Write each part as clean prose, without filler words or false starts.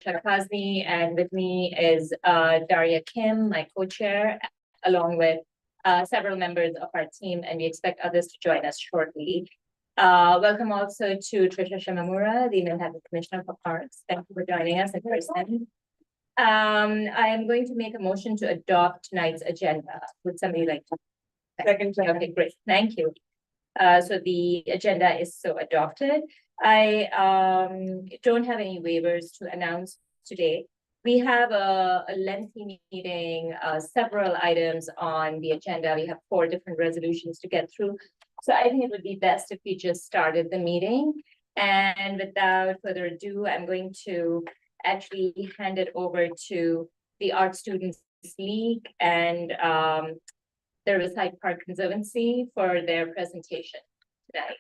Dr. Kazmi, and with me is Daria Kim, my co-chair, along with several members of our team, and we expect others to join us shortly. Welcome also to Trisha Shimamura, the Manhattan Commissioner for Parks. Thank you for joining us in person. I am going to make a motion to adopt tonight's agenda. Would somebody like to? Second. Okay, great. Thank you. So the agenda is so adopted. I don't have any waivers to announce today. We have a lengthy meeting, several items on the agenda. We have 4 different resolutions to get through. So I think it would be best if we just started the meeting. And without further ado, I'm going to actually hand it over to the Art Students League and the Riverside Park Conservancy for their presentation tonight.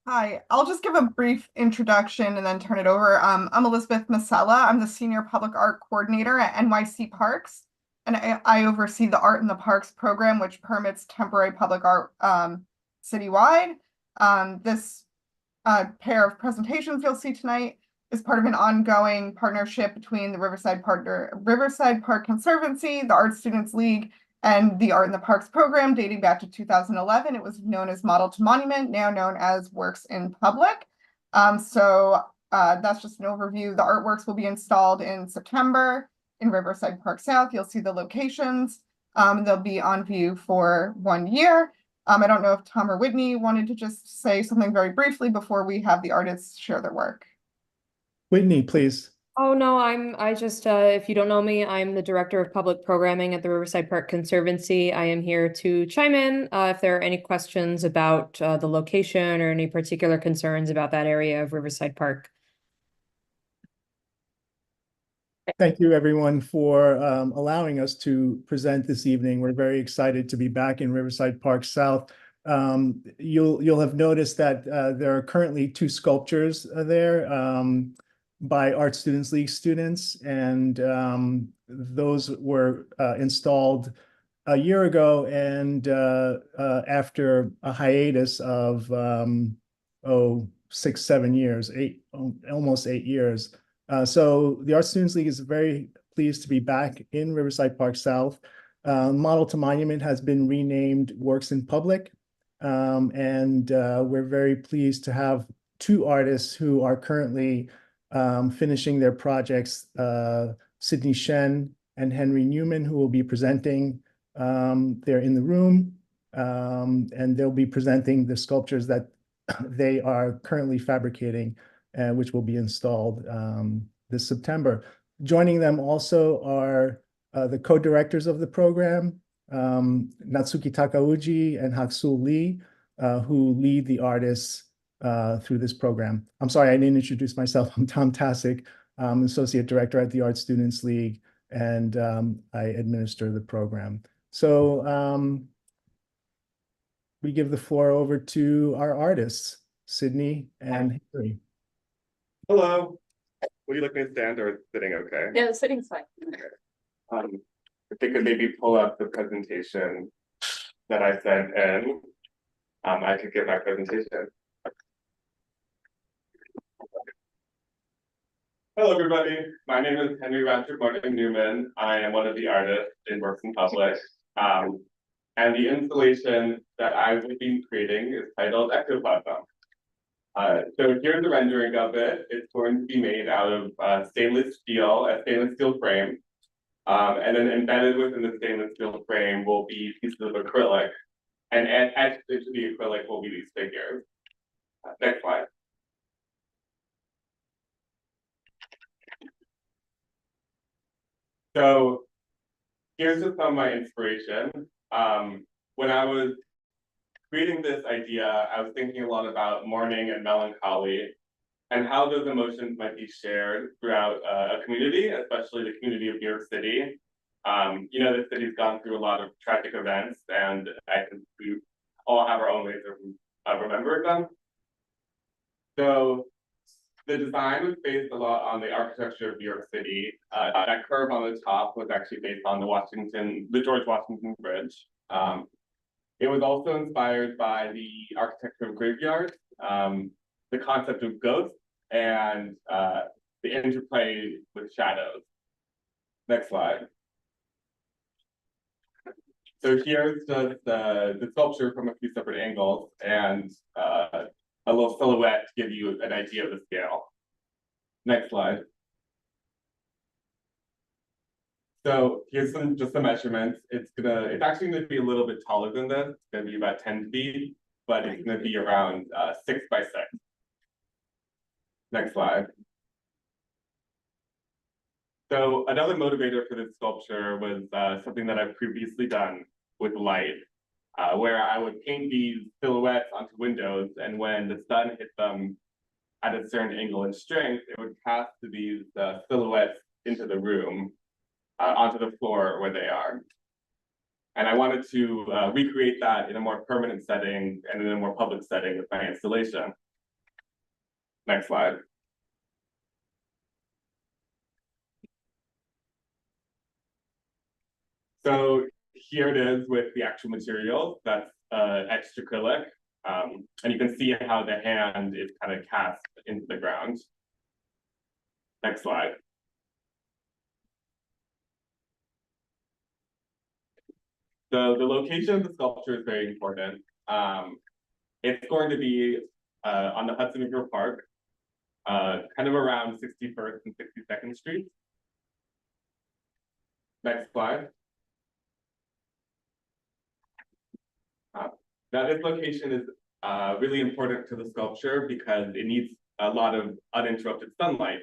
Hi, I'll just give a brief introduction and then turn it over. I'm Elizabeth Masella. I'm the Senior Public Art Coordinator at NYC Parks, and I oversee the Art in the Parks program, which permits temporary public art citywide. This pair of presentations you'll see tonight is part of an ongoing partnership between the Riverside Park Conservancy, the Art Students League, and the Art in the Parks program dating back to 2011. It was known as Model to Monument, now known as Works in Public. So that's just an overview. The artworks will be installed in September in Riverside Park South. You'll see the locations. They'll be on view for 1 year. I don't know if Tom or Whitney wanted to just say something very briefly before we have the artists share their work. Whitney, please. Oh, no, I just, if you don't know me, I'm the Director of Public Programming at the Riverside Park Conservancy. I am here to chime in if there are any questions about the location or any particular concerns about that area of Riverside Park. Thank you, everyone, for allowing us to present this evening. We're very excited to be back in Riverside Park South. You'll have noticed that there are currently 2 sculptures there by Art Students League students, and those were installed a year ago, and after a hiatus of 6-7 years, almost 8 years. So the Art Students League is very pleased to be back in Riverside Park South. Model to Monument has been renamed Works in Public, and we're very pleased to have 2 artists who are currently finishing their projects, Sydney Shen and Henry Newman, who will be presenting. They're in the room, and they'll be presenting the sculptures that they are currently fabricating, which will be installed this September. Joining them also are the co-directors of the program, Natsuki Takauji and Haksul Lee, who lead the artists through this program. I'm sorry, I didn't introduce myself. I'm Tom Tasic. I'm Associate Director at the Art Students League, and I administer the program. So we give the floor over to our artists, Sydney and Henry. Hello. Would you like me to stand or sitting okay? Yeah, the sitting's fine. Okay. If they could maybe pull up the presentation that I sent in, I could give my presentation. Hello, everybody. My name is Henry Roger Morgan Newman. I am one of the artists in Works in Public. And the installation that I will be creating is titled Ectoplasm. So here's the rendering of it. It's going to be made out of stainless steel, a stainless steel frame. And then embedded within the stainless steel frame will be pieces of acrylic. And etched into the acrylic will be these figures. Next slide. So here's just some of my inspiration. When I was creating this idea, I was thinking a lot about mourning and melancholy and how those emotions might be shared throughout a community, especially the community of New York City. You know, the city's gone through a lot of tragic events, and I think we all have our own ways of remembering them. So the design was based a lot on the architecture of New York City. That curve on the top was actually based on the George Washington Bridge. It was also inspired by the architecture of graveyards, the concept of ghosts, and the interplay with shadows. Next slide. So here's just the sculpture from a few separate angles and a little silhouette to give you an idea of the scale. Next slide. So here's just the measurements. It's actually gonna be a little bit taller than this. It's gonna be about 10 feet, but it's gonna be around 6 by 6. Next slide. So another motivator for this sculpture was something that I've previously done with light, where I would paint these silhouettes onto windows, and when the sun hit them at a certain angle and strength, it would cast these silhouettes into the room, onto the floor where they are. And I wanted to recreate that in a more permanent setting and in a more public setting with my installation. Next slide. So here it is with the actual material. That's etched acrylic. And you can see how the hand is kind of cast into the ground. Next slide. So the location of the sculpture is very important. It's going to be on the Hudson River Park, kind of around 61st and 62nd Street. Next slide. Now this location is really important to the sculpture because it needs a lot of uninterrupted sunlight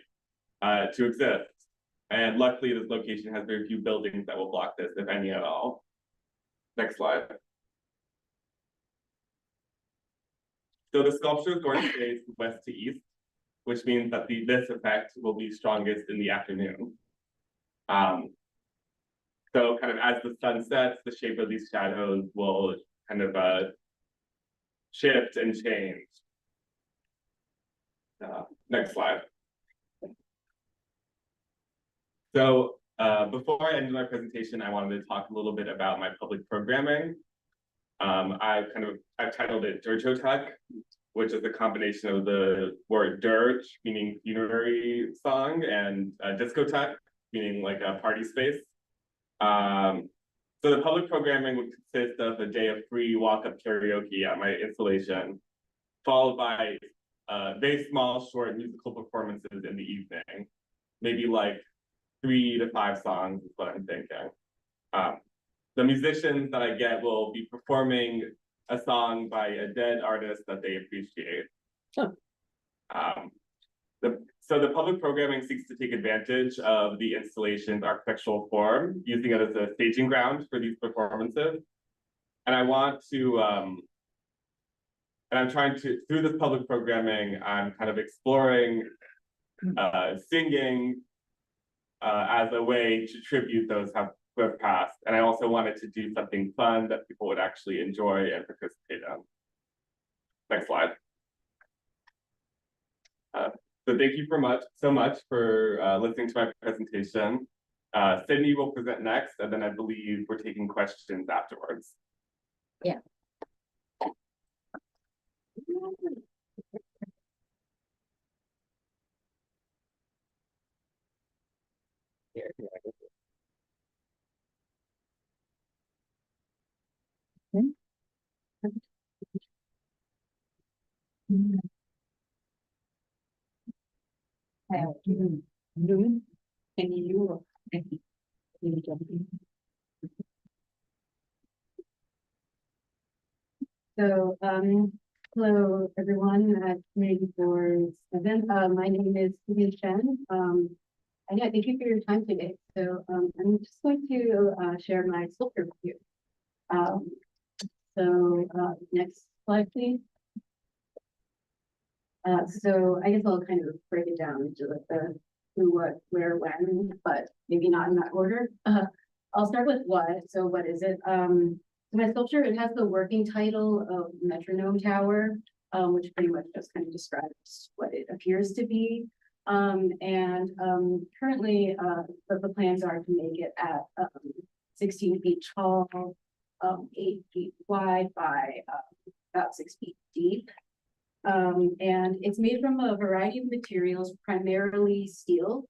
to exist. And luckily this location has very few buildings that will block this, if any at all. Next slide. So the sculpture is going to face west to east, which means that this effect will be strongest in the afternoon. So kind of as the sun sets, the shape of these shadows will kind of shift and change. Next slide. So before I end my presentation, I wanted to talk a little bit about my public programming. I've titled it Dirgeotech, which is a combination of the word dirge, meaning funerary song, and discotheque, meaning like a party space. So the public programming would consist of a day of free walk-up karaoke at my installation, followed by very small, short musical performances in the evening, maybe like 3 to 5 songs is what I'm thinking. The musicians that I get will be performing a song by a dead artist that they appreciate. Huh. So the public programming seeks to take advantage of the installation's architectural form, using it as a staging ground for these performances. And I want to, and I'm trying to, through this public programming, I'm kind of exploring singing as a way to tribute those who have passed. And I also wanted to do something fun that people would actually enjoy and participate in. Next slide. So thank you so much for listening to my presentation. Sydney will present next, and then I believe we're taking questions afterwards. Yeah. So, hello everyone at Community Board's event. My name is Cecilia Chen. And yeah, thank you for your time today. So, I'm just going to share my sculpture with you. Next slide, please. So I guess I'll kind of break it down into like the who, what, where, when, but maybe not in that order. I'll start with what. So what is it? So my sculpture, it has the working title of Metronome Tower, which pretty much just kind of describes what it appears to be. Currently, the plans are to make it at 16 feet tall, 8 feet wide by about 6 feet deep. And it's made from a variety of materials, primarily steel.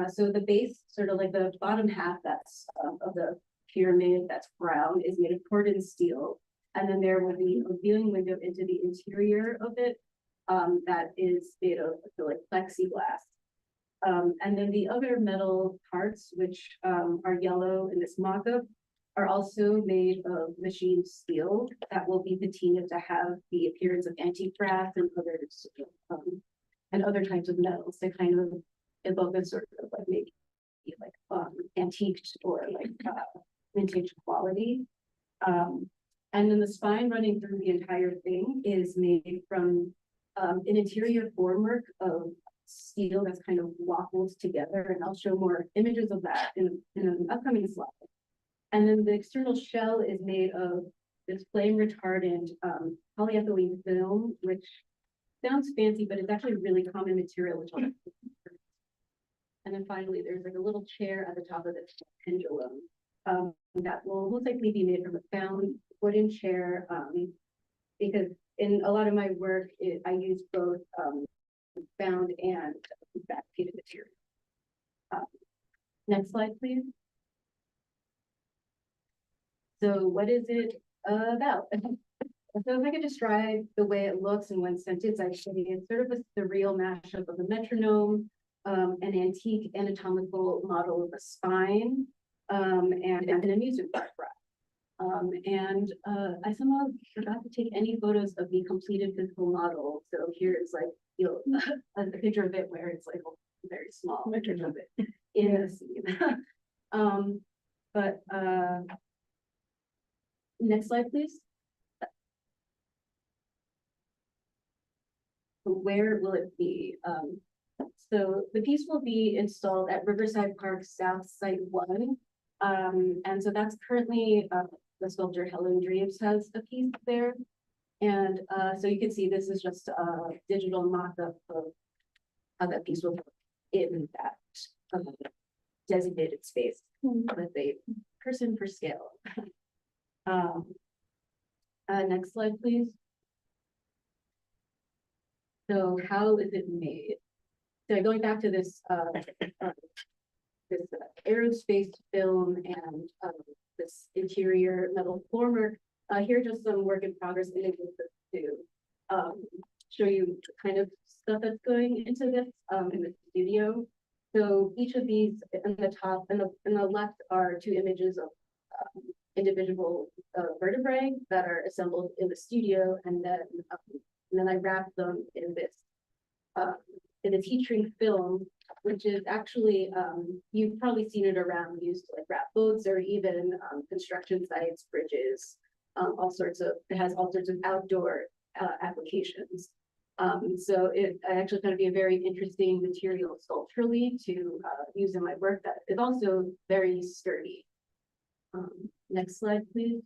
So the base, sort of like the bottom half that's of the pyramid that's brown, is made of poured-in steel. And then there will be a viewing window into the interior of it that is made of like plexiglass. And then the other metal parts, which are yellow in this mock-up, are also made of machined steel that will be patinaed to have the appearance of antique brass and other types of metals to kind of evoke a sort of like maybe like antiqued or like vintage quality. And then the spine running through the entire thing is made from an interior formwork of steel that's kind of waffled together, and I'll show more images of that in an upcoming slide. And then the external shell is made of this flame retardant polyethylene film, which sounds fancy, but it's actually a really common material. Which I'll and then finally, there's like a little chair at the top of this pendulum that will most likely be made from a found wooden chair, because in a lot of my work, I use both found and fabricated material. Next slide, please. So what is it about? So if I could describe the way it looks in one sentence, I should say it's sort of a surreal mashup of a metronome, an antique anatomical model of a spine, and an amusement park ride. I somehow forgot to take any photos of the completed physical model. So here's like, you know, a picture of it where it's like a very small picture of it in the scene. Next slide, please. Where will it be? So the piece will be installed at Riverside Park South Site 1. And so that's currently the sculptor Helen Dreves has a piece there. And so you can see this is just a digital mock-up of how that piece will look in that designated space with a person for scale. Next slide, please. So how is it made? So going back to this aerospace film and this interior metal formwork, here are just some work in progress images to show you the kind of stuff that's going into this in the studio. So each of these in the top and the left are two images of individual vertebrae that are assembled in the studio, and then I wrap them in a heat shrink film, which is actually you've probably seen it around, used to like wrap boats or even construction sites, bridges, it has all sorts of outdoor applications. So it actually going to be a very interesting material sculpturally to use in my work that is also very sturdy. Next slide, please.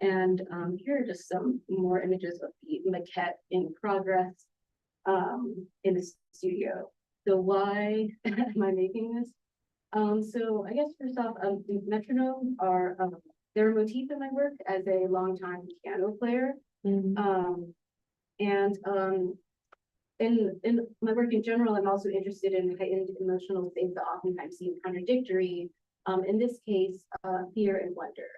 And here are just some more images of the maquette in progress in the studio. So why am I making this? So I guess first off, the metronomes are they're a motif in my work as a longtime piano player. In my work in general, I'm also interested in heightened emotional states that oftentimes seem contradictory. In this case, fear and wonder.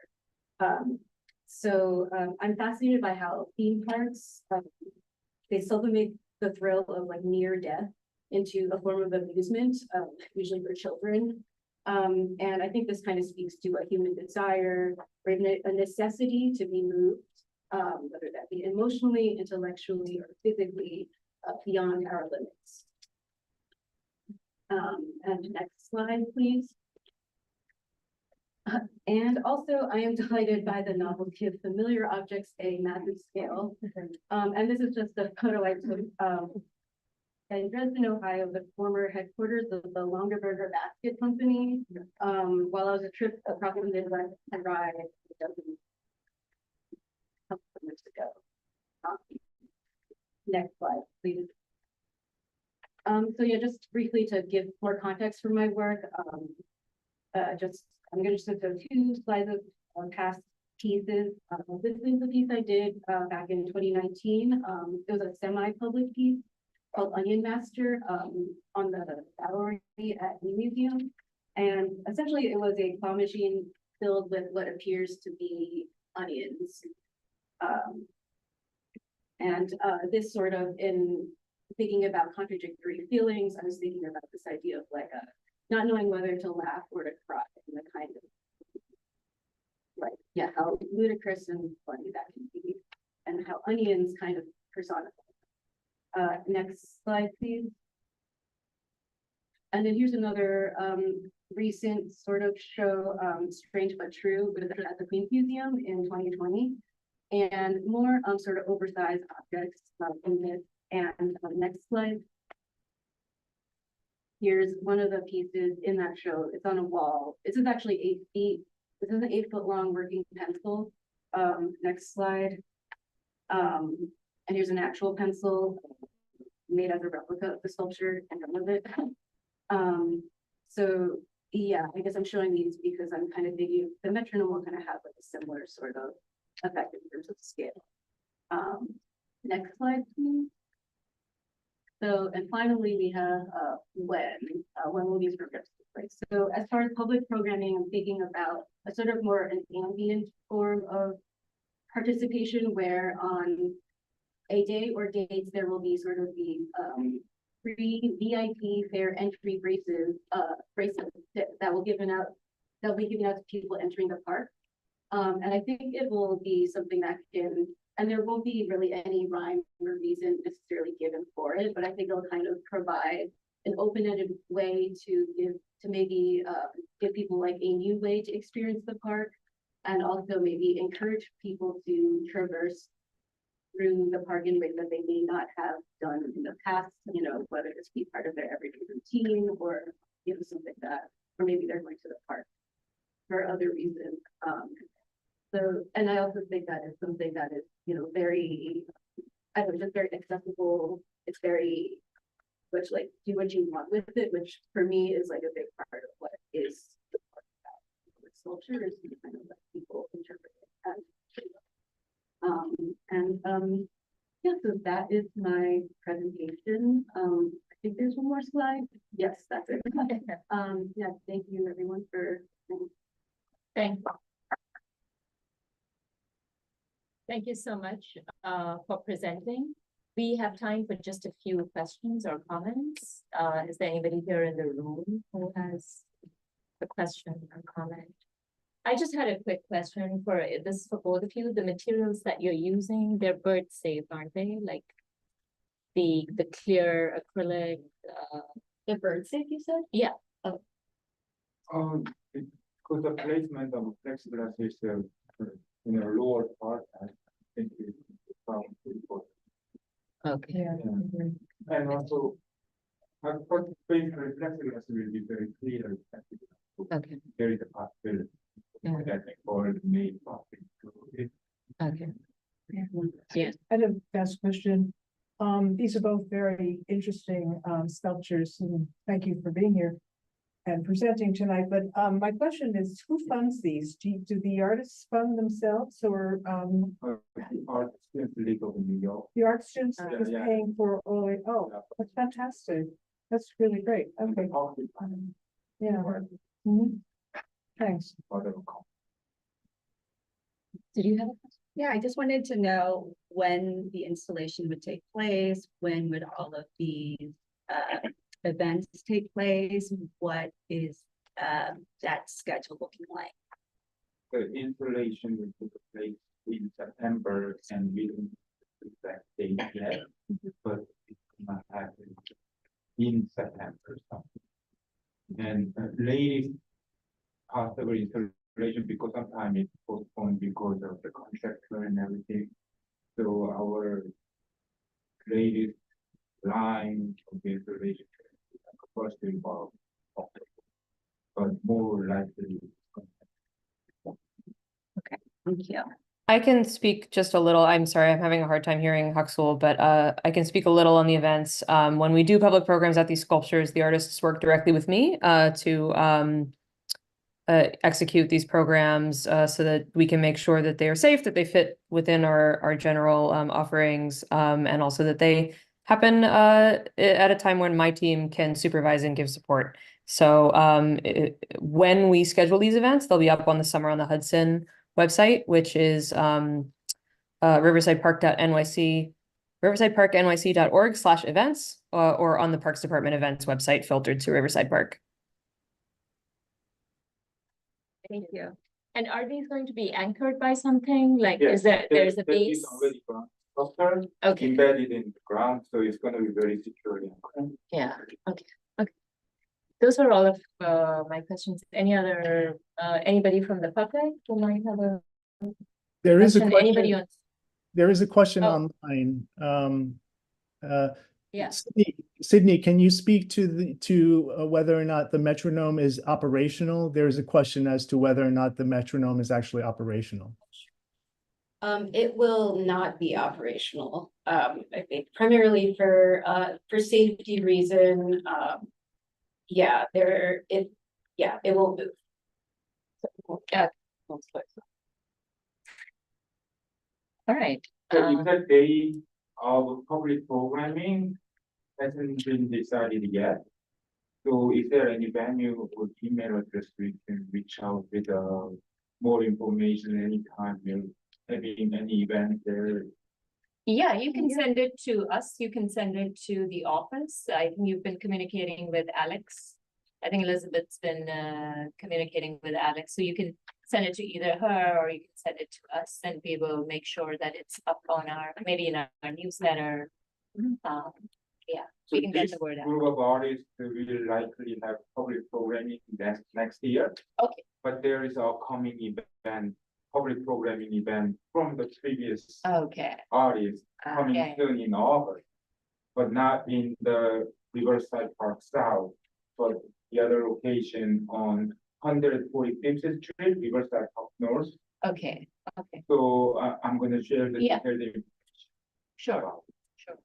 I'm fascinated by how theme parks, they sublimate the thrill of like near death into a form of amusement, usually for children. And I think this kind of speaks to a human desire or even a necessity to be moved, whether that be emotionally, intellectually, or physically beyond our limits. And next slide, please. And also, I am delighted by the novelty of familiar objects at a massive scale. And this is just a photo I took in Dresden, Ohio, the former headquarters of the Longaberger Basket Company. While I was a trip across the Midwest, I arrived a couple of years ago. Next slide, please. So yeah, just briefly to give more context for my work, I'm going to just go 2 slides of past pieces. This is a piece I did back in 2019. It was a semi-public piece called Onion Master on the gallery at the museum. And essentially it was a claw machine filled with what appears to be onions. This sort of, in thinking about contradictory feelings, I was thinking about this idea of like not knowing whether to laugh or to cry, and the kind of like, yeah, how ludicrous and funny that can be, and how onions kind of personify. Next slide, please. And then here's another recent sort of show, Strange But True, but it's at the Queen's Museum in 2020. And more sort of oversized objects in this. And next slide. Here's one of the pieces in that show. It's on a wall. This is actually 8 feet. This is an 8-foot long working pencil. Next slide. And here's an actual pencil made as a replica of the sculpture and none of it. So yeah, I guess I'm showing these because I'm kind of thinking the metronome will kind of have like a similar sort of effect in terms of scale. Next slide, please. So, and finally, we have when will these programs take place? So as far as public programming, I'm thinking about a sort of more an ambient form of participation where on a day or dates, there will be sort of the free VIP fair entry bracelets that will be given out to people entering the park. And I think it will be something that can, and there won't be really any rhyme or reason necessarily given for it, but I think it'll kind of provide an open-ended way to maybe give people like a new way to experience the park, and also maybe encourage people to traverse through the park in ways that they may not have done in the past, you know, whether it's be part of their everyday routine or, you know, something that, or maybe they're going to the park for other reasons. So, and I also think that is something that is, you know, very, I don't know, just very accessible. It's very much like do what you want with it, which for me is like a big part of what is the park about. With sculpture is to kind of let people interpret it as yeah, so that is my presentation. I think there's one more slide. Yes, that's it. Yeah, thank you everyone for Thank you. Thank you so much for presenting. We have time for just a few questions or comments. Is there anybody here in the room who has a question or comment? I just had a quick question for this for both of you. The materials that you're using, they're bird safe, aren't they? Like the clear acrylic. The bird safe, you said? Yeah. Because the placement of plexiglass is in a lower part, I think it found important. Okay. Yeah. And also, I thought plexiglass will be very clear. Okay. There is a possibility that they call made possibility. Okay. Yeah. I have a fast question. These are both very interesting sculptures, and thank you for being here and presenting tonight. But my question is, who funds these? Do the artists fund themselves, or Art students legal in New York. the art students Yeah, is yeah. paying for all? Oh, that's fantastic. That's really great. Okay. Yeah. Mhm. Thanks. Did you have a question? Yeah, I just wanted to know when the installation would take place, when would all of these events take place, what is that schedule looking like? The installation will take place in September, and we don't exact date yet, but it's not happen in September. And latest possible installation, because sometimes it's postponed because of the contractor and everything. So our latest line of the installation first involved, but more likely. Thank you. I can speak just a little. I'm sorry, I'm having a hard time hearing Huxwell, but I can speak a little on the events. When we do public programs at these sculptures, the artists work directly with me to execute these programs so that we can make sure that they are safe, that they fit within our general offerings, and also that they happen at a time when my team can supervise and give support. So when we schedule these events, they'll be up on the Summer on the Hudson website, which is riversideparknyc.org/events, or on the Parks Department events website filtered to Riverside Park. Thank you. And are these going to be anchored by something? Like, Yes, is there's a there is base? already ground structure Okay, embedded in the ground, so it's gonna be very secure. yeah, okay. Those are all of my questions. Any other, anybody from the public who might have a There is a question? Anybody question, on? there is a question Oh. online. Yeah. Sydney, can you speak to whether or not the metronome is operational? There is a question as to whether or not the metronome is actually operational. It will not be operational, I think primarily for safety reason, it won't move. Yeah. All right. So if the day of public programming hasn't been decided yet, so is there any venue or email address we can reach out with more information anytime you're having any event there? Yeah, you can send it to us. You can send it to the office. I think you've been communicating with Alex. I think Elizabeth's been communicating with Alex, so you can send it to either her or you can send it to us, and we will make sure that it's up on our, maybe in our newsletter. Yeah, we can get the word out. Group of artists will likely have public programming next year. Okay. But there is a coming event, public programming event from the previous Okay. artists coming Okay. soon in August, but not in the Riverside Park South, but the other location on 145th Street, Riverside Park North. Okay. Okay. So I'm going to share the Yeah. detailed information. Sure. Sure.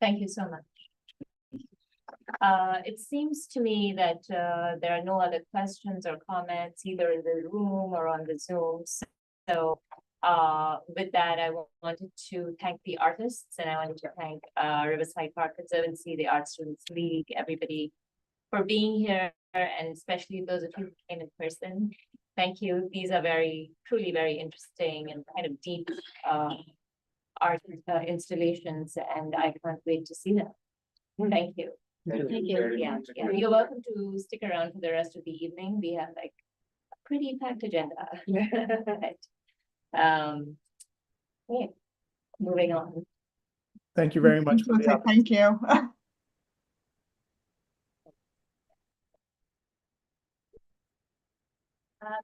Thank you so much. It seems to me that there are no other questions or comments either in the room or on the Zoom. So with that, I wanted to thank the artists, and I wanted to thank Riverside Park Conservancy, the Art Students League, everybody for being here, and especially those of you who came in person. Thank you. These are truly very interesting and kind of deep art installations, and I can't wait to see them. Thank you. Thank Thank you you. very Yeah, much. yeah. You're welcome to stick around for the rest of the evening. We have like a pretty packed agenda. Right. Yeah. Moving on. Thank you very much for the opportunity. Thank you.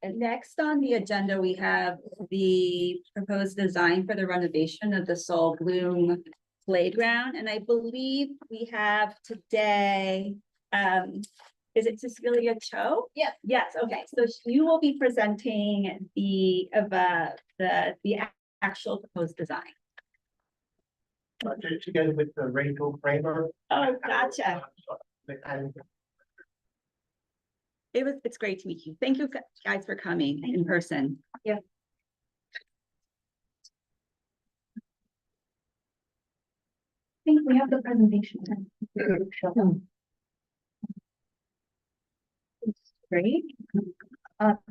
Next on the agenda, we have the proposed design for the renovation of the Soul Bloom Playground. And I believe we have today, is it Cecilia Cho? Yes. Yes, okay. So you will be presenting the actual proposed design. Together with Rachel Kramer. Oh, gotcha. It's great to meet you. Thank you guys for coming in person. Yeah. I think we have the presentation. Great.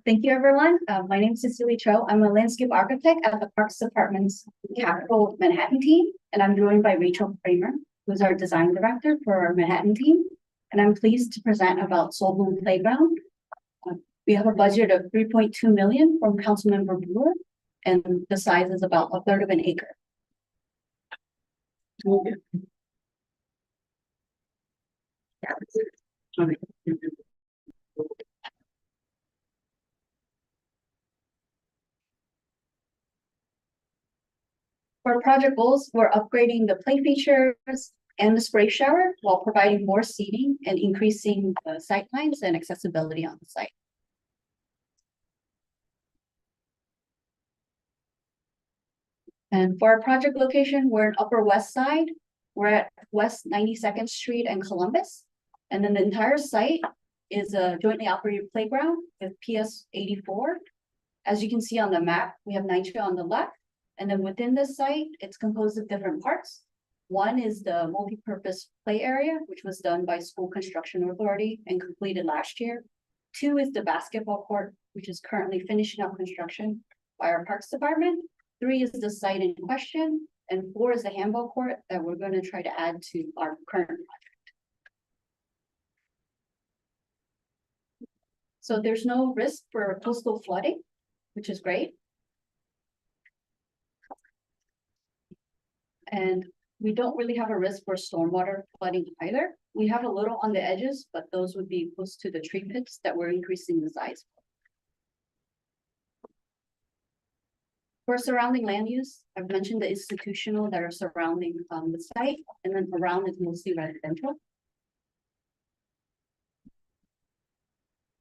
Thank you, everyone. My name is Cecilia Cho. I'm a landscape architect at the Parks Department's Capital Manhattan team, and I'm joined by Rachel Kramer, who's our design director for our Manhattan team. And I'm pleased to present about Soul Bloom Playground. We have a budget of $3.2 million from Councilmember Brewer, and the size is about a third of an acre. For project goals, we're upgrading the play features and the spray shower while providing more seating and increasing sight lines and accessibility on the site. And for our project location, we're in Upper West Side. We're at West 92nd Street and Columbus. And then the entire site is a jointly operated playground with PS 84. As you can see on the map, we have NYCHA on the left, and then within this site, it's composed of different parts. One is the multi-purpose play area, which was done by School Construction Authority and completed last year. 2 is the basketball court, which is currently finishing up construction by our Parks Department. 3 is the site in question, and 4 is the handball court that we're going to try to add to our current project. So there's no risk for coastal flooding, which is great. And we don't really have a risk for stormwater flooding either. We have a little on the edges, but those would be close to the tree pits that we're increasing the size. For surrounding land use, I've mentioned the institutional that are surrounding the site, and then around is mostly residential.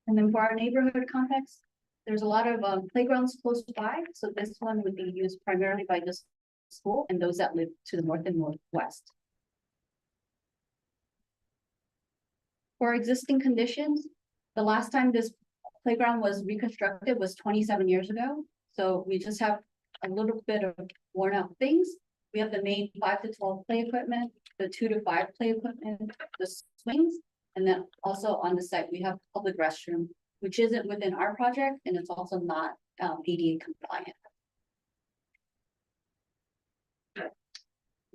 And then for our neighborhood context, there's a lot of playgrounds close by. So this one would be used primarily by the school and those that live to the north and northwest. For existing conditions, the last time this playground was reconstructed was 27 years ago. So we just have a little bit of worn out things. We have the main 5 to 12 play equipment, the 2 to 5 play equipment, the swings, and then also on the site, we have public restroom, which isn't within our project, and it's also not ADA compliant.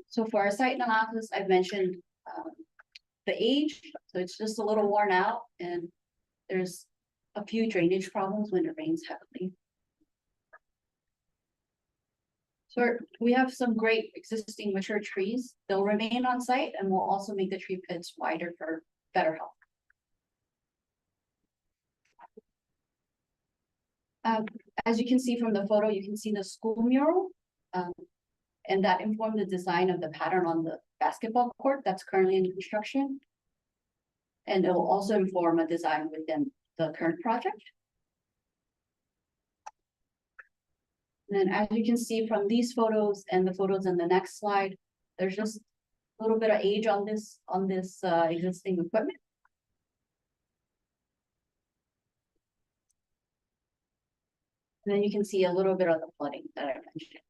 So for our site analysis, I've mentioned the age, so it's just a little worn out, and there's a few drainage problems when it rains heavily. So we have some great existing mature trees. They'll remain on site, and we'll also make the tree pits wider for better health. As you can see from the photo, you can see the school mural, and that informed the design of the pattern on the basketball court that's currently in construction. And it will also inform a design within the current project. And then as you can see from these photos and the photos in the next slide, there's just a little bit of age on this existing equipment. And then you can see a little bit of the flooding that I mentioned.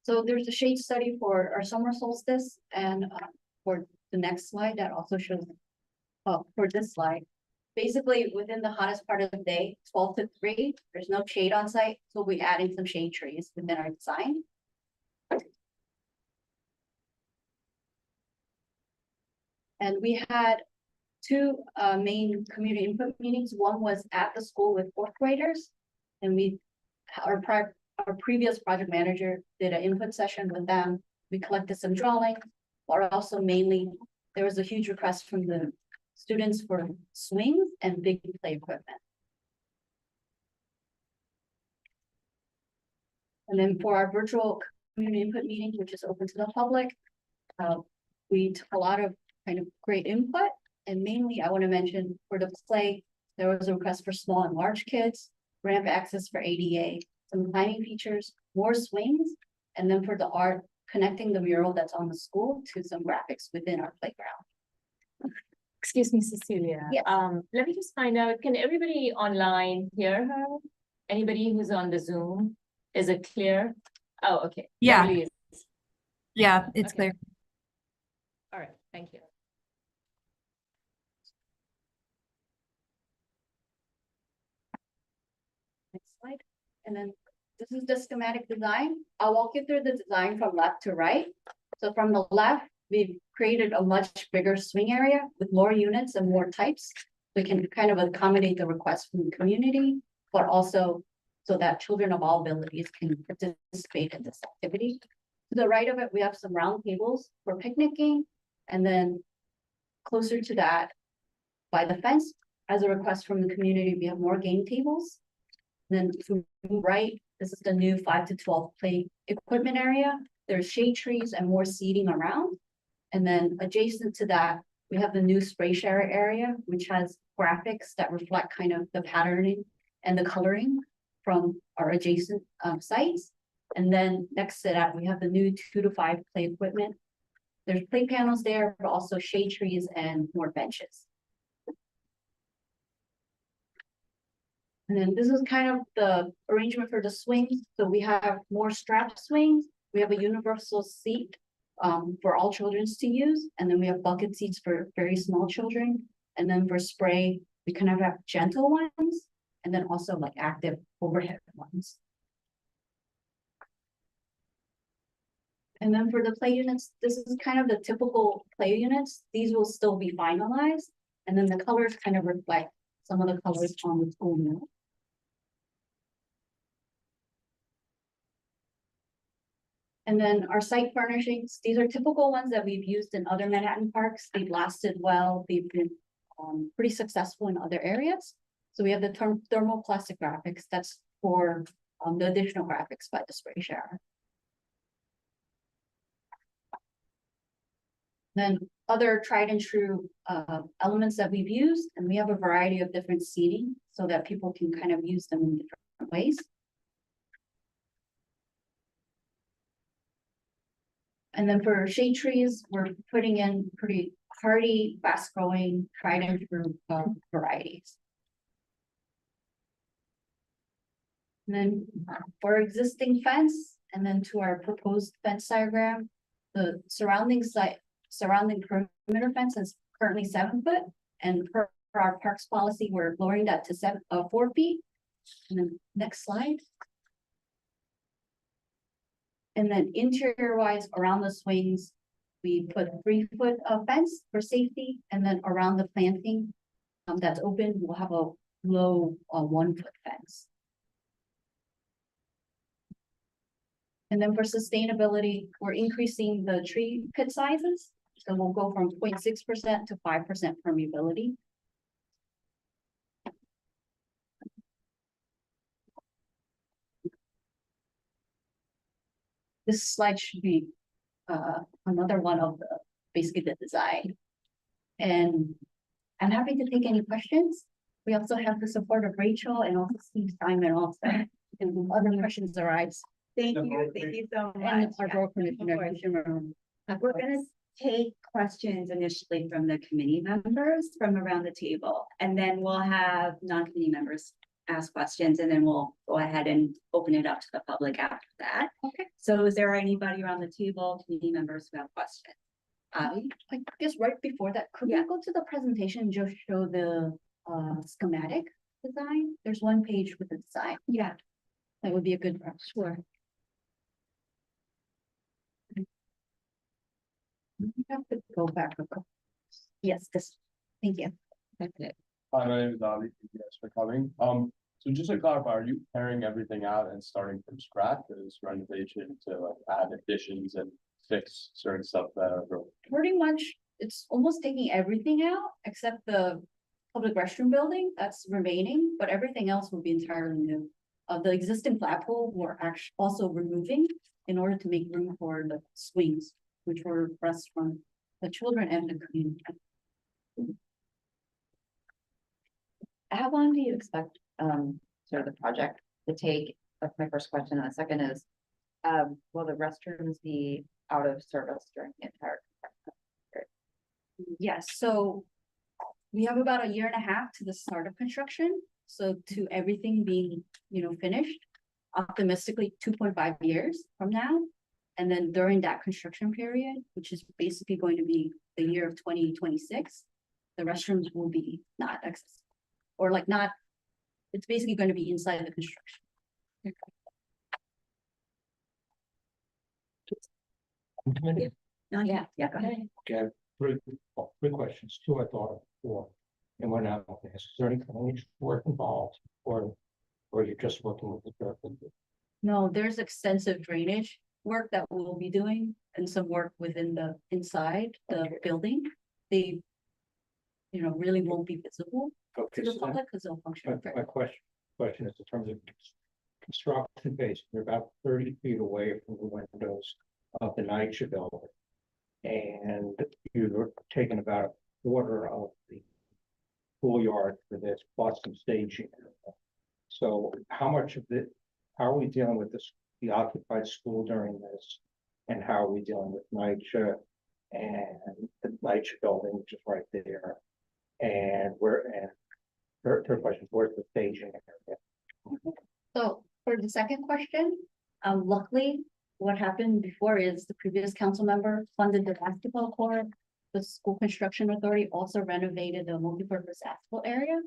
So there's a shade study for our summer solstice, and for the next slide that also shows, for this slide, basically within the hottest part of the day, 12 to 3, there's no shade on site, so we'll be adding some shade trees within our design. And we had 2 main community input meetings. One was at the school with 4th graders, and our previous project manager did an input session with them. We collected some drawings, but also mainly there was a huge request from the students for swings and big play equipment. And then for our virtual community input meeting, which is open to the public, we took a lot of kind of great input. And mainly I want to mention for the play, there was a request for small and large kids, ramp access for ADA, some climbing features, more swings, and then for the art, connecting the mural that's on the school to some graphics within our playground. Excuse me, Cecilia. Yes. Let me just find out, can everybody online hear her? Anybody who's on the Zoom? Is it clear? Oh, okay. Yeah. Beverly is- Yeah, it's Okay. clear. All right, thank you. Next slide. And then this is the schematic design. I'll walk you through the design from left to right. So from the left, we've created a much bigger swing area with more units and more types. We can kind of accommodate the requests from the community, but also so that children of all abilities can participate in this activity. To the right of it, we have some round tables for picnicking. And then closer to that, by the fence, as a request from the community, we have more game tables. Then to the right, this is the new 5 to 12 play equipment area. There's shade trees and more seating around. And then adjacent to that, we have the new spray share area, which has graphics that reflect kind of the patterning and the coloring from our adjacent sites. And then next to that, we have the new 2 to 5 play equipment. There's play panels there, but also shade trees and more benches. And then this is kind of the arrangement for the swings. So we have more strap swings. We have a universal seat for all children to use. And then we have bucket seats for very small children. And then for spray, we kind of have gentle ones and then also like active overhead ones. And then for the play units, this is kind of the typical play units. These will still be finalized. And then the colors kind of reflect some of the colors on the school unit. And then our site furnishings, these are typical ones that we've used in other Manhattan parks. They've lasted well. They've been pretty successful in other areas. So we have the thermoplastic graphics. That's for the additional graphics by the spray shower. Then other tried and true elements that we've used, and we have a variety of different seating so that people can kind of use them in different ways. And then for shade trees, we're putting in pretty hardy, fast-growing, tried and true varieties. And then for existing fence, and then to our proposed fence diagram, the surrounding perimeter fence is currently 7 foot, and per our parks policy, we're lowering that to 4 feet. And then next slide. And then interior wise around the swings, we put 3 foot of fence for safety. And then around the planting that's open, we'll have a low 1 foot fence. And then for sustainability, we're increasing the tree pit sizes. So we'll go from 0.6% to 5% permeability. This slide should be another one of basically the design. And I'm happy to take any questions. We also have the support of Rachel and also Steve Simon also. And other questions arise. Thank you so much. And our board commissioner. We're gonna take questions initially from the committee members from around the table, and then we'll have non-committee members ask questions, and then we'll go ahead and open it up to the public after that. Okay. So is there anybody around the table, committee members who have questions? I guess right before that, could we go to the presentation and just show the schematic design? There's one page with the design. Yeah. That would be a good, sure. We have to go back. Yes, this, thank you. That's it. Hi, my name is Ali. Thank you guys for coming. So just to clarify, are you tearing everything out and starting from scratch? Or is renovation to like add additions and fix certain stuff that are broken? Pretty much, it's almost taking everything out except the public restroom building that's remaining, but everything else will be entirely new. The existing flagpole we're actually also removing in order to make room for the swings, which were requests from the children and the community. How long do you expect sort of the project to take? That's my first question. And the second is, will the restrooms be out of service during the entire period? Yes, so we have about 1.5 years to the start of construction. So to everything being, finished, optimistically 2.5 years from now. And then during that construction period, which is basically going to be the year of 2026, the restrooms will be not accessible. Or like not, it's basically going to be inside the construction. Yeah, go ahead. Okay, three questions, 2 I thought of, 4. And one out, is there any drainage work involved, or you're just working with the dirt? No, there's extensive drainage work that we'll be doing and some work within the inside the building. They, really won't be visible Okay, to the so public because they'll function. my question is in terms of construction base, you're about 30 feet away from the windows of the NYCEDC building. And you're taking about a quarter of the schoolyard for this, plus some staging. So how much of it, how are we dealing with this, the occupied school during this? And how are we dealing with NYCEDC and the Knights building, which is right there. And third question, where's the staging area? So for the second question, luckily, what happened before is the previous council member funded the basketball court. The school construction authority also renovated the multipurpose basketball area.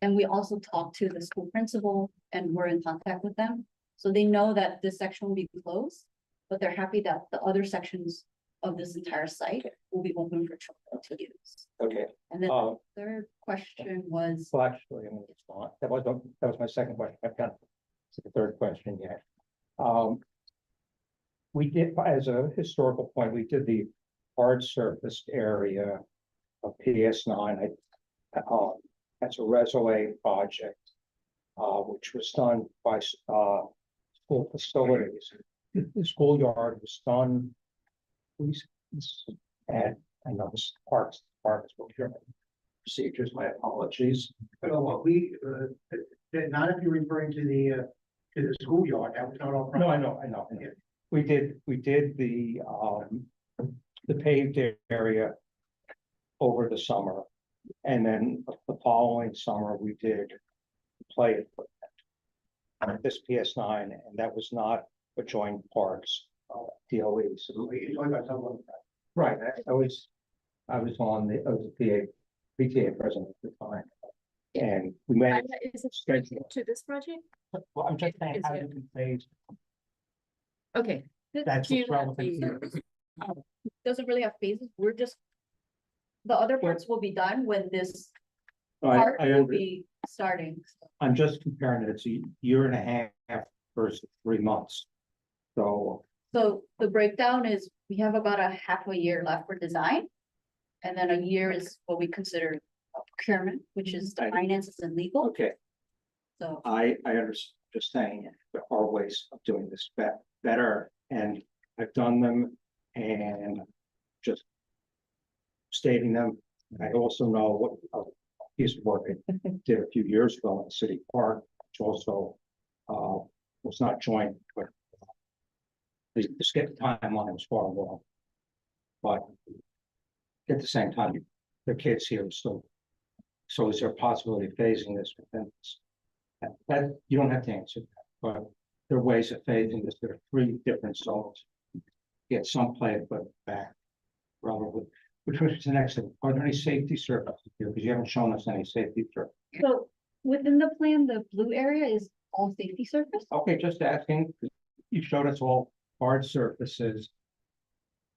And we also talked to the school principal and we're in contact with them. So they know that this section will be closed, but they're happy that the other sections of this entire site will be open for children to use. Okay. And then Uh, the third question was, Well, actually, I'm gonna respond. That was my second question. I've got to the third question yet. We did, as a historical point, we did the hard surfaced area of PS9. That's a Resolay project, which was done by school facilities. The schoolyard was done. And I know this parks procedures. My apologies. But what not if you're referring to the schoolyard, that was not all. No, I know. Yeah. We did the paved area over the summer. And then the following summer, we did play equipment. This PS9, and that was not adjoined parks, DOE. So right, I was the PTA president at the time. And we managed Is it schedule. to this project? Well, I'm just saying Is how it- you can phase. Okay. That's Do you what's have relevant phases? here. doesn't really have phases, we're just. The other parts will be done when this I part will under- be starting. I'm just comparing it, it's a year and a half versus 3 months. So, So the breakdown is, we have about a half a year left for design. And then a year is what we consider procurement, which is the finances and legal, okay, so. I understand, just saying, there are ways of doing this better, and I've done them, and just stating them. I also know what a piece of work I did a few years ago in City Park, which also was not joined, but the skip timeline was far along. But at the same time, the kids here are still. So is there a possibility of phasing this within this? That you don't have to answer that, but there are ways of phasing this. There are 3 different zones. Get some play equipment back. Probably, which was the next thing. Are there any safety surfaces here? Because you haven't shown us any safety surface. So within the plan, the blue area is all safety surface. Okay, just asking. You showed us all hard surfaces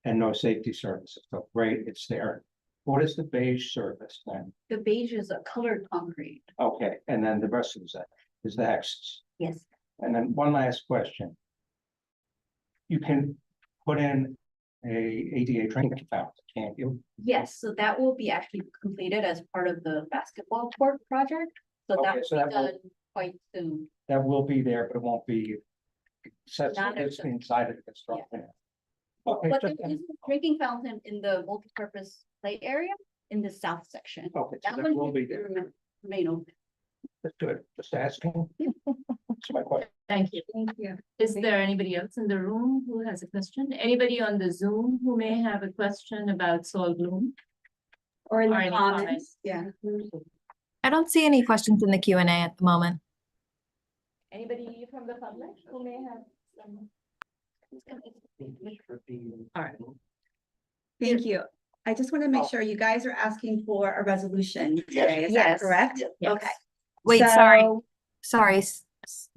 and no safety surfaces. So great, it's there. What is the beige surface then? The beige is a colored concrete. Okay, and then the rest of that is the X's. Yes. And then one last question. You can put in a ADA training fountain, can't you? Yes, so that will be actually completed as part of the basketball court project. So that Okay, so will that be will- done quite soon. That will be there, but it won't be. Not It's until- inside of the construction. Okay, But just- there is a drinking fountain in the multipurpose play area in the south section. okay, so That that one will be there. remain open. That's good. Just asking. That's my question. Thank you. Thank you. Is there anybody else in the room who has a question? Anybody on the Zoom who may have a question about soil bloom? Or in Or the any comments, yeah. I don't see any questions in the Q&A at the moment. Anybody from the public who may have some? All right. Thank you. I just want to make sure you guys are asking for a resolution today, is that Yes. correct? Yes. Okay. Wait, So- sorry,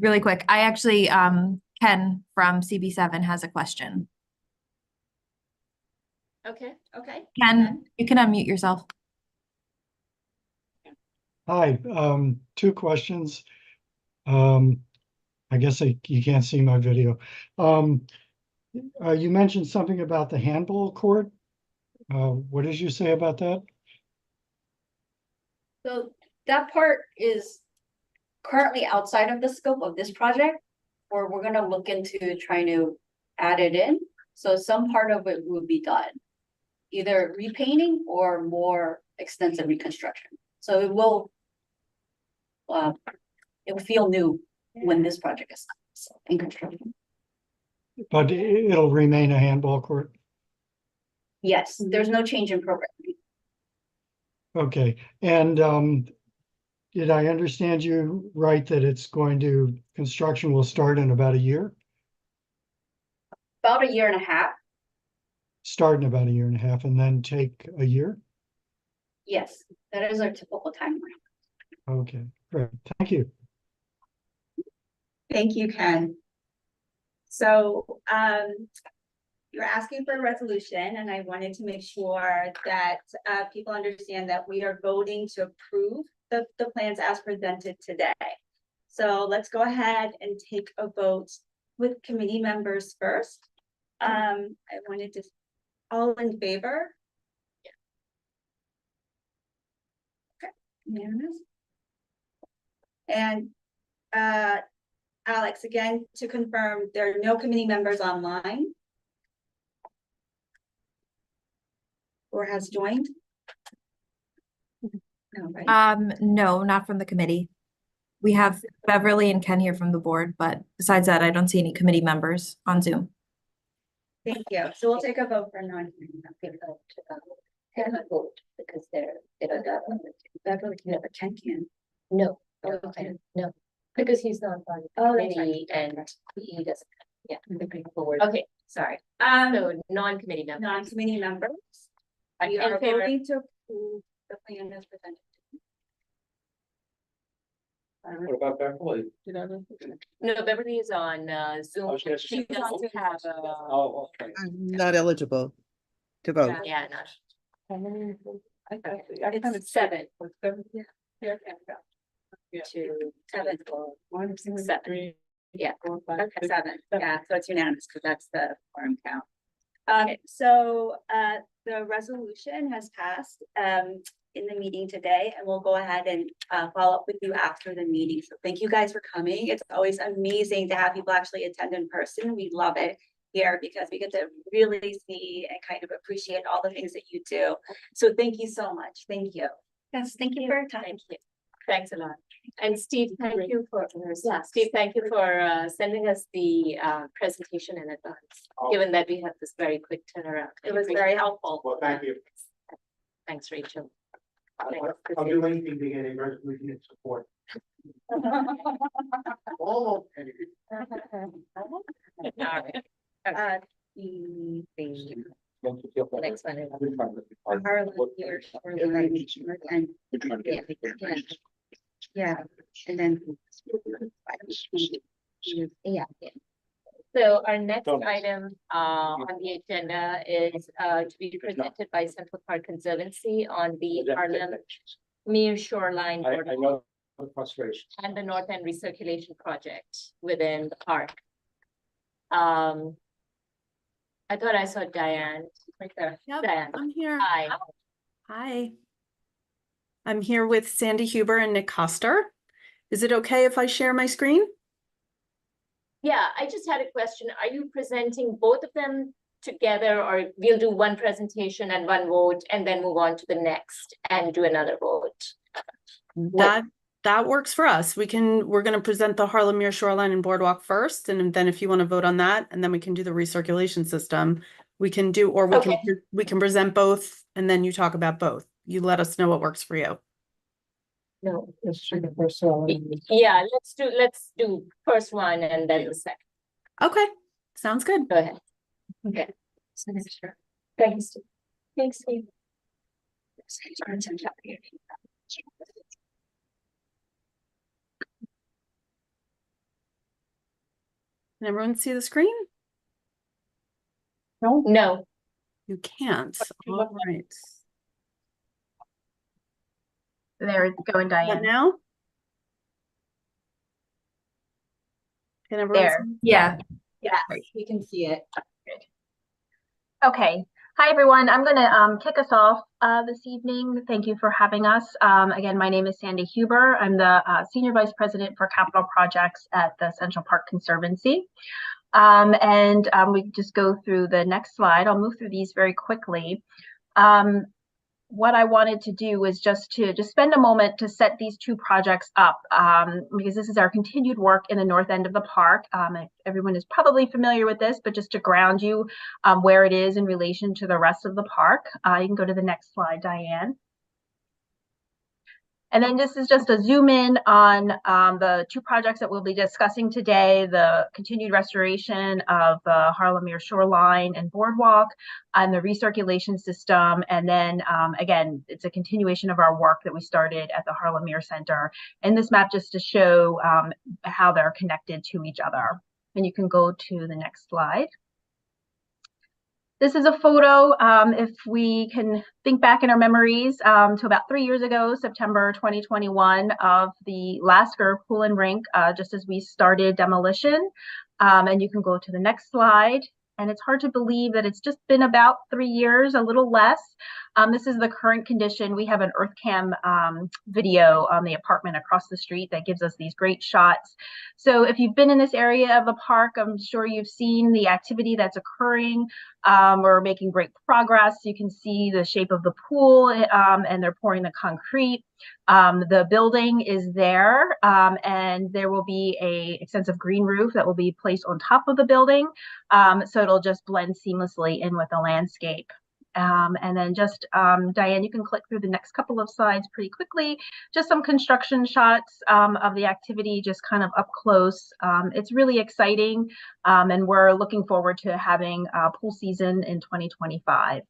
really quick. I actually, Ken from CB7 has a question. Okay. Ken, you can unmute yourself. Hi, 2 questions. I guess you can't see my video. You mentioned something about the handball court. What did you say about that? So that part is currently outside of the scope of this project, or we're gonna look into trying to add it in. So some part of it will be done, either repainting or more extensive reconstruction. So it will feel new when this project is in construction. But it'll remain a handball court. Yes, there's no change in program. Okay, and did I understand you right that it's construction will start in about a year? About a year and a half. Start in about a year and a half and then take a year? Yes, that is our typical timeline. Okay, great, thank you. Thank you, Ken. So, you're asking for a resolution, and I wanted to make sure that people understand that we are voting to approve the plans as presented today. So let's go ahead and take a vote with committee members first. I wanted to, all in favor? Okay, unanimous. And Alex, again, to confirm, there are no committee members online or has joined? No, right? No, not from the committee. We have Beverly and Ken here from the board, but besides that, I don't see any committee members on Zoom. Thank you. So we'll take a vote for non-committee Vote because they're, they don't got one. Beverly, but Ken can. No, Okay. no, because he's not on Oh, that's committee right. and he doesn't, yeah, moving forward. Okay, sorry. So non-committee members. Non-committee members. We In are favor. voting to approve the plan as presented. What about Beverly? No, Beverly is on Zoom. Oh, she has- She doesn't have a. Oh, okay. I'm not eligible to vote. Yeah, not. It's It's seven. Yeah. Two, Seven. seven. Yeah. Okay, seven. Yeah, so it's unanimous because that's the quorum count. So the resolution has passed in the meeting today, and we'll go ahead and follow up with you after the meeting. So thank you guys for coming. It's always amazing to have people actually attend in person. We love it here because we get to really see and kind of appreciate all the things that you do. So thank you so much. Thank you. Yes, thank you for your time. Thank you. Thanks a lot. And Steve, thank you for, Steve, thank you for sending us the presentation in advance, given that we have this very quick turnaround. It was very helpful. Well, thank you. Thanks, Rachel. I'll do anything to get a resolution in support. Almost. The next one is Harlem, here, Shoreline, and yeah, and then yeah. So our next item on the agenda is to be presented by Central Park Conservancy on the Harlem Meer Shoreline I Boardwalk know the frustration. and the North End Recirculation Project within the park. I thought I saw Diane right there. Yep, Diane. I'm here. Hi. Hi. I'm here with Sandy Huber and Nick Coster. Is it okay if I share my screen? Yeah, I just had a question. Are you presenting both of them together, or we'll do one presentation and one vote and then move on to the next and do another vote? That works for us. We're going to present the Harlem Meer Shoreline and Boardwalk first, and then if you want to vote on that, and then we can do the recirculation system. We can do, or we can present both, and then you talk about both. You let us know what works for you. No. Let's do the first one. Yeah, let's do first one and then the second. Okay, sounds good. Go ahead. Okay. Thanks, Steve. Thanks, Steve. Can everyone see the screen? No. You can't. All right. There it's going, What Diane. now? Can everyone There. see? Yeah. yes, we can see it. Okay. Hi, everyone. I'm going to kick us off this evening. Thank you for having us. Again, my name is Sandy Huber. I'm the Senior Vice President for Capital Projects at the Central Park Conservancy. We just go through the next slide. I'll move through these very quickly. what I wanted to do was just spend a moment to set these two projects up, because this is our continued work in the north end of the park. Everyone is probably familiar with this, but just to ground you where it is in relation to the rest of the park. You can go to the next slide, Diane. And then this is just a zoom in on the two projects that we'll be discussing today, the continued restoration of the Harlem Meer Shoreline and Boardwalk and the recirculation system. And then again, it's a continuation of our work that we started at the Harlem Meer Center. And this map just to show how they're connected to each other. And you can go to the next slide. This is a photo, if we can think back in our memories, to about 3 years ago, September 2021, of the Lasker Pool and Rink, just as we started demolition. And you can go to the next slide. And it's hard to believe that it's just been about 3 years, a little less. This is the current condition. We have an earth cam video on the apartment across the street that gives us these great shots. So if you've been in this area of the park, I'm sure you've seen the activity that's occurring. We're making great progress. You can see the shape of the pool, and they're pouring the concrete. The building is there, and there will be an extensive green roof that will be placed on top of the building. So it'll just blend seamlessly in with the landscape. And then just, Diane, you can click through the next couple of slides pretty quickly. Just some construction shots of the activity, just kind of up close. It's really exciting, and we're looking forward to having pool season in 2025.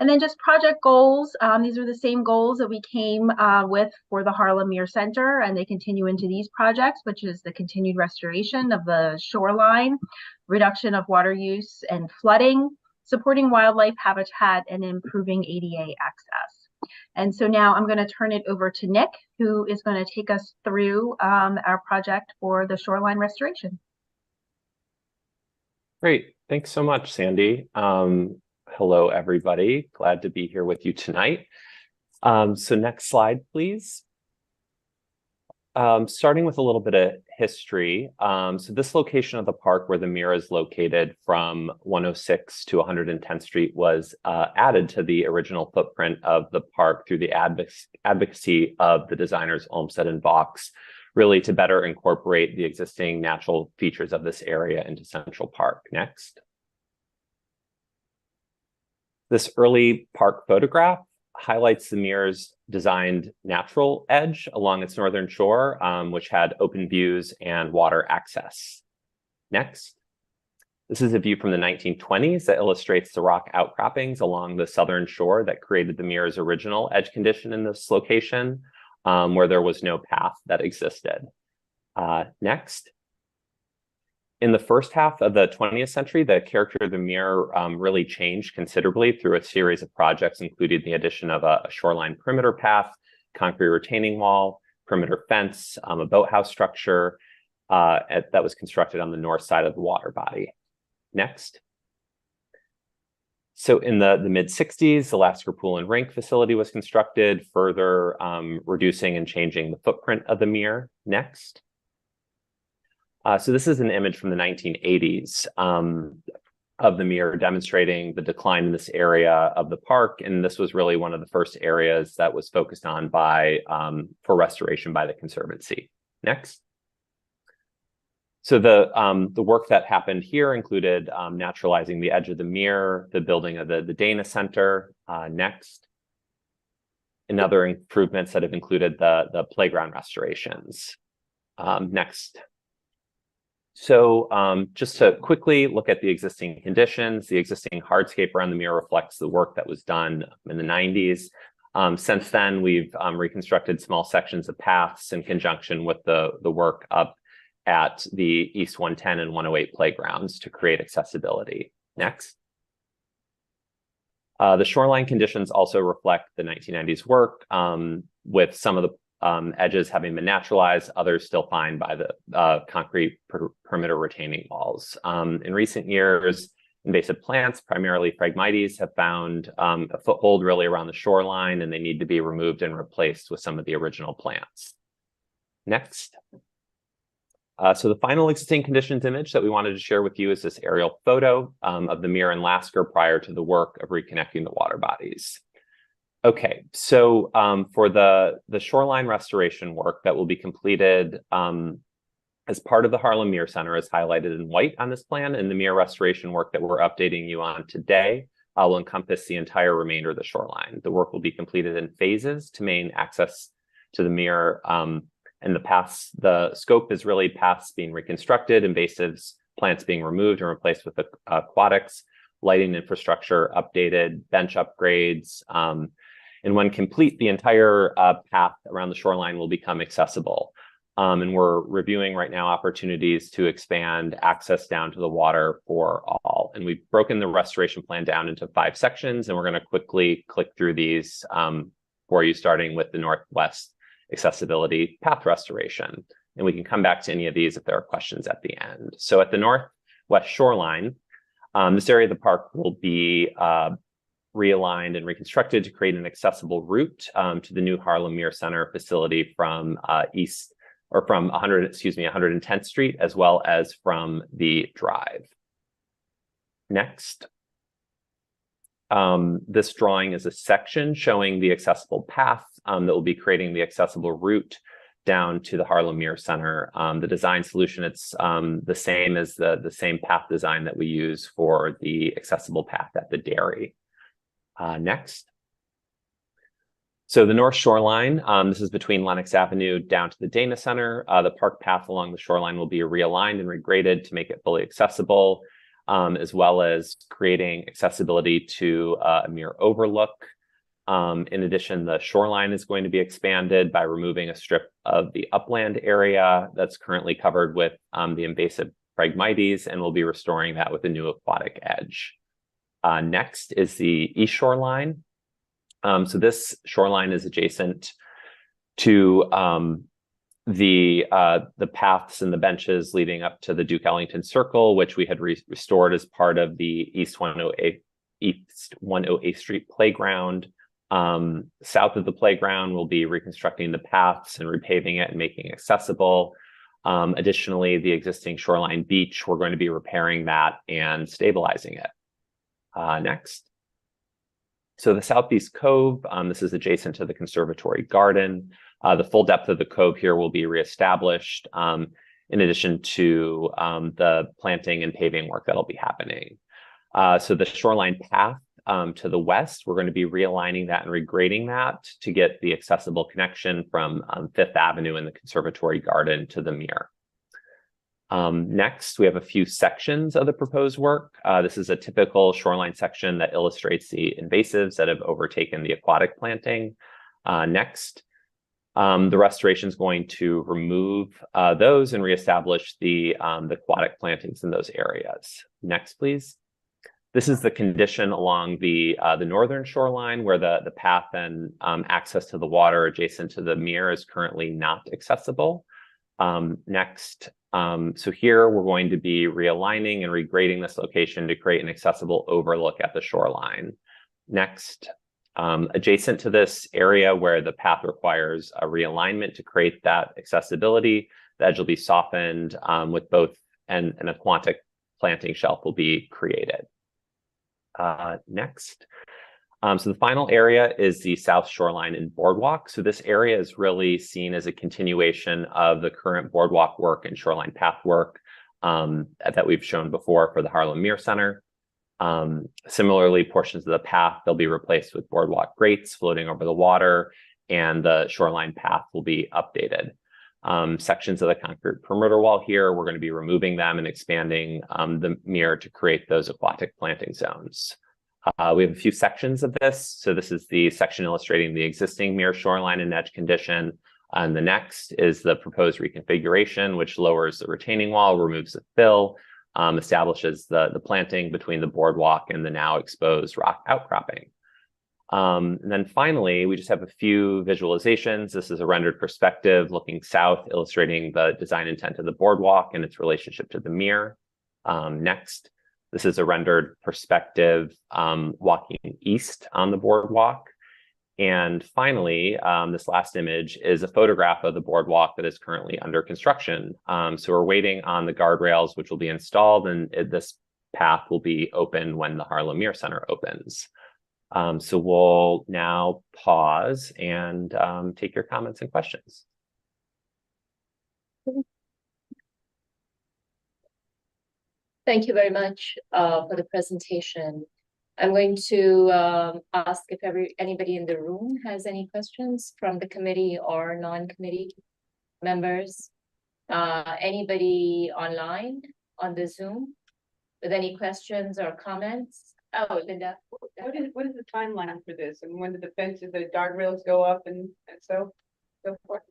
And then just project goals. These are the same goals that we came with for the Harlem Meer Center, and they continue into these projects, which is the continued restoration of the shoreline, reduction of water use and flooding, supporting wildlife habitat, and improving ADA access. And so now I'm going to turn it over to Nick, who is going to take us through our project for the shoreline restoration. Great. Thanks so much, Sandy. Hello, everybody. Glad to be here with you tonight. So next slide, please. Starting with a little bit of history. So this location of the park where the Meer is located from 106 to 110th Street was added to the original footprint of the park through the advocacy of the designers Olmsted and Vaux, really to better incorporate the existing natural features of this area into Central Park. Next. This early park photograph highlights the Meer's designed natural edge along its northern shore, which had open views and water access. Next. This is a view from the 1920s that illustrates the rock outcroppings along the southern shore that created the Meer's original edge condition in this location, where there was no path that existed. Next. In the first half of the 20th century, the character of the Meer really changed considerably through a series of projects, including the addition of a shoreline perimeter path, concrete retaining wall, perimeter fence, a boathouse structure that was constructed on the north side of the water body. Next. So in the mid-60s, the Lasker Pool and Rink facility was constructed, further reducing and changing the footprint of the Meer. Next. So this is an image from the 1980s of the Meer demonstrating the decline in this area of the park. And this was really one of the first areas that was focused on for restoration by the Conservancy. Next. So the work that happened here included naturalizing the edge of the Meer, the building of the Dana Center. Next. And other improvements that have included the playground restorations. Next. So just to quickly look at the existing conditions, the existing hardscape around the Meer reflects the work that was done in the 90s. Since then, we've reconstructed small sections of paths in conjunction with the work up at the East 110 and 108 playgrounds to create accessibility. Next. The shoreline conditions also reflect the 1990s work, with some of the edges having been naturalized, others still fine by the concrete perimeter retaining walls. In recent years, invasive plants, primarily Phragmites, have found a foothold really around the shoreline, and they need to be removed and replaced with some of the original plants. Next. So the final existing conditions image that we wanted to share with you is this aerial photo of the Meer and Lasker prior to the work of reconnecting the water bodies. Okay, so for the shoreline restoration work that will be completed as part of the Harlem Meer Center is highlighted in white on this plan, and the Meer restoration work that we're updating you on today will encompass the entire remainder of the shoreline. The work will be completed in phases to maintain access to the Meer, and the scope is really paths being reconstructed, invasives, plants being removed and replaced with aquatics, lighting infrastructure updated, bench upgrades, and when complete, the entire path around the shoreline will become accessible. And we're reviewing right now opportunities to expand access down to the water for all. And we've broken the restoration plan down into 5 sections, and we're going to quickly click through these for you, starting with the Northwest accessibility path restoration. And we can come back to any of these if there are questions at the end. So at the Northwest shoreline, this area of the park will be realigned and reconstructed to create an accessible route to the new Harlem Meer Center facility from 110th Street, as well as from the drive. Next, this drawing is a section showing the accessible path that will be creating the accessible route down to the Harlem Meer Center. The design solution, it's the same as the same path design that we use for the accessible path at the dairy. Next. So the North Shoreline, this is between Lenox Avenue down to the Dana Center. The park path along the shoreline will be realigned and regraded to make it fully accessible, as well as creating accessibility to a Meer overlook. In addition, the shoreline is going to be expanded by removing a strip of the upland area that's currently covered with the invasive Phragmites, and we'll be restoring that with a new aquatic edge. Next is the East Shoreline. So this shoreline is adjacent to the paths and the benches leading up to the Duke Ellington Circle, which we had restored as part of the East 108th Street playground. South of the playground, we'll be reconstructing the paths and repaving it and making it accessible. Additionally, the existing shoreline beach, we're going to be repairing that and stabilizing it. Next. So the Southeast Cove, this is adjacent to the Conservatory Garden. The full depth of the cove here will be reestablished, in addition to the planting and paving work that'll be happening. So the shoreline path to the west, we're going to be realigning that and regrading that to get the accessible connection from 5th Avenue in the Conservatory Garden to the Meer. Next, we have a few sections of the proposed work. This is a typical shoreline section that illustrates the invasives that have overtaken the aquatic planting. Next, the restoration is going to remove those and reestablish the aquatic plantings in those areas. Next, please. This is the condition along the northern shoreline where the path and access to the water adjacent to the Meer is currently not accessible. Next. So here we're going to be realigning and regrading this location to create an accessible overlook at the shoreline. Next, adjacent to this area where the path requires a realignment to create that accessibility, the edge will be softened with both an aquatic planting shelf will be created. Next. So the final area is the South Shoreline and Boardwalk. So this area is really seen as a continuation of the current boardwalk work and shoreline path work that we've shown before for the Harlem Meer Center. Similarly, portions of the path, they'll be replaced with boardwalk grates floating over the water, and the shoreline path will be updated. Sections of the concrete perimeter wall here, we're going to be removing them and expanding the Meer to create those aquatic planting zones. We have a few sections of this. So this is the section illustrating the existing Meer shoreline and edge condition. And the next is the proposed reconfiguration, which lowers the retaining wall, removes the fill, establishes the planting between the boardwalk and the now exposed rock outcropping. And then finally, we just have a few visualizations. This is a rendered perspective looking south, illustrating the design intent of the boardwalk and its relationship to the Meer. Next. This is a rendered perspective walking east on the boardwalk. And finally, this last image is a photograph of the boardwalk that is currently under construction. So we're waiting on the guardrails, which will be installed, and this path will be open when the Harlem Meer Center opens. So we'll now pause and take your comments and questions. Thank you very much for the presentation. I'm going to ask if anybody in the room has any questions from the committee or non-committee members. Anybody online on the Zoom with any questions or comments? Oh, Linda. What is the timeline for this, and when do the fences, the guardrails go up and so forth?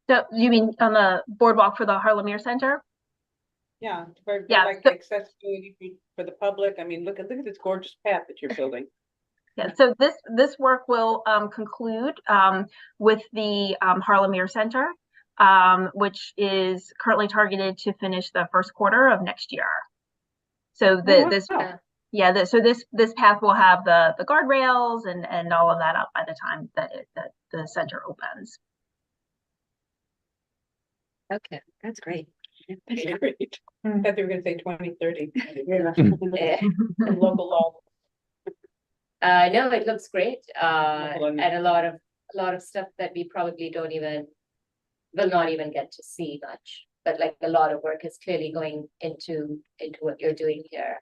So you mean on the boardwalk for the Harlem Meer Center? Yeah, for Yeah, like so- accessibility for the public. I mean, look at this gorgeous path that you're building. Yeah, so this work will conclude with the Harlem Meer Center, which is currently targeted to finish the first quarter of next year. So this path will have the guardrails and all of that up by the time that the center opens. Okay, that's great. That's great. I thought they were going to say 2030. Yeah. Local law. No, it looks great. And a lot of stuff that we probably will not even get to see much. But like a lot of work is clearly going into what you're doing here.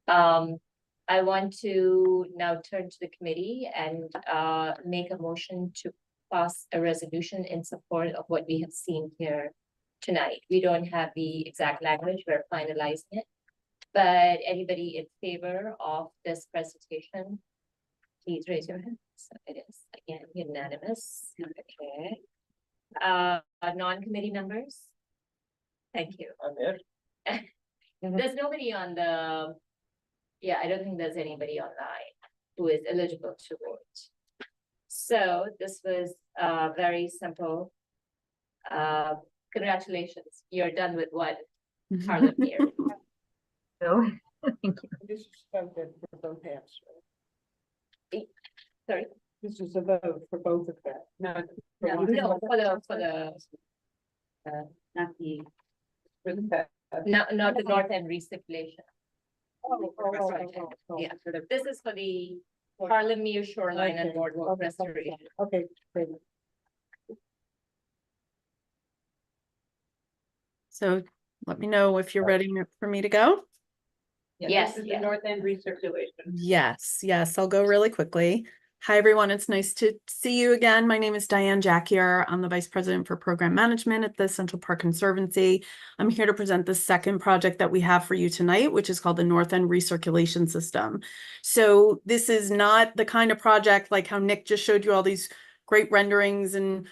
I want to now turn to the committee and make a motion to pass a resolution in support of what we have seen here tonight. We don't have the exact language, we're finalizing it. But anybody in favor of this presentation, please raise your hand. So it is again unanimous. Okay. Non-committee members? Thank you. I'm there. There's nobody on the, I don't think there's anybody online who is eligible to vote. So this was very simple. Congratulations, you're done with one Harlem Meer. So thank you. This is something for both halves, right? Sorry? This is a vote for both of them. No, for the Not the. For the path. not the north end recirculation. Oh. Yeah, so this is for the Harlem Meer Shoreline and Boardwalk restoration. Okay, great. So let me know if you're ready for me to go. Yes, This is the north end recirculation. Yes, I'll go really quickly. Hi, everyone. It's nice to see you again. My name is Diane Jackier. I'm the Vice President for Program Management at the Central Park Conservancy. I'm here to present the second project that we have for you tonight, which is called the North End Recirculation System. So this is not the kind of project like how Nick just showed you all these great renderings and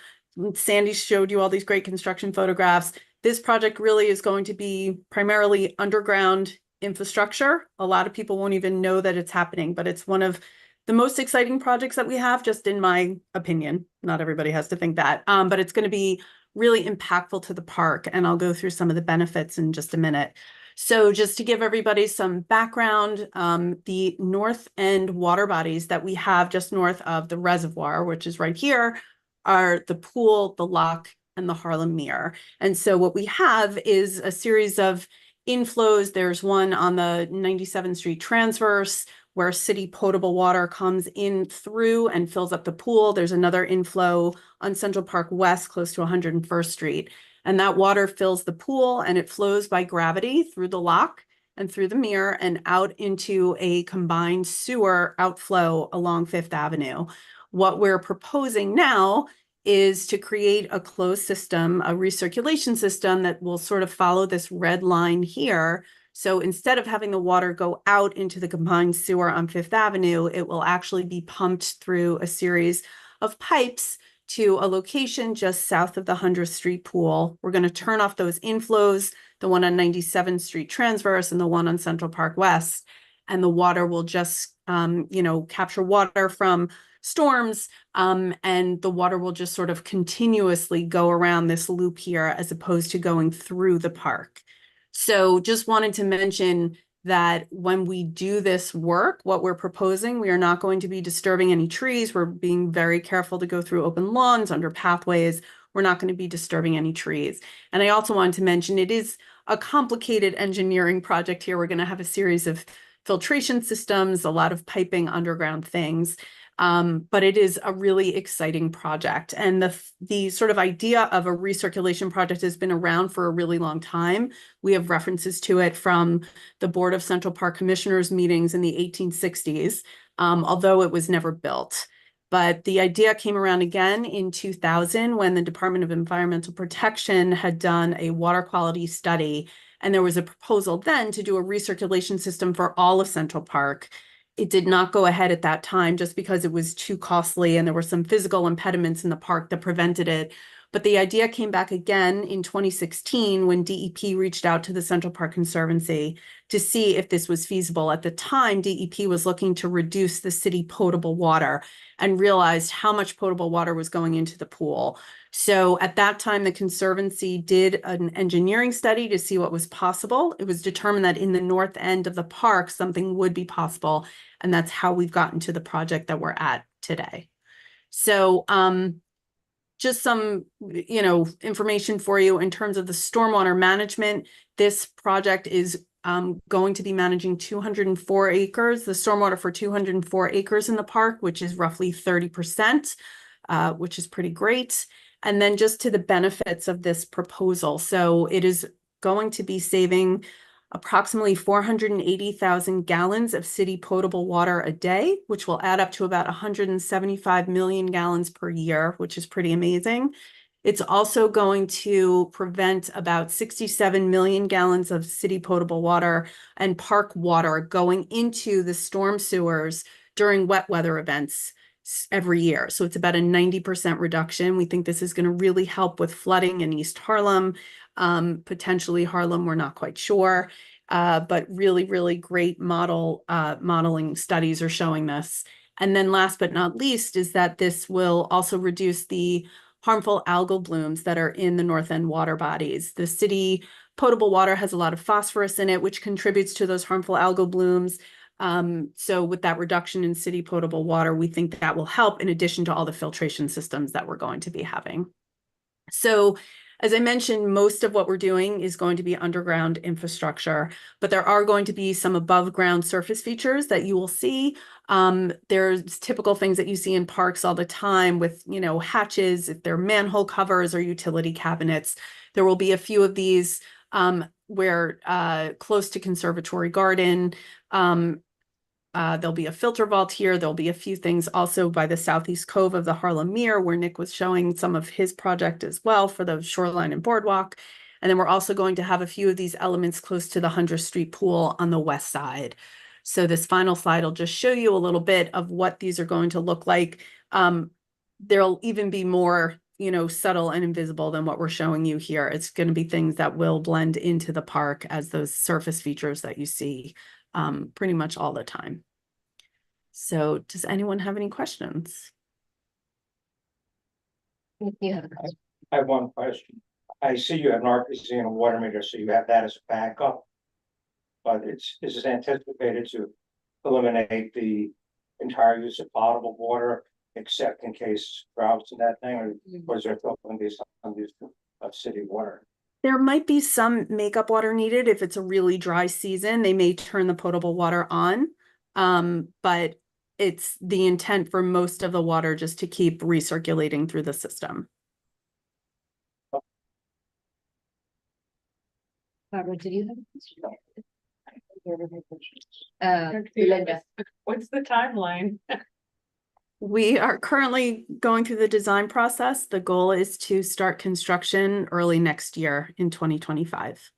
Sandy showed you all these great construction photographs. This project really is going to be primarily underground infrastructure. A lot of people won't even know that it's happening, but it's one of the most exciting projects that we have, just in my opinion. Not everybody has to think that, but it's going to be really impactful to the park, and I'll go through some of the benefits in just a minute. So just to give everybody some background, the north end water bodies that we have just north of the reservoir, which is right here, are the pool, the lock, and the Harlem Meer. And so what we have is a series of inflows. There's one on the 97th Street transverse where city potable water comes in through and fills up the pool. There's another inflow on Central Park West close to 101st Street. And that water fills the pool and it flows by gravity through the lock and through the Meer and out into a combined sewer outflow along Fifth Avenue. What we're proposing now is to create a closed system, a recirculation system that will sort of follow this red line here. So instead of having the water go out into the combined sewer on Fifth Avenue, it will actually be pumped through a series of pipes to a location just south of the 100th Street pool. We're going to turn off those inflows, the one on 97th Street transverse and the one on Central Park West. And the water will just, capture water from storms, and the water will just sort of continuously go around this loop here as opposed to going through the park. So just wanted to mention that when we do this work, what we're proposing, we are not going to be disturbing any trees. We're being very careful to go through open lawns, under pathways. We're not going to be disturbing any trees. And I also wanted to mention it is a complicated engineering project here. We're going to have a series of filtration systems, a lot of piping, underground things. But it is a really exciting project. And the sort of idea of a recirculation project has been around for a really long time. We have references to it from the Board of Central Park Commissioners meetings in the 1860s, although it was never built. But the idea came around again in 2000 when the Department of Environmental Protection had done a water quality study. And there was a proposal then to do a recirculation system for all of Central Park. It did not go ahead at that time just because it was too costly and there were some physical impediments in the park that prevented it. But the idea came back again in 2016 when DEP reached out to the Central Park Conservancy to see if this was feasible. At the time, DEP was looking to reduce the city potable water and realized how much potable water was going into the pool. So at that time, the Conservancy did an engineering study to see what was possible. It was determined that in the north end of the park, something would be possible. And that's how we've gotten to the project that we're at today. So, just some, information for you in terms of the stormwater management. This project is going to be managing 204 acres, the stormwater for 204 acres in the park, which is roughly 30%, which is pretty great. And then just to the benefits of this proposal. So it is going to be saving approximately 480,000 gallons of city potable water a day, which will add up to about 175 million gallons per year, which is pretty amazing. It's also going to prevent about 67 million gallons of city potable water and park water going into the storm sewers during wet weather events every year. So it's about a 90% reduction. We think this is going to really help with flooding in East Harlem. Potentially Harlem, we're not quite sure, but really, really great modeling studies are showing this. And then last but not least is that this will also reduce the harmful algal blooms that are in the north end water bodies. The city potable water has a lot of phosphorus in it, which contributes to those harmful algal blooms. So with that reduction in city potable water, we think that will help in addition to all the filtration systems that we're going to be having. So as I mentioned, most of what we're doing is going to be underground infrastructure, but there are going to be some above ground surface features that you will see. There's typical things that you see in parks all the time with, hatches, if they're manhole covers or utility cabinets. There will be a few of these where close to Conservatory Garden. There'll be a filter vault here. There'll be a few things also by the Southeast Cove of the Harlem Meer, where Nick was showing some of his project as well for the Shoreline and Boardwalk. And then we're also going to have a few of these elements close to the 100th Street pool on the west side. So this final slide will just show you a little bit of what these are going to look like. There'll even be more, subtle and invisible than what we're showing you here. It's going to be things that will blend into the park as those surface features that you see pretty much all the time. So does anyone have any questions? You have a question. I have one question. I see you have an RPC and a water meter, so you have that as a backup. But is it anticipated to eliminate the entire use of potable water, except in case droughts and that thing, or is there still going to be some use of city water? There might be some makeup water needed if it's a really dry season. They may turn the potable water on, but it's the intent for most of the water just to keep recirculating through the system. Barbara, did you have a question? Linda. What's the timeline? We are currently going through the design process. The goal is to start construction early next year in 2025.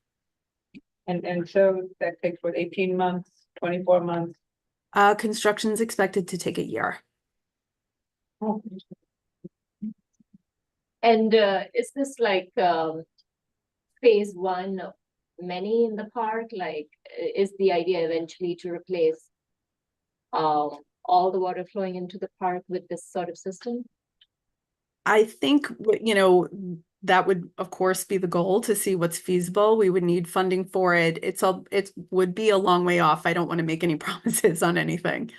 And so that takes what, 18 months, 24 months? Construction is expected to take a year. Oh. And is this like phase one of many in the park? Like, is the idea eventually to replace all the water flowing into the park with this sort of system? I think, that would of course be the goal, to see what's feasible. We would need funding for it. It would be a long way off. I don't want to make any promises on anything,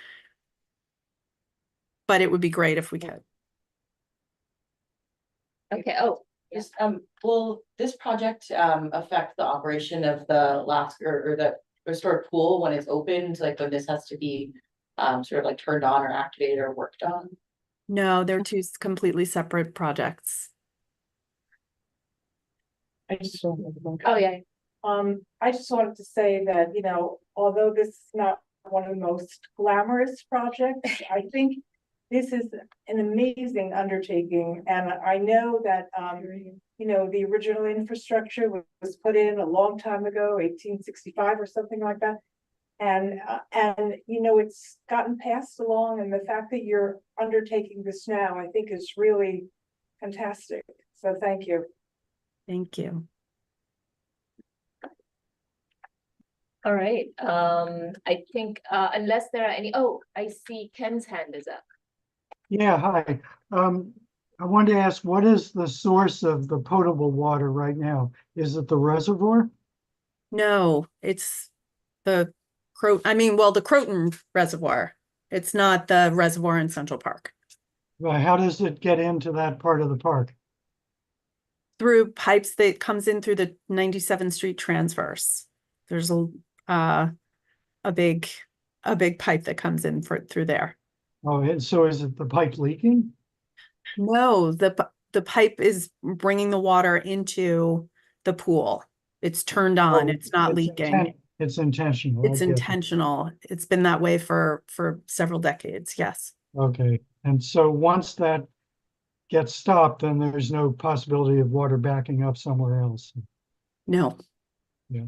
but it would be great if we could. Okay. Oh, Will this project affect the operation of the last or the restore pool when it's opened, like when this has to be sort of like turned on or activated or worked on? No, they're two completely separate projects. I just wanted Oh, yeah. I just wanted to say that, you know, although this is not one of the most glamorous projects, I think this is an amazing undertaking. And I know that, you know, the original infrastructure was put in a long time ago, 1865 or something like that. And, you know, it's gotten passed along, and the fact that you're undertaking this now, I think is really fantastic. So thank you. Thank you. All right, I think, unless there are any, oh, I see Ken's hand is up. Yeah, hi. I wanted to ask, what is the source of the potable water right now? Is it the reservoir? No, it's the the Croton Reservoir. It's not the reservoir in Central Park. Well, how does it get into that part of the park? Through pipes that comes in through the 97th Street transverse. There's a big pipe that comes in through there. Oh, and so is it the pipe leaking? No, the pipe is bringing the water into the pool. It's turned on. Oh, it's not leaking. It's intentional. It's Okay. intentional. It's been that way for several decades. Yes. Okay. And so once that gets stopped, then there's no possibility of water backing up somewhere else. No. Yeah.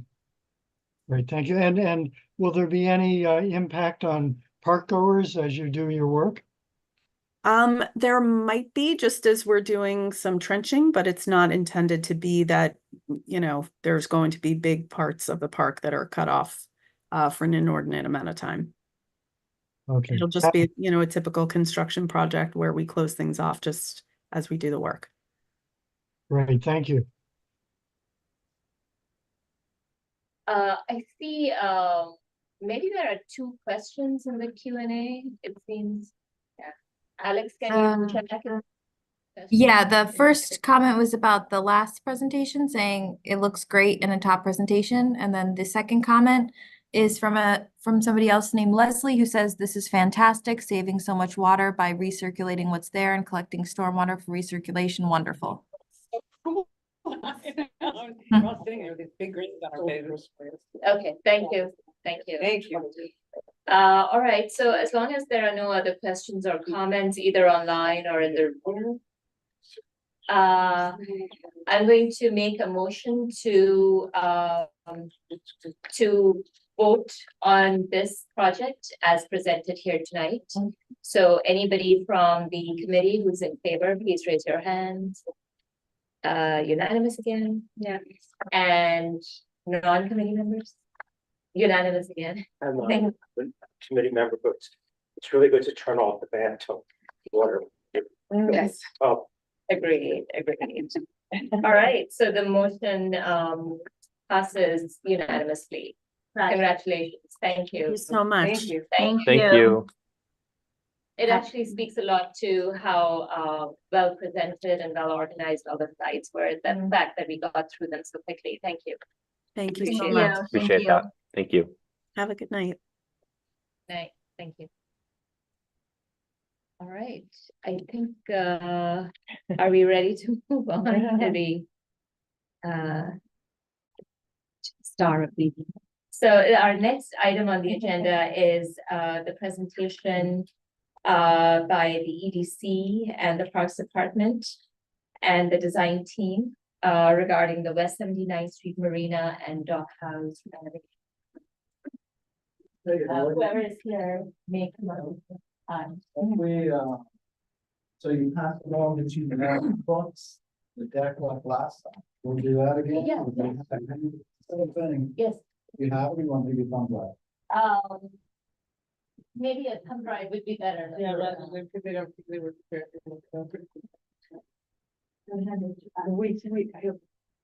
Great. Thank you. And will there be any impact on park goers as you do your work? There might be, just as we're doing some trenching, but it's not intended to be that, you know, there's going to be big parts of the park that are cut off for an inordinate amount of time. Okay. It'll just be, you know, a typical construction project where we close things off just as we do the work. Great. Thank you. I see, maybe there are two questions in the Q&A, it seems. Yeah. Alex, can you check that? Yeah, the first comment was about the last presentation, saying it looks great in a top presentation. And then the second comment is from somebody else named Leslie, who says this is fantastic, saving so much water by recirculating what's there and collecting stormwater for recirculation. Wonderful. Okay, thank you. Thank you. Thank you. All right, so as long as there are no other questions or comments, either online or in the room, I'm going to make a motion to vote on this project as presented here tonight. So anybody from the committee who's in favor, please raise your hand. Unanimous again, yeah. And non-committee members? Unanimous again. I'm not a committee member, but it's really good to turn off the bathtub water. Yes. Oh, agreed. All right, so the motion passes unanimously. Congratulations. Thank you. Thank you so much. Thank you. Thank you. It actually speaks a lot to how well presented and well organized all the sites were. The fact that we got through them so quickly. Thank you. Thank you so Appreciate much. it. Appreciate that. Thank you. Have a good night. Night. Thank you. All right, I think, are we ready to move on to the star of the evening? So our next item on the agenda is the presentation by the EDC and the Parks Department and the design team regarding the West 79th Street Marina and Dockhouse renovation. Whoever is here, may come on. So you passed along the two books, the deck like last time. We'll do that again? Yeah. Same thing. Yes. You have, we want to give thumb drive. Maybe a thumb drive would be better. Yeah, rather than, because they don't think they were prepared.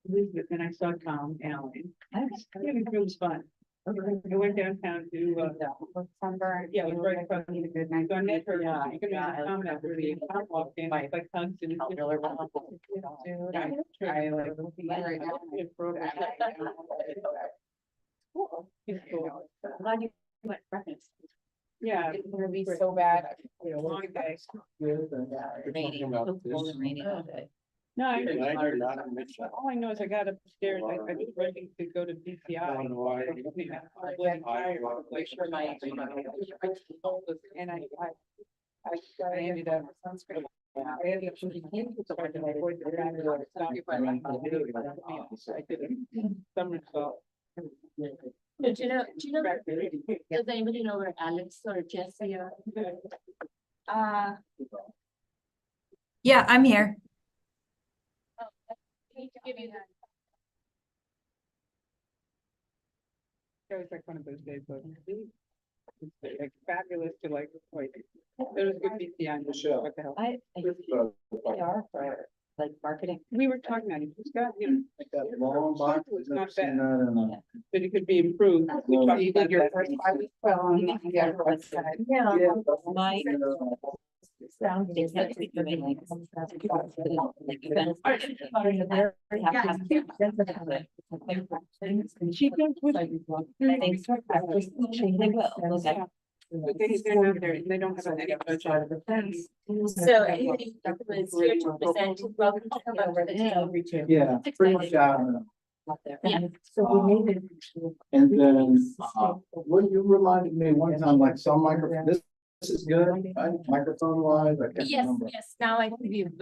Elizabeth, and I saw Tom Allen. It was fun. I went downtown to Sunburn. Yeah, it was right across the good night. So I met her. Yeah, Tom after the walked in, like hugs and. He's cool. I'm glad you went reference. Yeah. It's gonna be so bad. Long day. Raining all day. No, I Tonight you're not in Mitchneck. all I know is I got upstairs, I was ready to go to DCI. Don't know why. And I ended up. I ended up shooting him to start to avoid the rain. I did a somersault. Do you know, does anybody know where Alex or Jesse are? Yeah, I'm here. Hate to give you that. It was like one of those days, but it's like fabulous to like, wait, there was a good DCI. Michelle. What the hell? They are for like marketing. We were talking about it, it's got, you know. Like that long box, It's I've never not seen bad, that in a. but it could be improved. We So talked you about did your that. first 5 weeks from the other side. Yeah. My. Sounds. She goes with. But they're not there, they don't have any budget. So anybody that was here to present, welcome to come over the table. Yeah, pretty much out. Yeah. So we made it. And then, what you reminded me one time, like some microphone, this is good, right? Microphone wise, I can't Yes, remember. yes, now I think we've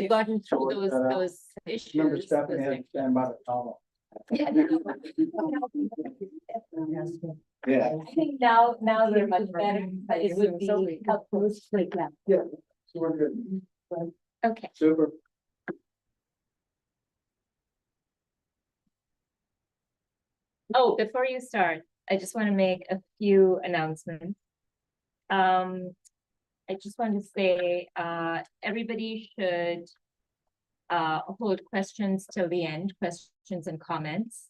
gotten through those issues. Remember Stephanie had to stand by the column. Yeah. Yeah. I think now we're much better, but it would be helpful to break that. Yeah, so we're good. Okay. Super. Oh, before you start, I just want to make a few announcements. I just want to say, everybody should hold questions till the end, questions and comments.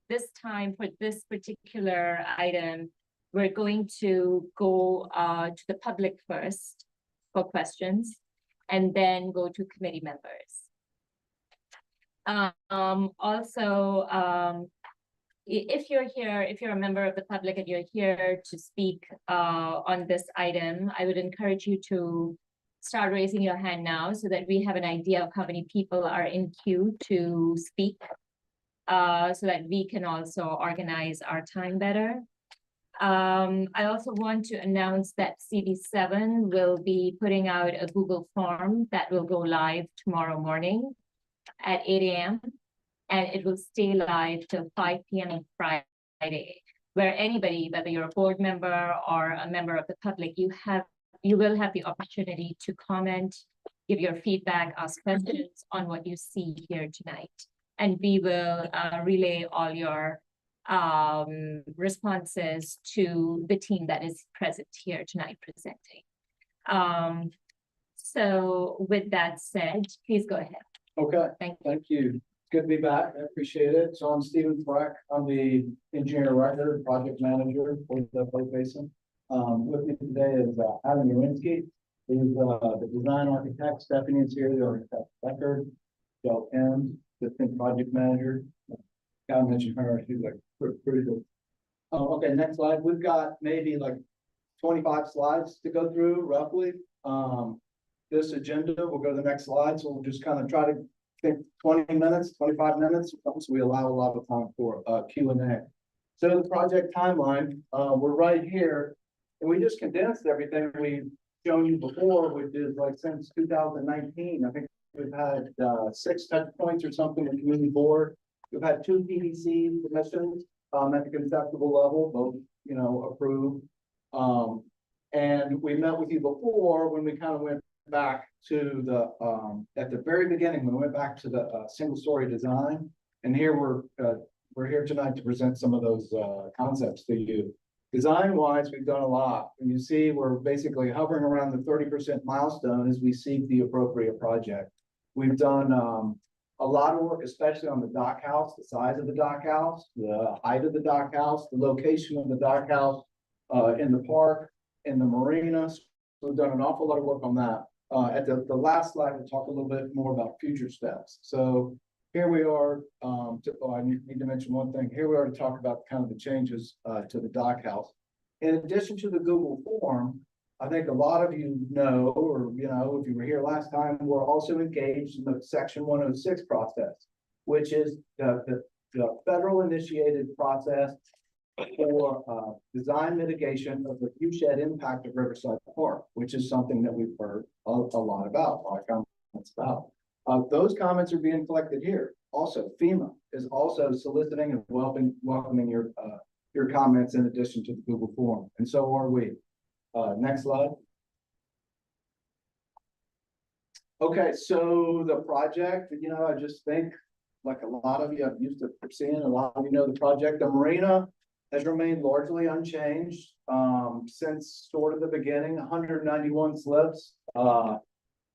This time for this particular item, we're going to go to the public first for questions and then go to committee members. Also, if you're here, if you're a member of the public and you're here to speak on this item, I would encourage you to start raising your hand now so that we have an idea of how many people are in queue to speak, so that we can also organize our time better. I also want to announce that MCB7 will be putting out a Google form that will go live tomorrow morning at 8 a.m. and it will stay live till 5 p.m. on Friday, where anybody, whether you're a board member or a member of the public, you will have the opportunity to comment, give your feedback, ask questions on what you see here tonight. And we will relay all your responses to the team that is present here tonight presenting. So with that said, please go ahead. Okay, Thank you. It's good to be back. I appreciate it. So I'm Stephen Freck. I'm the engineer record, project manager for the boat basin. With me today is Adam Nowinski, who's the design architect. Stephanie is here, the architect record. Joe M, assistant project manager. Gotta mention her. She's like pretty good. Okay, next slide. We've got maybe like 25 slides to go through roughly. This agenda, we'll go to the next slide. So we'll just kind of try to think 20 minutes, 25 minutes. So we allow a lot of time for Q&A. So the project timeline, we're right here. And we just condensed everything we've shown you before, which is like since 2019. I think we've had 6 touch points or something with the community board. We've had 2 PDC submissions at the conceptual level, both, you know, approved. And we met with you before when we kind of went back to the, at the very beginning, we went back to the single story design. And here we're here tonight to present some of those concepts to you. Design wise, we've done a lot. And you see, we're basically hovering around the 30% milestone as we seek the appropriate project. We've done a lot of work, especially on the dock house, the size of the dock house, the height of the dock house, the location of the dock house in the park, in the marina. So we've done an awful lot of work on that. At the last slide, we'll talk a little bit more about future steps. So here we are, I need to mention one thing. Here we are to talk about kind of the changes to the dockhouse. In addition to the Google form, I think a lot of you know, or if you were here last time, we're also engaged in the Section 106 process, which is the federal initiated process for design mitigation of the viewshed impact of Riverside Park, which is something that we've heard a lot about, those comments are being collected here. Also, FEMA is also soliciting and welcoming your comments in addition to the Google form, and so are we. Next slide. Okay, so the project, I just think like a lot of you have used to seeing, a lot of you know the project. The marina has remained largely unchanged since sort of the beginning. 191 slips.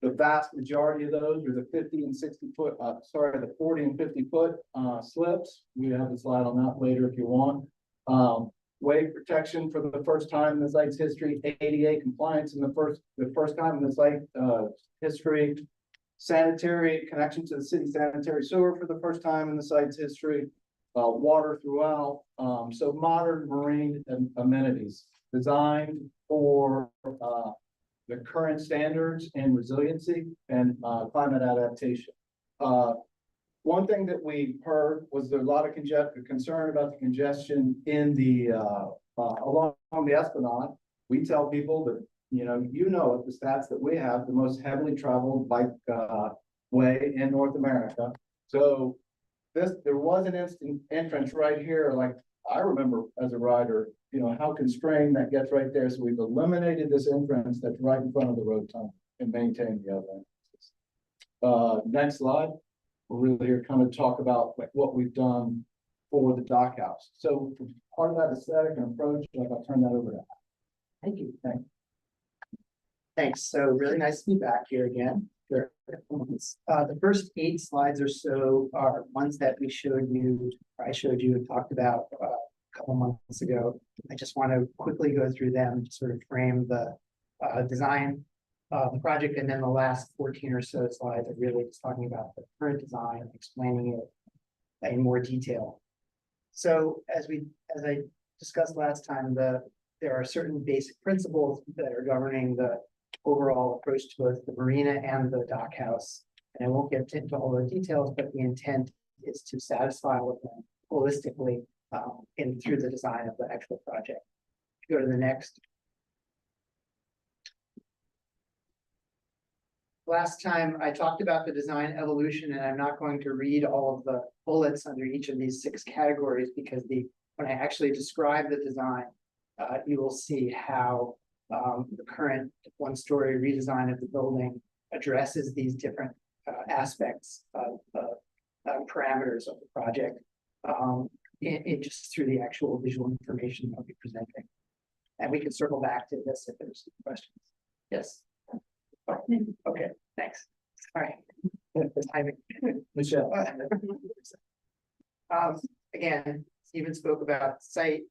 The vast majority of those are the 50 and 60 foot, the 40 and 50 foot slips. We have a slide on that later if you want. Wave protection for the first time in the site's history. ADA compliance in the first time in the site history. Sanitary connection to the city sanitary sewer for the first time in the site's history. Water throughout. So modern marine amenities designed for the current standards and resiliency and climate adaptation. One thing that we heard was there's a lot of concern about the congestion in the along the Esplanade. We tell people that the stats that we have, the most heavily traveled bike way in North America. So there was an instant entrance right here. Like I remember as a rider, how constrained that gets right there. So we've eliminated this entrance that's right in front of the road tunnel and maintained the other entrances. Next slide. We're really here to kind of talk about what we've done for the dockhouse. So part of that aesthetic and approach, I'll turn that over to Al. Thank you. Thanks. So really nice to be back here again. The first 8 slides or so are ones that I showed you and talked about a couple months ago. I just want to quickly go through them to sort of frame the design the project, and then the last 14 or so slides are really just talking about the current design and explaining it in more detail. So as I discussed last time, there are certain basic principles that are governing the overall approach to both the marina and the dockhouse. And I won't get into all the details, but the intent is to satisfy with them holistically through the design of the actual project. Go to the next. Last time I talked about the design evolution, and I'm not going to read all of the bullets under each of these 6 categories because when I actually describe the design, you will see how the current one-story redesign of the building addresses these different aspects of parameters of the project just through the actual visual information I'll be presenting. And we can circle back to this if there's questions. Yes. Okay, thanks. All right. The timing. Michelle. Again, Stephen spoke about the site.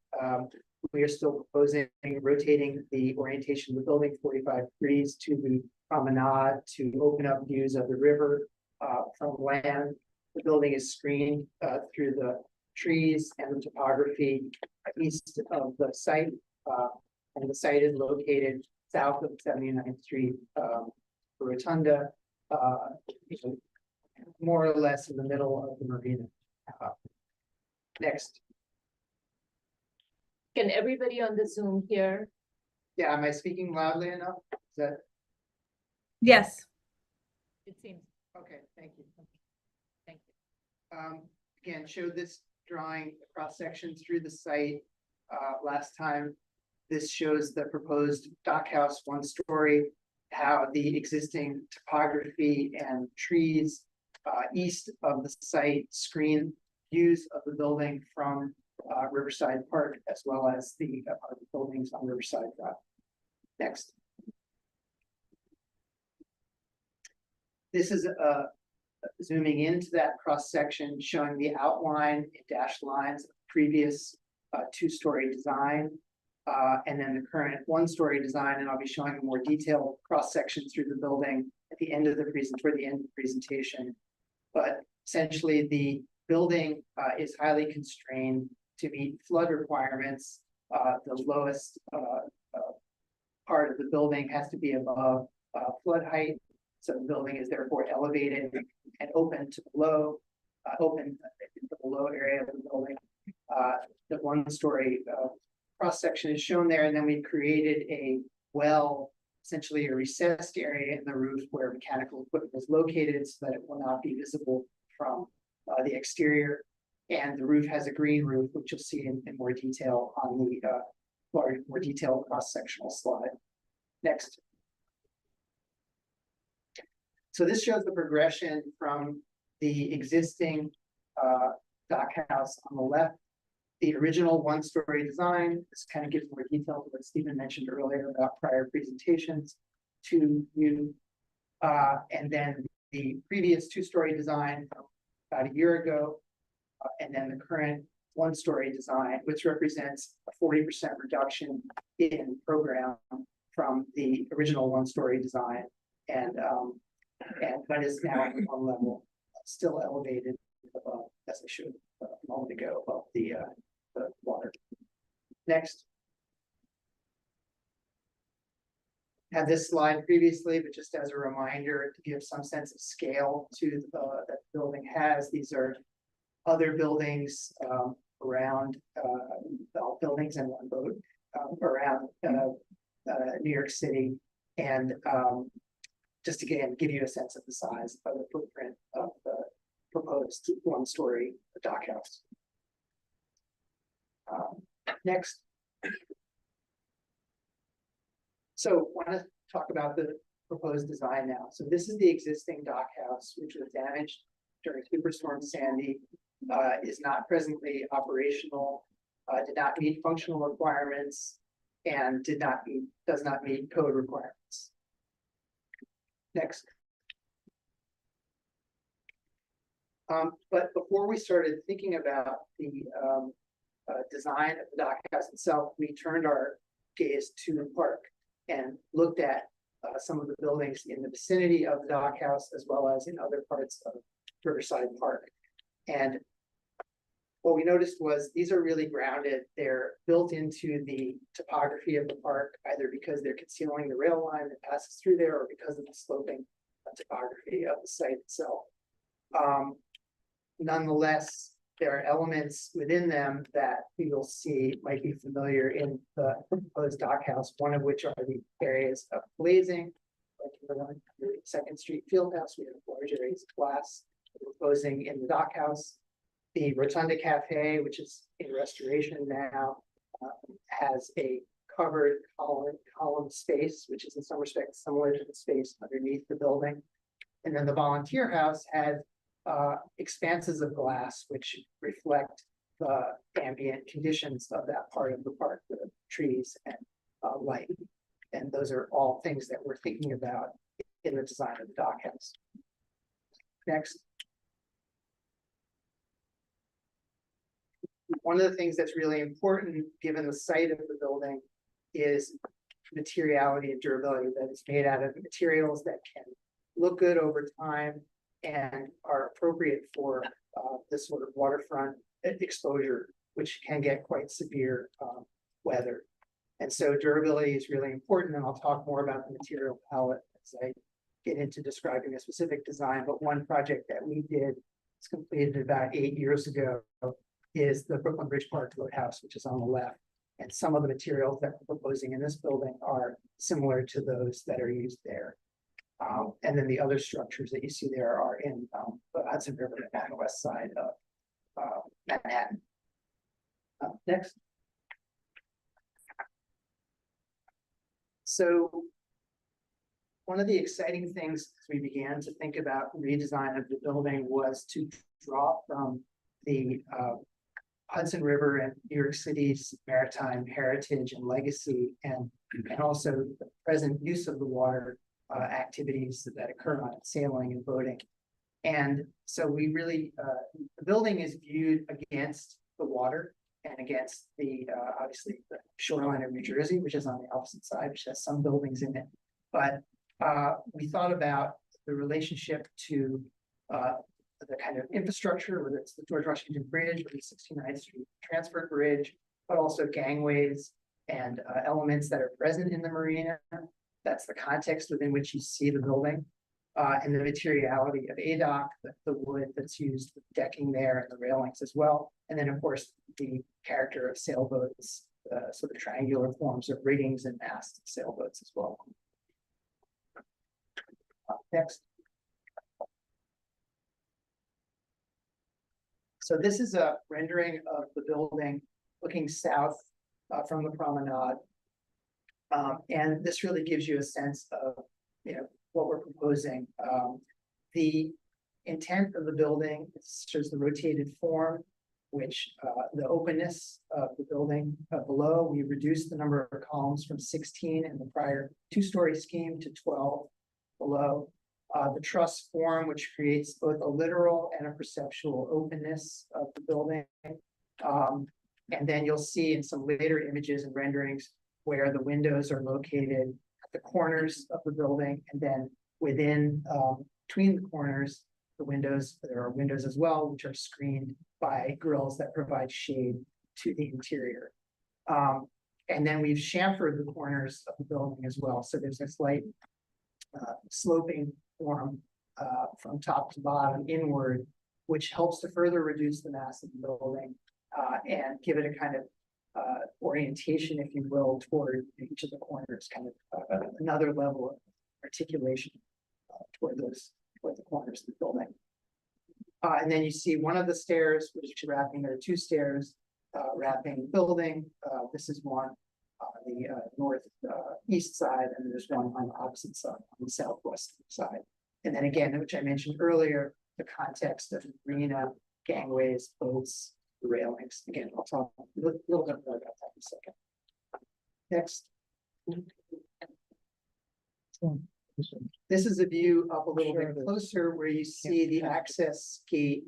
We are still proposing rotating the orientation of the building 45 degrees to the promenade to open up views of the river from land. The building is screened through the trees and the topography east of the site. And the site is located south of 79th Street Rotunda, more or less in the middle of the marina. Next. Can everybody on the Zoom hear? Yeah, am I speaking loudly enough? Is that? Yes. It seems. Okay, thank you. Thank you. Again, showed this drawing cross sections through the site last time. This shows the proposed dockhouse 1-story, how the existing topography and trees east of the site screen views of the building from Riverside Park, as well as the apartment buildings on Riverside Drive. Next. This is zooming into that cross section, showing the outline in dashed lines of previous 2-story design. And then the current 1-story design, and I'll be showing a more detailed cross section through the building at the end of the toward the end of the presentation. But Essentially, the building is highly constrained to meet flood requirements. The lowest part of the building has to be above flood height. So the building is therefore elevated and open to below, open to the below area of the building. The one-story cross section is shown there, and then we created a well, essentially a recessed area in the roof where mechanical equipment is located so that it will not be visible from the exterior. And the roof has a green roof, which you'll see in more detail on the more detailed cross-sectional slide. Next. So this shows the progression from the existing dock house on the left, the original one-story design. This kind of gives more detail to what Stephen mentioned earlier about prior presentations to you. And then the previous two-story design from about a year ago, and then the current one-story design, which represents a 40% reduction in program from the original one-story design, and but is now at one level, still elevated above, as I showed a moment ago, above the water. Next. Had this slide previously, but just as a reminder to give some sense of scale to that the building has. These are other buildings around buildings and one boat around New York City, and just again give you a sense of the size of the footprint of the proposed one-story dock house. Next. So want to talk about the proposed design now. So this is the existing dock house, which was damaged during Superstorm Sandy, is not presently operational, did not meet functional requirements, and does not meet code requirements. Next. But before we started thinking about the design of the dock house itself, we turned our gaze to the park and looked at some of the buildings in the vicinity of the dock house, as well as in other parts of Riverside Park. And what we noticed was these are really grounded. They're built into the topography of the park, either because they're concealing the rail line that passes through there, or because of the sloping topography of the site itself. Nonetheless, there are elements within them that you'll see might be familiar in the proposed dock house, one of which are the areas of glazing, like the 2nd Street Fieldhouse. We have large areas of glass proposing in the dock house. The Rotunda Cafe, which is in restoration now, has a covered column space, which is in some respects similar to the space underneath the building. And then the Volunteer House has expanses of glass which reflect the ambient conditions of that part of the park, the trees and light. And those are all things that we're thinking about in the design of the dock house. Next. One of the things that's really important, given the site of the building, is materiality and durability, that it's made out of materials that can look good over time and are appropriate for this sort of waterfront exposure, which can get quite severe weather. And so durability is really important, and I'll talk more about the material palette as I get into describing a specific design. But one project that we did, it's completed about 8 years ago, is the Brooklyn Bridge Park Boathouse, which is on the left. And some of the materials that we're proposing in this building are similar to those that are used there. And then the other structures that you see there are in the Hudson River and the west side of Manhattan. Next. So one of the exciting things as we began to think about redesign of the building was to draw from the Hudson River and New York City's maritime heritage and legacy, and also the present use of the water activities that occur on sailing and boating. And so we really, the building is viewed against the water and against the, obviously, the shoreline of New Jersey, which is on the opposite side, which has some buildings in it. But we thought about the relationship to the kind of infrastructure, whether it's the George Washington Bridge or the 69th Street Transfer Bridge, but also gangways and elements that are present in the marina. That's the context within which you see the building. And the materiality of ADOC, the wood that's used, the decking there and the railings as well. And then of course, the character of sailboats, so the triangular forms of riggings and masts of sailboats as well. Next. So this is a rendering of the building looking south from the promenade. And this really gives you a sense of, what we're proposing. The intent of the building shows the rotated form, which the openness of the building below, we reduced the number of columns from 16 in the prior two-story scheme to 12 below. The truss form, which creates both a literal and a perceptual openness of the building. And then you'll see in some later images and renderings where the windows are located at the corners of the building, and then within, between the corners, there are windows as well, which are screened by grills that provide shade to the interior. And then we've chamfered the corners of the building as well. So there's a slight sloping form from top to bottom inward, which helps to further reduce the mass of the building and give it a kind of orientation, if you will, toward each of the corners, kind of another level of articulation toward the corners of the building. And then you see one of the stairs, which is wrapping, there are two stairs wrapping the building. This is one on the northeast side, and there's one on the opposite side, on the southwest side. And then again, which I mentioned earlier, the context of the marina, gangways, boats, the railings. Again, I'll talk a little bit more about that in a second. Next. This is a view up a little bit closer where you see the access gate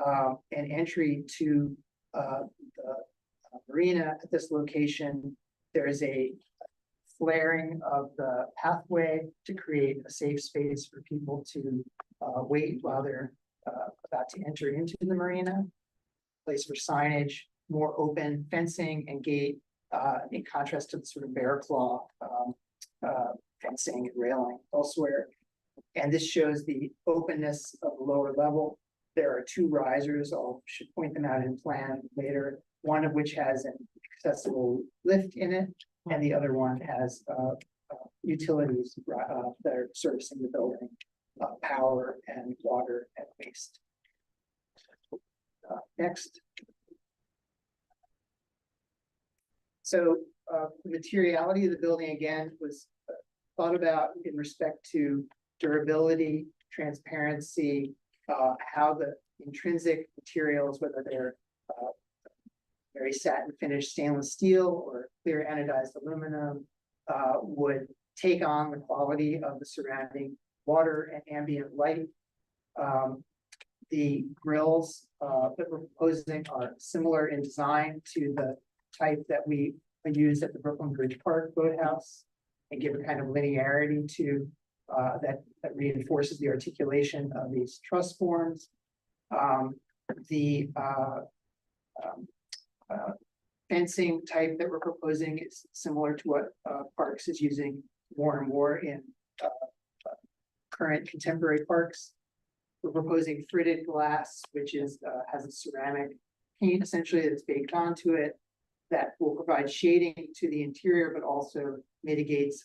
and entry to the marina at this location. There is a flaring of the pathway to create a safe space for people to wait while they're about to enter into the marina. Place for signage, more open fencing and gate in contrast to the sort of bear claw fencing and railing elsewhere. And this shows the openness of the lower level. There are two risers. I should point them out in plan later. One of which has an accessible lift in it, and the other one has utilities that are servicing the building, power and water and waste. Next. So the materiality of the building again was thought about in respect to durability, transparency, how the intrinsic materials, whether they're very satin finished stainless steel or clear anodized aluminum, would take on the quality of the surrounding water and ambient light. The grills that we're proposing are similar in design to the type that we use at the Brooklyn Bridge Park Boathouse, and give a kind of linearity to that reinforces the articulation of these truss forms. The fencing type that we're proposing is similar to what Parks is using more and more in current contemporary parks. We're proposing fritted glass, which is has a ceramic paint essentially that's baked onto it that will provide shading to the interior, but also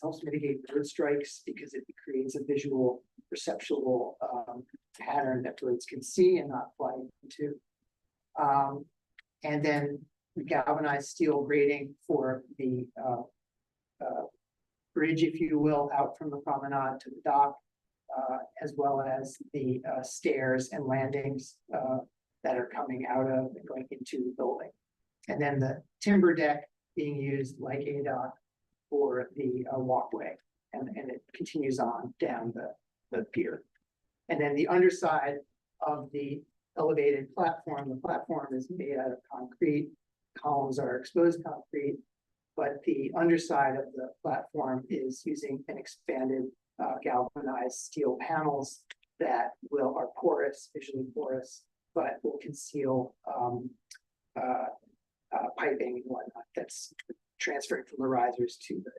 helps mitigate bird strikes because it creates a visual, perceptual pattern that birds can see and not fly into. And then we galvanized steel grating for the bridge, if you will, out from the promenade to the dock, as well as the stairs and landings that are coming out of and going into the building. And then the timber deck being used like ADOC for the walkway, and it continues on down the pier. And then the underside of the elevated platform, the platform is made out of concrete, columns are exposed concrete, but the underside of the platform is using an expanded galvanized steel panels are porous, visually porous, but will conceal piping and whatnot that's transferred from the risers to the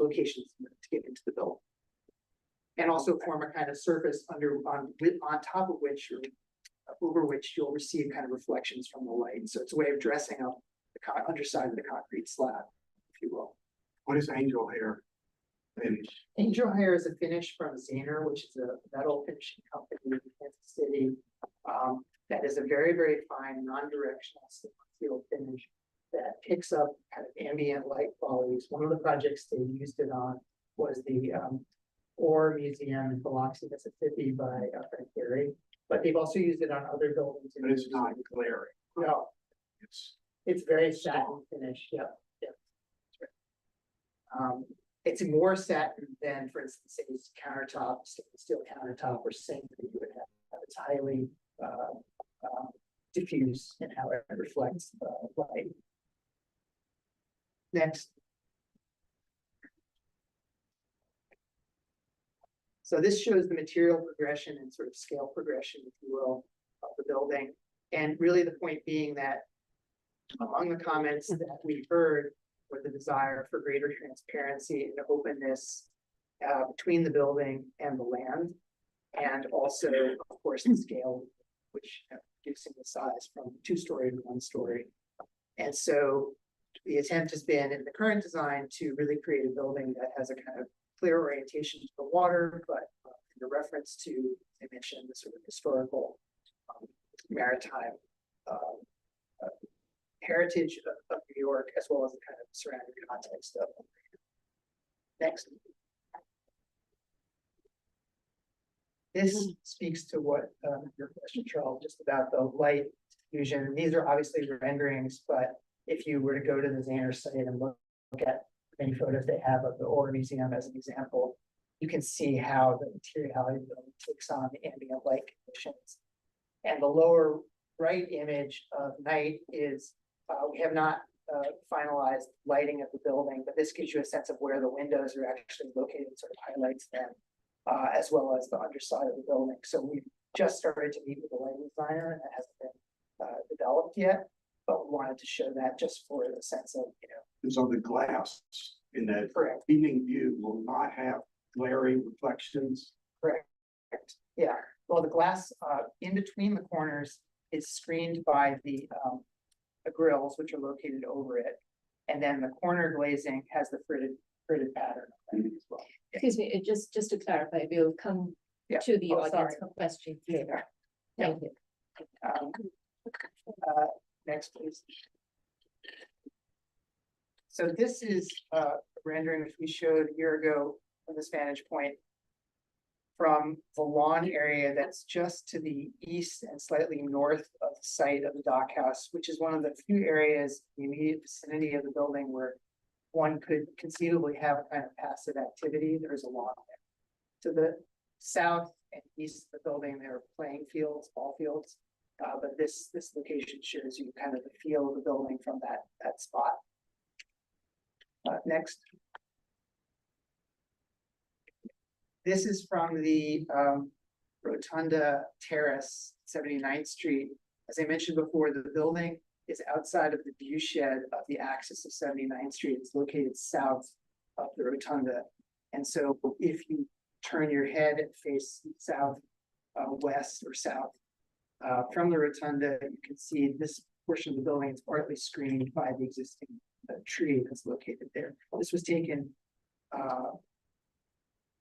locations to get into the building. And also form a kind of surface on top of which, or over which you'll receive kind of reflections from the light. So it's a way of dressing up the underside of the concrete slab, if you will. What is angel hair finish? Angel hair is a finish from Zahner, which is a metal finishing company in Kansas City. That is a very, very fine, non-directional steel finish that picks up kind of ambient light qualities. One of the projects they used it on was the Ore Museum in Biloxi, Mississippi by Frank Gehry. But they've also used it on other buildings. But it's not glaring. No, it's very satin finish. Yep. It's more satin than, for instance, say countertop, stainless steel countertop or sink that you would have. It's highly diffuse in how it reflects light. Next. So this shows the material progression and sort of scale progression, if you will, of the building. And really the point being that among the comments that we heard were the desire for greater transparency and openness between the building and the land. And also, of course, the scale, which reducing the size from 2-story to 1-story. And so the attempt has been in the current design to really create a building that has a kind of clear orientation to the water, but in reference to, I mentioned, the sort of historical maritime heritage of New York, as well as the kind of surrounding context of them. Next. This speaks to what your question, Charles, just about the light diffusion. These are obviously renderings, but if you were to go to the Zahner site and look at many photos they have of the Ore Museum as an example, you can see how the materiality of the building takes on the ambient light conditions. And the lower right image of night is, we have not finalized lighting of the building, but this gives you a sense of where the windows are actually located, sort of highlights them, as well as the underside of the building. So we've just started to meet with the lighting designer, and that hasn't been developed yet, but we wanted to show that just for the sense of, And so the glass in that correct. evening view will not have glaring reflections. Correct. Yeah. Well, the glass in between the corners is screened by the grills, which are located over it, and then the corner glazing has the fritted pattern as well. Excuse me, just to clarify, we'll come to the audience for questions later. Thank you. Next, please. So this is a rendering which we showed a year ago from this vantage point from the lawn area that's just to the east and slightly north of the site of the dockhouse, which is one of the few areas in the immediate vicinity of the building where one could conceivably have a kind of passive activity. There's a lawn there. To the south and east of the building, there are playing fields, ball fields. But this location shows you kind of the feel of the building from that spot. Next. This is from the Rotunda Terrace, 79th Street. As I mentioned before, the building is outside of the view shed of the axis of 79th Street. It's located south of the Rotunda. And so if you turn your head and face south, west or south, from the Rotunda, you can see this portion of the building is partly screened by the existing tree that's located there. This was taken, I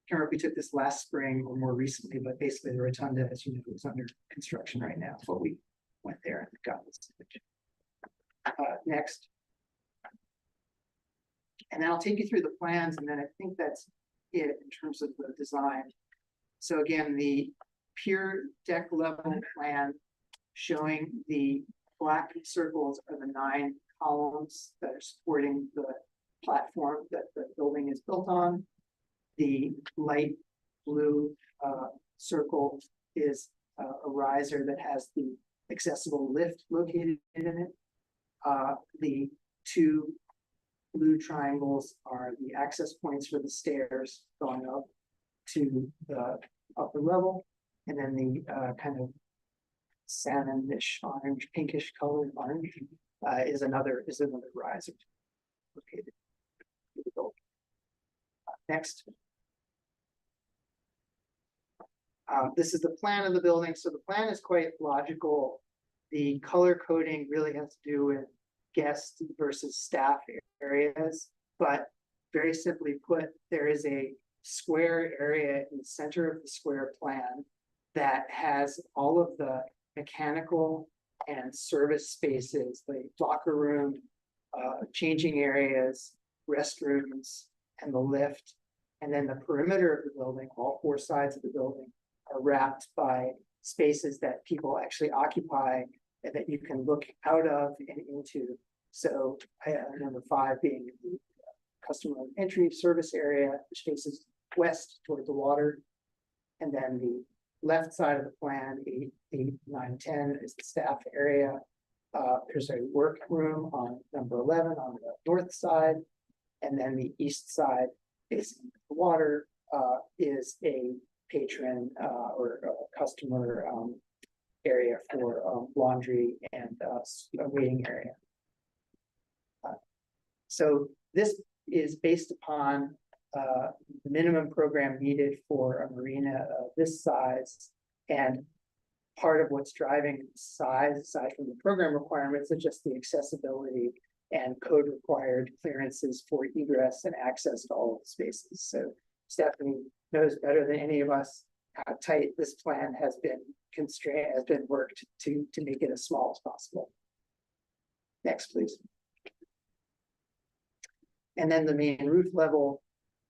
can't remember if we took this last spring or more recently, but basically the Rotunda, as you know, is under construction right now. So we went there and got this image. Next. And then I'll take you through the plans, and then I think that's it in terms of the design. So again, the pure deck level plan showing the black circles are the 9 columns that are supporting the platform that the building is built on. The light blue circle is a riser that has the accessible lift located in it. The 2 blue triangles are the access points for the stairs going up to the upper level. And then the kind of salmonish orange, pinkish colored orange is another riser located in the building. Next. This is the plan of the building. So the plan is quite logical. The color coding really has to do with guest versus staff areas, but very simply put, there is a square area in the center of the square plan that has all of the mechanical and service spaces, like locker room, changing areas, restrooms, and the lift. And then the perimeter of the building, all four sides of the building, are wrapped by spaces that people actually occupy and that you can look out of and into. So number 5 being the customer entry service area, which faces west toward the water. And then the left side of the plan, 8, 9, 10 is the staff area. There's a workroom on number 11 on the north side. And then the east side facing the water is a patron or a customer area for laundry and a waiting area. So this is based upon the minimum program needed for a marina of this size. And part of what's driving size, aside from the program requirements, is just the accessibility and code required clearances for egress and access to all of the spaces. So Stephanie knows better than any of us how tight this plan has been worked to make it as small as possible. Next, please. And then the main roof level,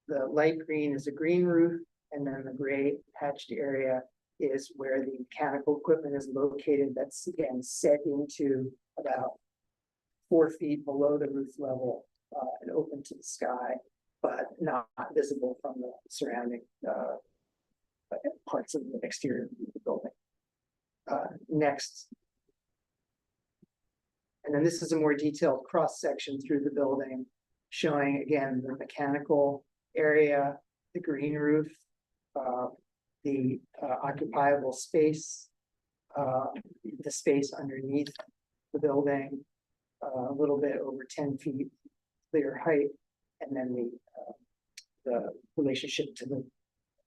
the light green is a green roof, and then the gray hatched area is where the mechanical equipment is located. That's again set into about 4 feet below the roof level and open to the sky, but not visible from the surrounding parts of the exterior of the building. Next. And then this is a more detailed cross section through the building, showing again the mechanical area, the green roof, the occupiable space, the space underneath the building, a little bit over 10 feet clear height, and then the relationship to the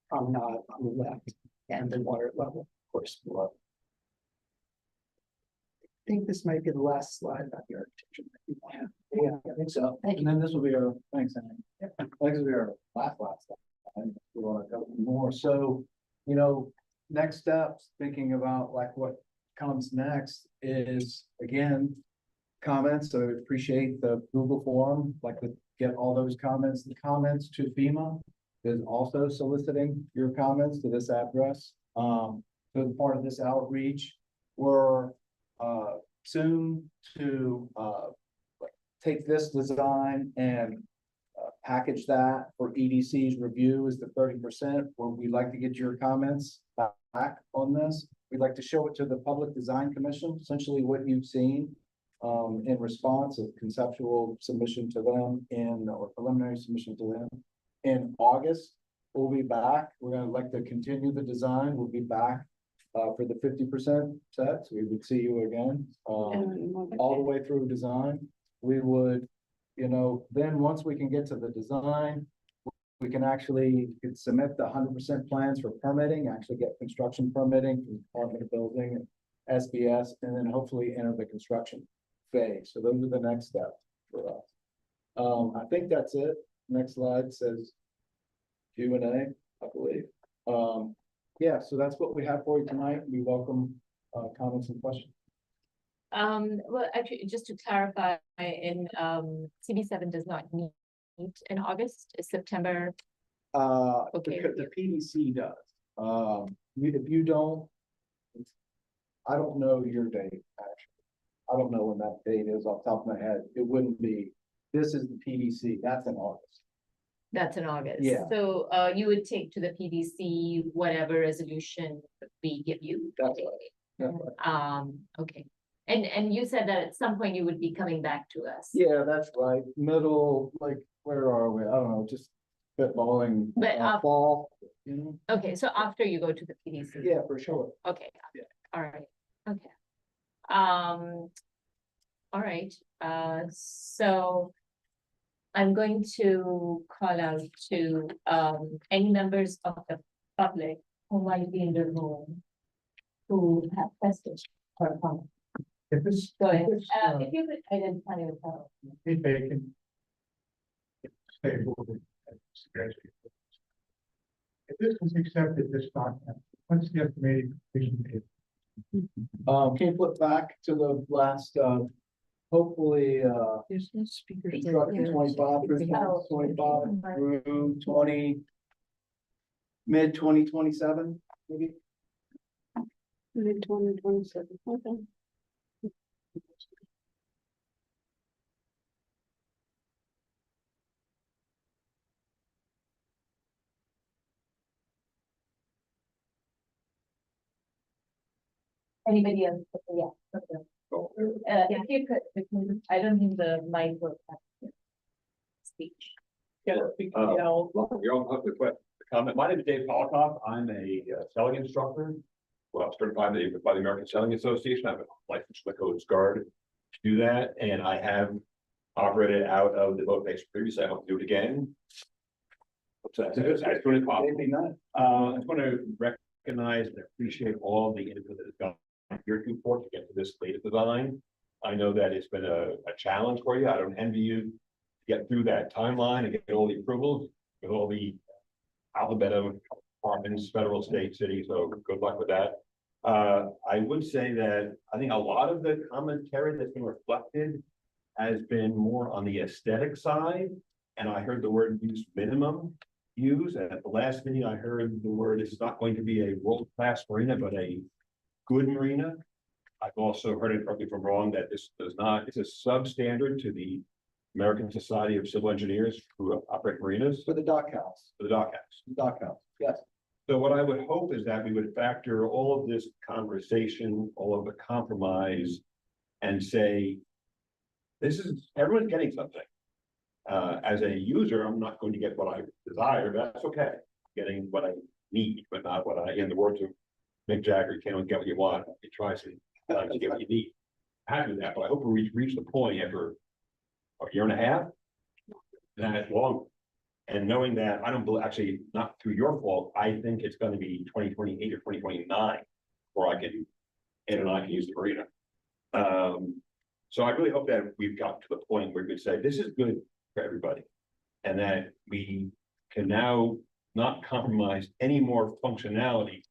promenade on the left and the water level, of course, below. I think this might be the last slide about the architecture. Yeah, I think so. And then this will be our, thanks, Andy. This will be our last slide. And we want to go more. So, you know, next steps, thinking about like what comes next is, again, comments. So I appreciate the Google form, like to get all those comments. The comments to FEMA is also soliciting your comments to this address. So as part of this outreach, we're soon to take this design and package that for EDC's review is the 30%, where we'd like to get your comments back on this. We'd like to show it to the Public Design Commission, essentially what you've seen in response of conceptual submission to them or preliminary submission to them. In August, we'll be back. We're going to like to continue the design. We'll be back for the 50% set. So we would see you again all the way through design. We would, you know, then once we can get to the design, we can actually submit the 100% plans for permitting, actually get construction permitting from the Department of Building and SBS, and then hopefully enter the construction phase. So those are the next steps for us. I think that's it. Next slide says Q&A, I believe. Yeah, so that's what we have for you tonight. We welcome comments and questions. Well, actually, just to clarify, in CB7 does not meet in August, is September. Okay. The PDC does. If you don't, I don't know your date, actually. I don't know when that date is off the top of my head. It wouldn't be, this is the PDC, that's in August. That's in August. Yeah. So you would take to the PDC whatever resolution we give you. That's right. That's right. Okay. And you said that at some point you would be coming back to us. Yeah, that's right. Middle, like, where are we? I don't know, just spitballing, But, fall, you know? Okay, so after you go to the PDC. Yeah, for sure. Okay. Yeah. All right, okay. All right, so I'm going to call out to, any members of the public who might be in the room who have questions or comments. If this, Go ahead. if If you could identify yourself. If they can. Stay moving. If this is accepted, this document, what's the estimated completion date? Can you flip back to the last, hopefully, There's no speakers. construction 25 through 20, mid 2027, maybe? Mid 2027, okay. Anybody else? Yeah. Okay. If you could, I don't think the mic will have speech. Yeah, you know, you're on the comment. My name is Dave Polikoff. I'm a selling instructor. Well, certified by the American Selling Association. I'm a licensed Coast Guard to do that, and I have operated out of the boat base previously. I hope to do it again. What's that? As soon as possible. I just want to recognize and appreciate all the input that has gone here to get to this latest design. I know that it's been a challenge for you. I don't envy you to get through that timeline and get all the approvals with all the alphabet of departments, federal, state, city. So good luck with that. I would say that I think a lot of the commentary that's been reflected has been more on the aesthetic side. And I heard the word use minimum use. And at the last meeting, I heard the word it's not going to be a world-class marina, but a good marina. I've also heard it, correct me if I'm wrong, that this does not, it's a substandard to the American Society of Civil Engineers who operate marinas. For the dock house. For the dock house. Dock house, yes. So what I would hope is that we would factor all of this conversation, all of the compromise, and say, this is, everyone's getting something. As a user, I'm not going to get what I desire, but that's okay. Getting what I need, but not what I, in the words of Mick Jagger, you can't get what you want. You try sometimes to get what you need. Happy with that, but I hope we reach the point after a year and a half, that long. And knowing that I don't believe, actually, not through your fault, I think it's going to be 2028 or 2029 before I can, Ed and I can use the marina. So I really hope that we've got to the point where we could say this is good for everybody, and that we can now not compromise any more functionality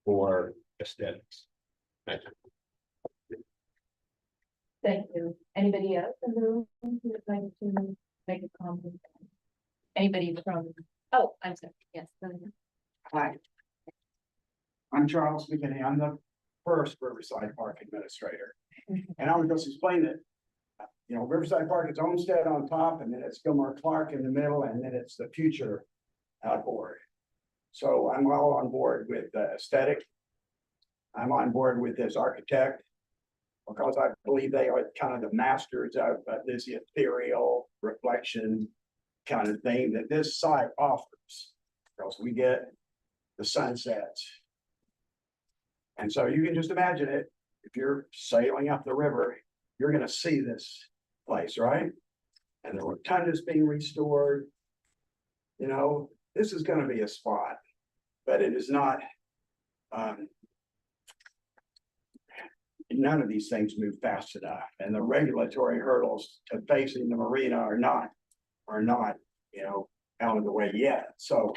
for aesthetics. Thank you. Thank you. Anybody else in the room who would like to make a comment? Anybody from, oh, I'm sorry, yes. Go ahead. Hi. I'm Charles McKinney. I'm the first Riverside Park administrator. And I would just explain that, you know, Riverside Park is Olmsted on top, and then it's Gilmore Clark in the middle, and then it's the future board. So I'm all on board with the aesthetic. I'm on board with this architect because I believe they are kind of the masters of this ethereal reflection kind of thing that this site offers, because we get the sunsets. And so you can just imagine it. If you're sailing up the river, you're going to see this place, right? And the rotunda's being restored. You know, this is going to be a spot, but it is not. None of these things move fast enough, and the regulatory hurdles to facing the marina are not, you know, out of the way yet. So,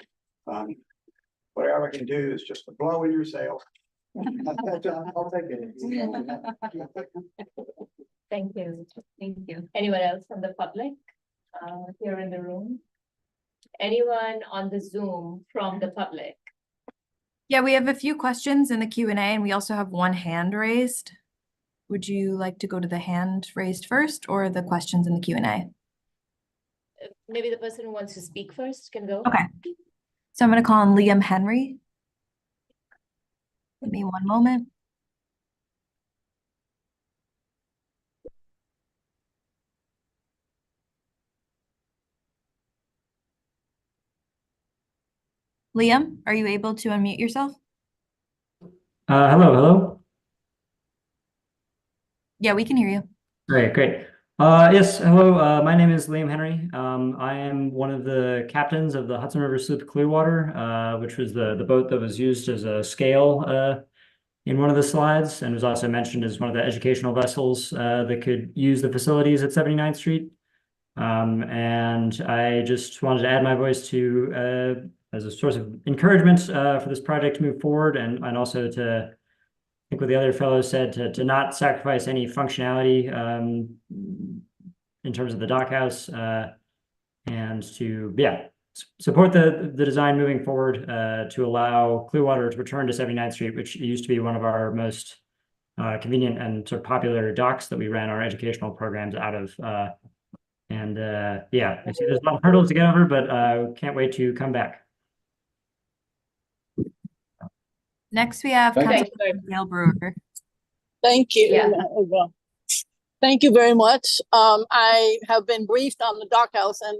whatever I can do is just to blow in your sail. I'll take it. Thank you. Thank you. Anyone else from the public here in the room? Anyone on the Zoom from the public? Yeah, we have a few questions in the Q&A, and we also have one hand raised. Would you like to go to the hand raised first or the questions in the Q&A? Maybe the person who wants to speak first can go. Okay. So I'm going to call on Liam Henry. Give me one moment. Liam, are you able to unmute yourself? Hello. Yeah, we can hear you. All right, great. Yes, hello. My name is Liam Henry. I am one of the captains of the Hudson River Sloop Clearwater, which was the boat that was used as a scale in one of the slides, and was also mentioned as one of the educational vessels that could use the facilities at 79th Street. And I just wanted to add my voice to as a source of encouragement for this project to move forward, and also to, I think what the other fellows said, to not sacrifice any functionality in terms of the dockhouse, and to support the design moving forward to allow Clearwater to return to 79th Street, which used to be one of our most convenient and sort of popular docks that we ran our educational programs out of. Yeah, I see there's a lot of hurdles to get over, but can't wait to come back. Next, we have Councilor Gail Brewer. Thank you. Yeah. Thank you very much. I have been briefed on the dockhouse, and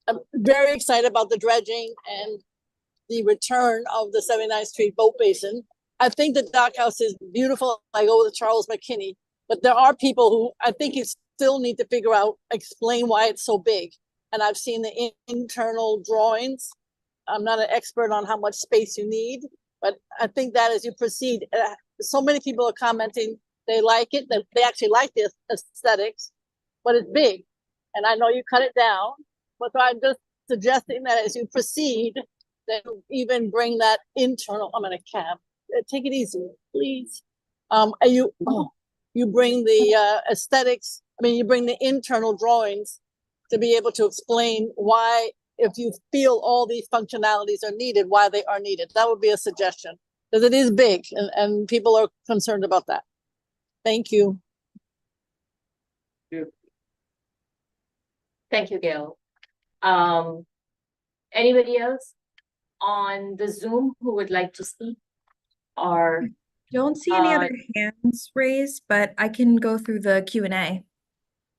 I'm very excited about the dredging and the return of the 79th Street boat basin. I think the dockhouse is beautiful. I go with Charles McKinney, but there are people who I think you still need to figure out, explain why it's so big. And I've seen the internal drawings. I'm not an expert on how much space you need, but I think that as you proceed, so many people are commenting they like it, that they actually like the aesthetics, but it's big. And I know you cut it down, but so I'm just suggesting that as you proceed, that you even bring that internal, I'm in a cab, take it easy, please. You bring the aesthetics, you bring the internal drawings to be able to explain why, if you feel all these functionalities are needed, why they are needed. That would be a suggestion, because it is big and people are concerned about that. Thank you. Thank you, Gail. Anybody else on the Zoom who would like to speak? Or don't see any other hands raised, but I can go through the Q&A.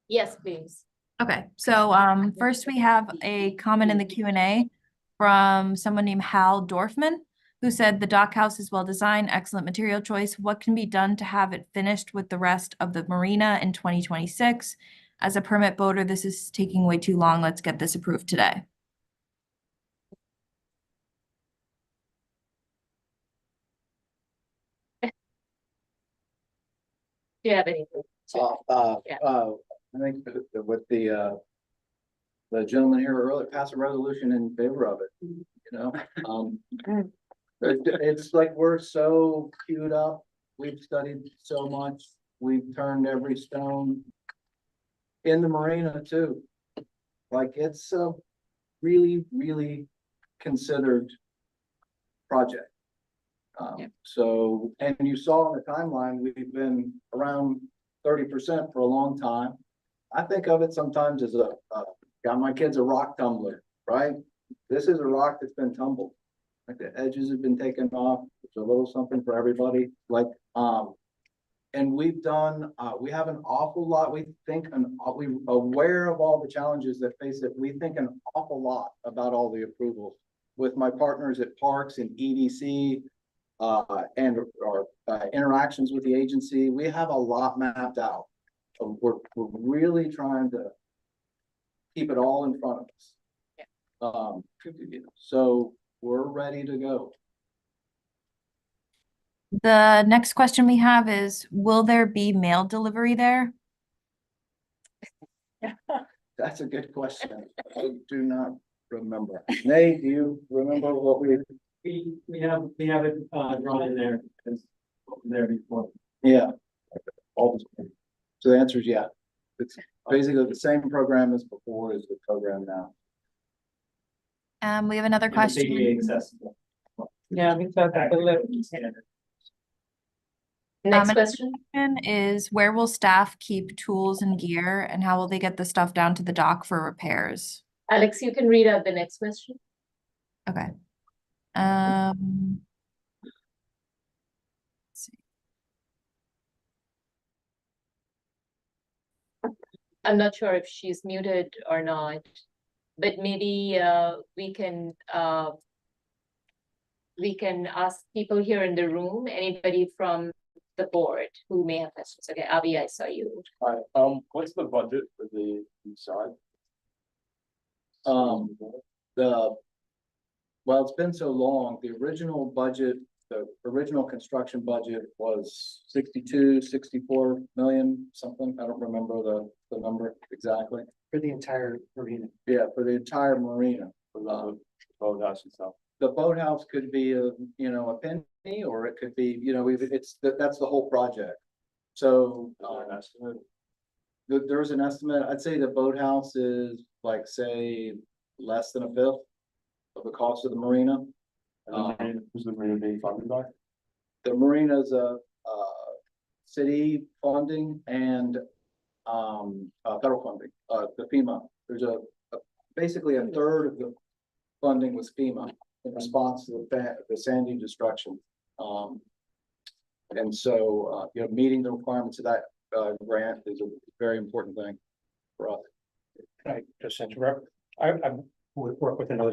Yes, please. Okay, so first we have a comment in the Q&A from someone named Hal Dorfman, who said the dockhouse is well designed, excellent material choice. What can be done to have it finished with the rest of the marina in 2026? As a permit boater, this is taking way too long. Let's get this approved today. Do you have anything? I think with the gentleman here earlier, pass a resolution in favor of it, It's like we're so queued up. We've studied so much. We've turned every stone in the marina too. Like it's a really, really considered project. So, and you saw on the timeline, we've been around 30% for a long time. I think of it sometimes as got my kids a rock tumbler, right? This is a rock that's been tumbled. Like the edges have been taken off. It's a little something for everybody. Like, and we've done, we have an awful lot. We think, we're aware of all the challenges that face it. We think an awful lot about all the approvals with my partners at Parks and EDC, and our interactions with the agency. We have a lot mapped out. We're really trying to keep it all in front of us. So we're ready to go. The next question we have is, will there be mail delivery there? That's a good question. I do not remember. Nate, do you remember what we have it drawn in there there before? Yeah. So the answer is yeah. It's basically the same program as before is the program now. We have another question. Yeah, we thought that the lift. Next question is, where will staff keep tools and gear, and how will they get the stuff down to the dock for repairs? Alex, you can read out the next question. Okay. I'm not sure if she's muted or not, but maybe we can we can ask people here in the room, anybody from the board who may have questions. Okay, Avi, I saw you. Hi, what's the budget for the east side? Well, it's been so long, the original budget, the original construction budget was 64 million, something, I don't remember the number exactly. For the entire marina. Yeah, for the entire marina. For the boathouse and stuff? The boathouse could be a penny, or it could be, that's the whole project. So, there's an estimate, I'd say the boathouse is like, say, less than a fifth of the cost of the marina. Who's the marina being funded by? The marina's a city funding and federal funding, the FEMA. There's basically a third of the funding was FEMA in response to the Sandy destruction. And so, meeting the requirements of that grant is a very important thing for us. Can I just interrupt? I would work with another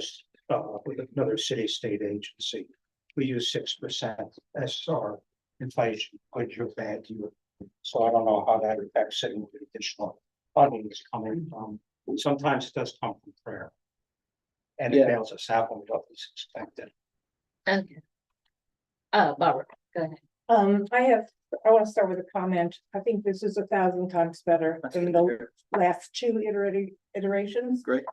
city state agency. We use 6% as our inflation, good or bad year. So I don't know how that affects any additional funding is coming from. Sometimes it does come from prayer. And it bails us out when we don't least expect it. Okay. Barbara, go ahead. I want to start with a comment. I think this is 1,000 times better than the last two iterations. Great.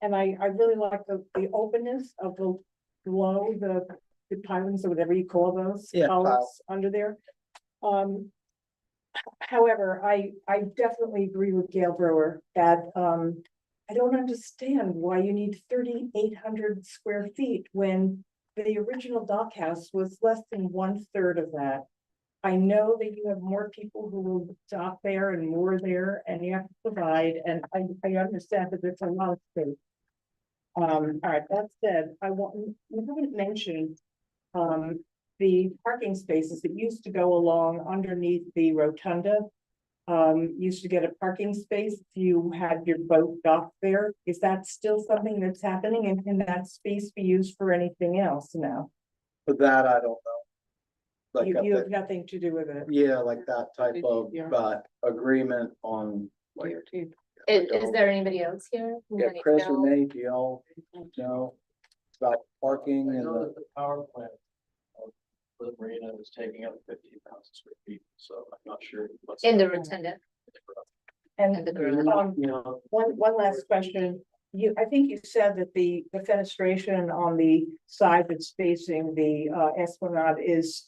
And I really like the openness of the below the pilings or whatever you call those columns under there. However, I definitely agree with Gail Brewer that I don't understand why you need 3,800 square feet when the original dockhouse was less than 1/3 of that. I know that you have more people who will dock there and moor there, and you have to provide, and I understand that it's a lot of space. All right, that said, you haven't mentioned the parking spaces that used to go along underneath the rotunda. Used to get a parking space if you had your boat docked there. Is that still something that's happening, and can that space be used for anything else now? For that, I don't know. Like You have nothing to do with it. yeah, like that type of agreement on. Like, Is there anybody else here? who yeah, might Chris know? or Nate, do y'all know about parking and the power plant the marina is taking up 15,000 square feet, so I'm not sure. In the rotunda. And one last question. I think you said that the fenestration on the side that's facing the Esplanade is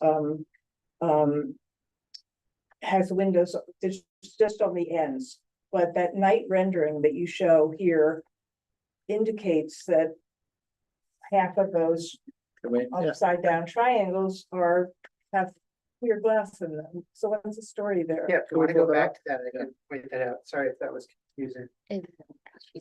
has windows just on the ends, but that night rendering that you show here indicates that half of those upside down triangles have clear glass in them. So what's the story there? Yeah, if you want to go back to that, I can point that out. Sorry if that was confusing.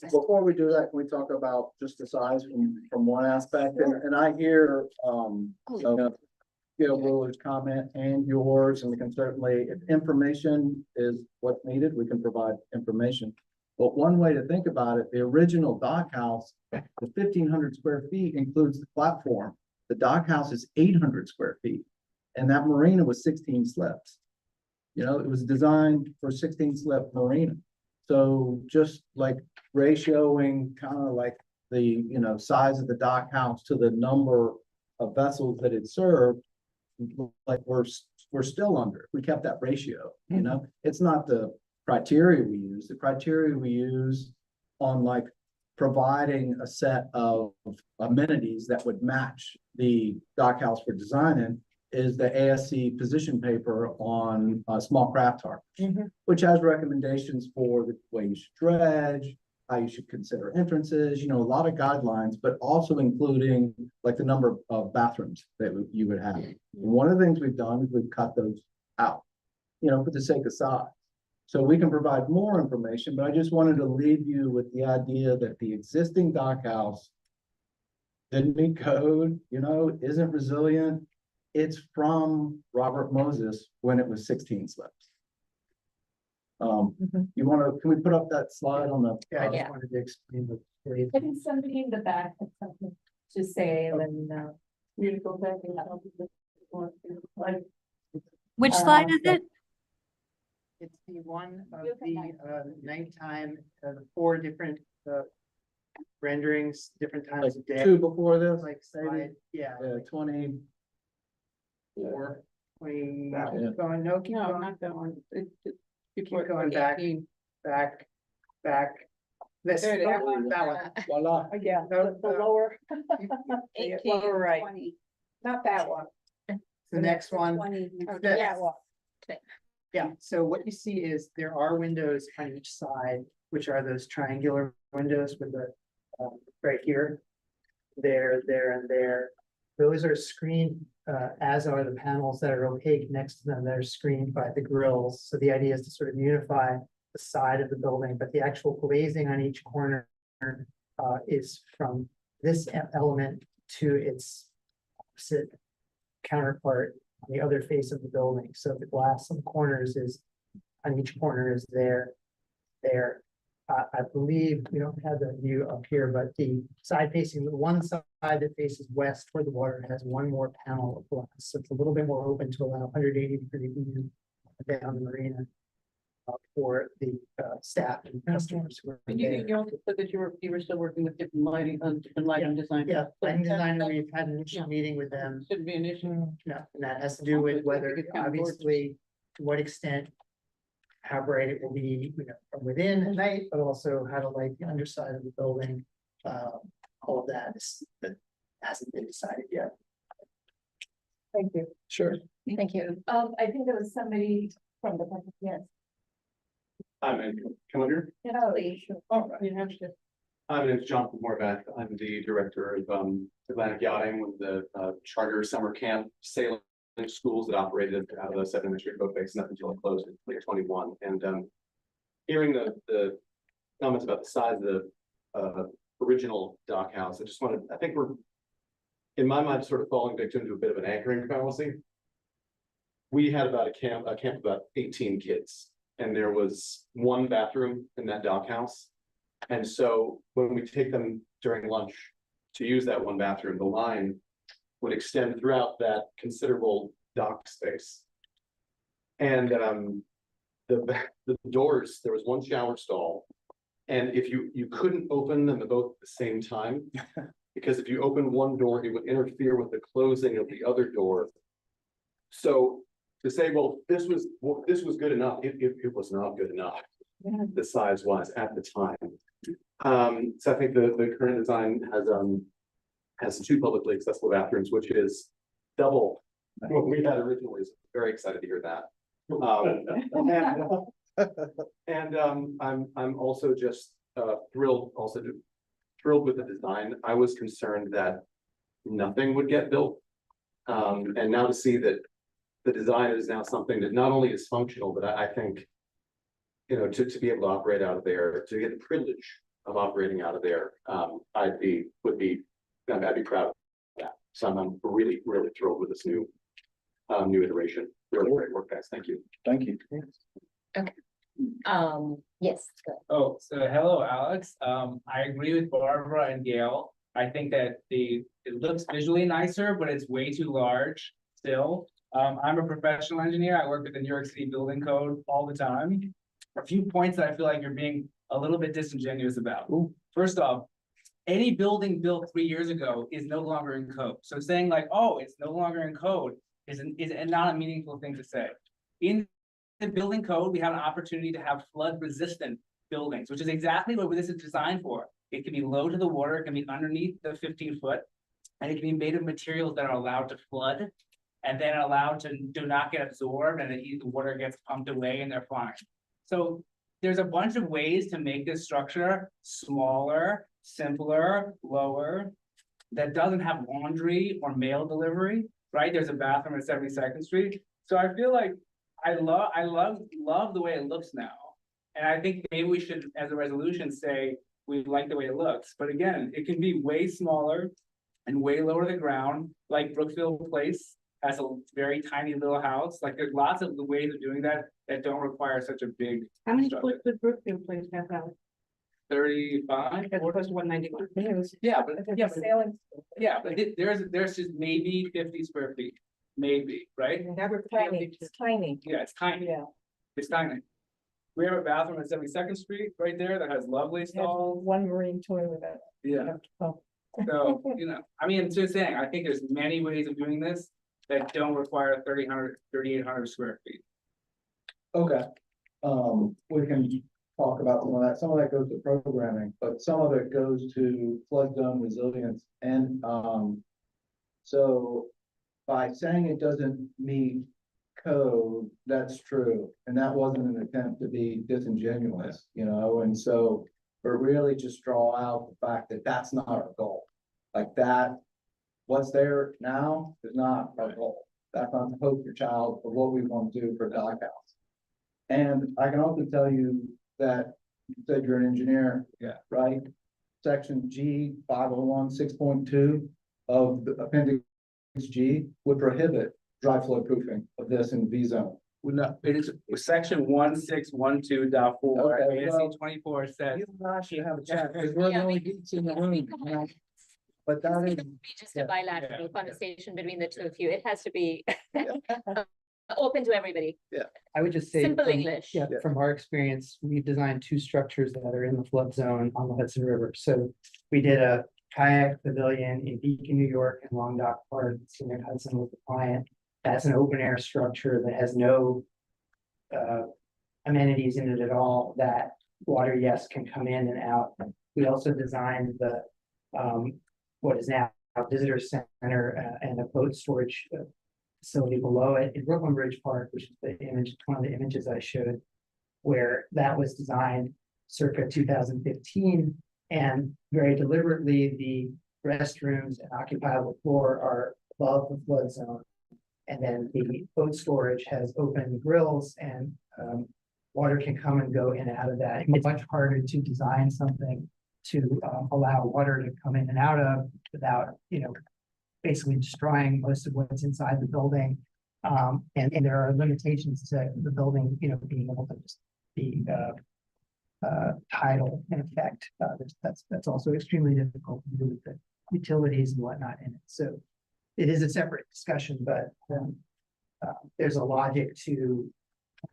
Before we do that, can we talk about just the size from one aspect? And I hear, Gail Brewer's comment and yours, and we can certainly, if information is what's needed, we can provide information. But one way to think about it, the original dockhouse, the 1,500 square feet includes the platform. The dockhouse is 800 square feet, and that marina was 16 slips. It was designed for 16 slip marina. So just like ratioing kind of like the, size of the dockhouse to the number of vessels that it served, like we're still under. We kept that ratio, It's not the criteria we use. The criteria we use on like providing a set of amenities that would match the dockhouse we're designing is the ASC position paper on small craft harbors, which has recommendations for the way you should dredge, how you should consider entrances, a lot of guidelines, but also including like the number of bathrooms that you would have. And one of the things we've done is we've cut those out, for the sake of size. So we can provide more information, but I just wanted to leave you with the idea that the existing dockhouse didn't meet code, isn't resilient. It's from Robert Moses when it was 16 slips. Can we put up that slide on the? Yeah, I just wanted to explain the. I think somebody in the back had something. to sail and, Beautiful. Like, Which slide is it? It's the one of the nighttime, the 4 different renderings, different times of day. 2 before this, Like slide, yeah. 20. 4, 20, That one. keep going, no, keep no, going, not that one. keep going back, back. This, There it is. that one. Voila. Yeah, No, the lower. 18, Lower right, 20. not that one. The next one. 20. This. Yeah, well, Yeah, so what you see is there are windows on each side, which are those triangular windows with the, right here. There, and there. Those are screened, as are the panels that are opaque next to them that are screened by the grills. So the idea is to sort of unify the side of the building, but the actual glazing on each corner is from this element to its opposite counterpart on the other face of the building. So the glass on the corners is, on each corner is there. I believe we don't have the view up here, but the side facing, the one side that faces west toward the water has one more panel of glass. So it's a little bit more open to allow 180-degree view down the marina for the staff and customers who are there. You also said that you were still working with different lighting design. Yeah, lighting designer, we've had an initial meeting with them. Shouldn't be an issue. No, and that has to do with whether, obviously, to what extent, how bright it will be, from within at night, but also how to light the underside of the building. All of that hasn't been decided yet. Thank you. Sure. thank you. I think there was somebody from the public, yes. Come on here. Yeah, please. Oh, you have to. My name is Jonathan Morback. I'm the director of Atlantic Yachting, with the charter summer camp sailing schools that operated out of the 7th Street boat base, up until it closed in 2021. And hearing the comments about the size of the original dock house, I think we're, in my mind, sort of falling victim to a bit of an anchoring fallacy. We had about a camp of about 18 kids, and there was one bathroom in that dock house. And so when we take them during lunch to use that one bathroom, the line would extend throughout that considerable dock space. And the doors, there was one shower stall. And if you couldn't open them both at the same time, because if you open one door, it would interfere with the closing of the other door. So to say, well, this was good enough, it was not good enough. The size was at the time. So I think the current design has 2 publicly accessible bathrooms, which is double what we had originally. So very excited to hear that. And I'm also just thrilled with the design. I was concerned that nothing would get built. And now to see that the design is now something that not only is functional, but I think, to be able to operate out of there, to get the privilege of operating out of there, I'd be proud of that. So I'm really, really thrilled with this new iteration. Really great work, guys. Thank you. Thank you. Okay. Yes. Go ahead. Oh, so hello, Alex. I agree with Barbara and Gail. I think that it looks visually nicer, but it's way too large still. I'm a professional engineer. I work with the New York City Building Code all the time. A few points that I feel like you're being a little bit disingenuous about. Ooh. First off, any building built 3 years ago is no longer in code. So saying like, oh, it's no longer in code is not a meaningful thing to say. In the building code, we have an opportunity to have flood resistant buildings, which is exactly what this is designed for. It can be low to the water, it can be underneath the 15-foot, and it can be made of materials that are allowed to flood and then allowed to do not get absorbed, and the water gets pumped away and they're fine. So there's a bunch of ways to make this structure smaller, simpler, lower, that doesn't have laundry or mail delivery, right? There's a bathroom at 72nd Street. So I feel like I love the way it looks now. And I think maybe we should, as a resolution, say we like the way it looks. But again, it can be way smaller and way lower to the ground, like Brookfield Place has a very tiny little house. Like there's lots of the ways of doing that don't require such a big. How many structure. foot would Brookfield Place have out? 35. What was 191? Yeah, but there's just maybe 50 square feet, maybe, right? Never Tiny, it's tiny. Yeah, it's tiny. Yeah. It's tiny. We have a bathroom at 72nd Street right there that has lovely stalls. One marine toilet. Yeah. Oh. So, I mean, just saying, I think there's many ways of doing this that don't require 3,800 square feet. Okay, we can talk about some of that. Some of that goes to programming, but some of it goes to flood zone resilience. And, so by saying it doesn't meet code, that's true. And that wasn't an attempt to be disingenuous, and so, but really just draw out the fact that that's not our goal. Like that, what's there now is not our goal. That's not the poster child for what we want to do for Dockhouse. And I can also tell you that you said you're an engineer. Yeah. Right? Section G 501 6.2 of the appendix G would prohibit dry flood proofing of this in V zone. Well, no, it is section 1612.4, Okay, well, ANC 24 says. You and I should have a chat because we're the only geeks in the room. But that is. Be just a bilateral conversation between the two of you. It has to be open to everybody. Yeah. I would just say. Simple from- English. Yeah, from our experience, we've designed 2 structures that are in the flood zone on the Hudson River. So we did a kayak pavilion in Beacon, New York, and Long Dock Park, Scenic Hudson with the client. That's an open air structure that has no amenities in it at all, that water, yes, can come in and out. We also designed the what is now a visitor center and a boat storage facility below it in Brooklyn Bridge Park, which is the image, one of the images I showed, where that was designed circa 2015. And very deliberately, the restrooms and occupiable floor are above the flood zone. And then the boat storage has open grills and water can come and go in and out of that. It's much harder to design something to allow water to come in and out of without, basically destroying most of what's inside the building. And there are limitations to the building, being able to just be tidal in effect. That's also extremely difficult to do with the utilities and whatnot in it. So it is a separate discussion, but there's a logic to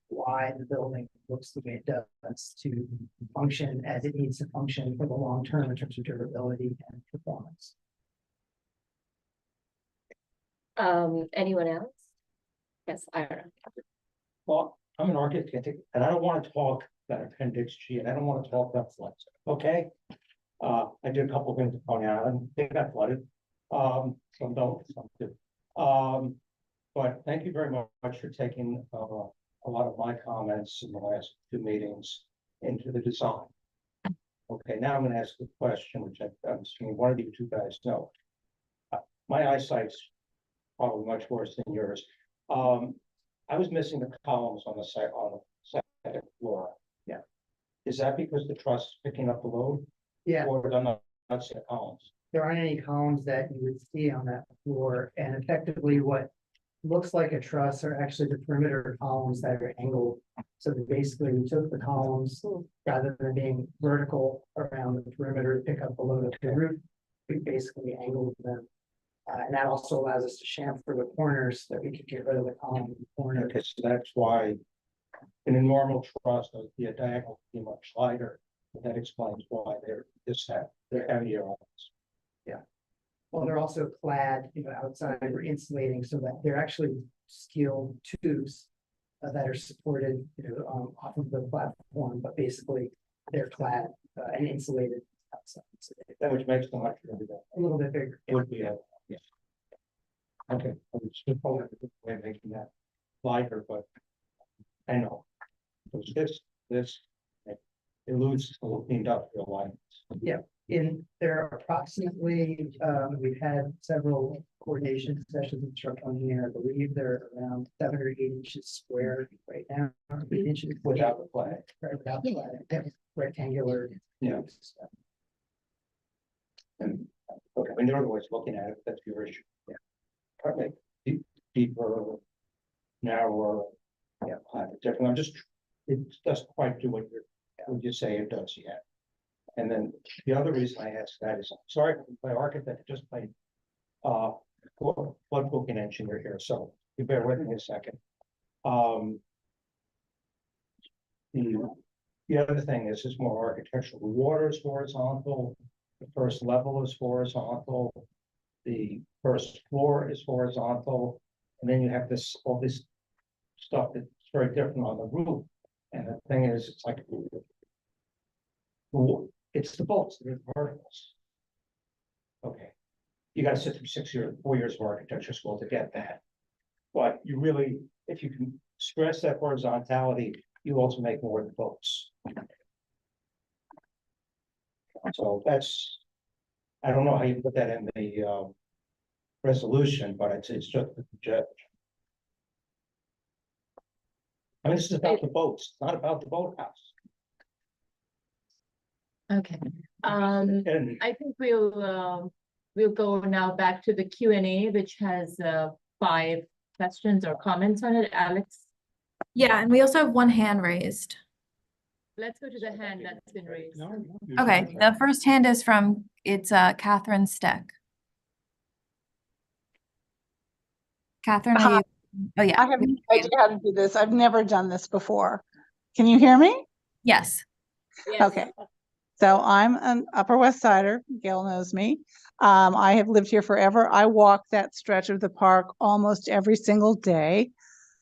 why the building looks the way it does to function as it needs to function for the long term in terms of durability and performance. Anyone else? Yes, Ira. Well, I'm an architect and I don't want to talk about appendix G and I don't want to talk about floods. Okay. I did a couple of things to point out and they got flooded. Some don't, some do. But thank you very much for taking a lot of my comments in the last 2 meetings into the design. Okay, now I'm going to ask the question, which I'm assuming one of you 2 guys know. My eyesight's probably much worse than yours. I was missing the columns on the second floor. Yeah. Is that because the truss is picking up the load? Yeah. Or did I not see the columns? There aren't any columns that you would see on that floor, and effectively what looks like a truss are actually the perimeter columns that are angled. So that basically we took the columns rather than being vertical around the perimeter to pick up the load of the roof. We basically angled them. And that also allows us to chamfer the corners that we could get rid of the column in the corner. Okay, so that's why in a normal truss, the diagonal would be much lighter. But that explains why they're heavier on this. Yeah. Well, they're also clad, outside or insulating so that they're actually steel tubes that are supported, off of the platform, but basically they're clad and insulated outside. So That which makes them much a little bit bigger. Would be a, yeah. Okay, I was just probably a good way of making that lighter, but I know. Because this eludes the industrial lines. Yeah. There are approximately, we've had several coordination sessions with structural engineer. I believe they're around 7 or 8 inches square right now. 8 inches Without the flag. Right, without the flag. Yeah, rectangular. Yeah. And okay, when you're always looking at it, that's your issue. Yeah. Probably deeper, narrower. Yeah, different. It doesn't quite do what you say it does yet. And then the other reason I asked that is, sorry, my architect just played flood booking engineer here, so you bear with me a second. The other thing is more architectural. The water is horizontal, the first level is horizontal, the first floor is horizontal, and then you have all this stuff that's very different on the roof. And the thing is, it's like it's the bolts, they're the verticals. Okay, you got to sit through 4 years of architecture school to get that. But you really, if you can stress that horizontality, you also make more of the bolts. So that's, I don't know how you put that in the resolution, but it's just the judge. I mean, this is about the boats, it's not about the boathouse. Okay, I think we'll go now back to the Q&A, which has 5 questions or comments on it. Alex? Yeah, and we also have one hand raised. Let's go to the hand that's been raised. Okay, the first hand is from, it's Catherine Steck. Catherine, are you? Oh, yeah. I have no idea how to do this. I've never done this before. Can you hear me? Yes. Okay. So I'm an Upper West Sider. Gail knows me. I have lived here forever. I walk that stretch of the park almost every single day.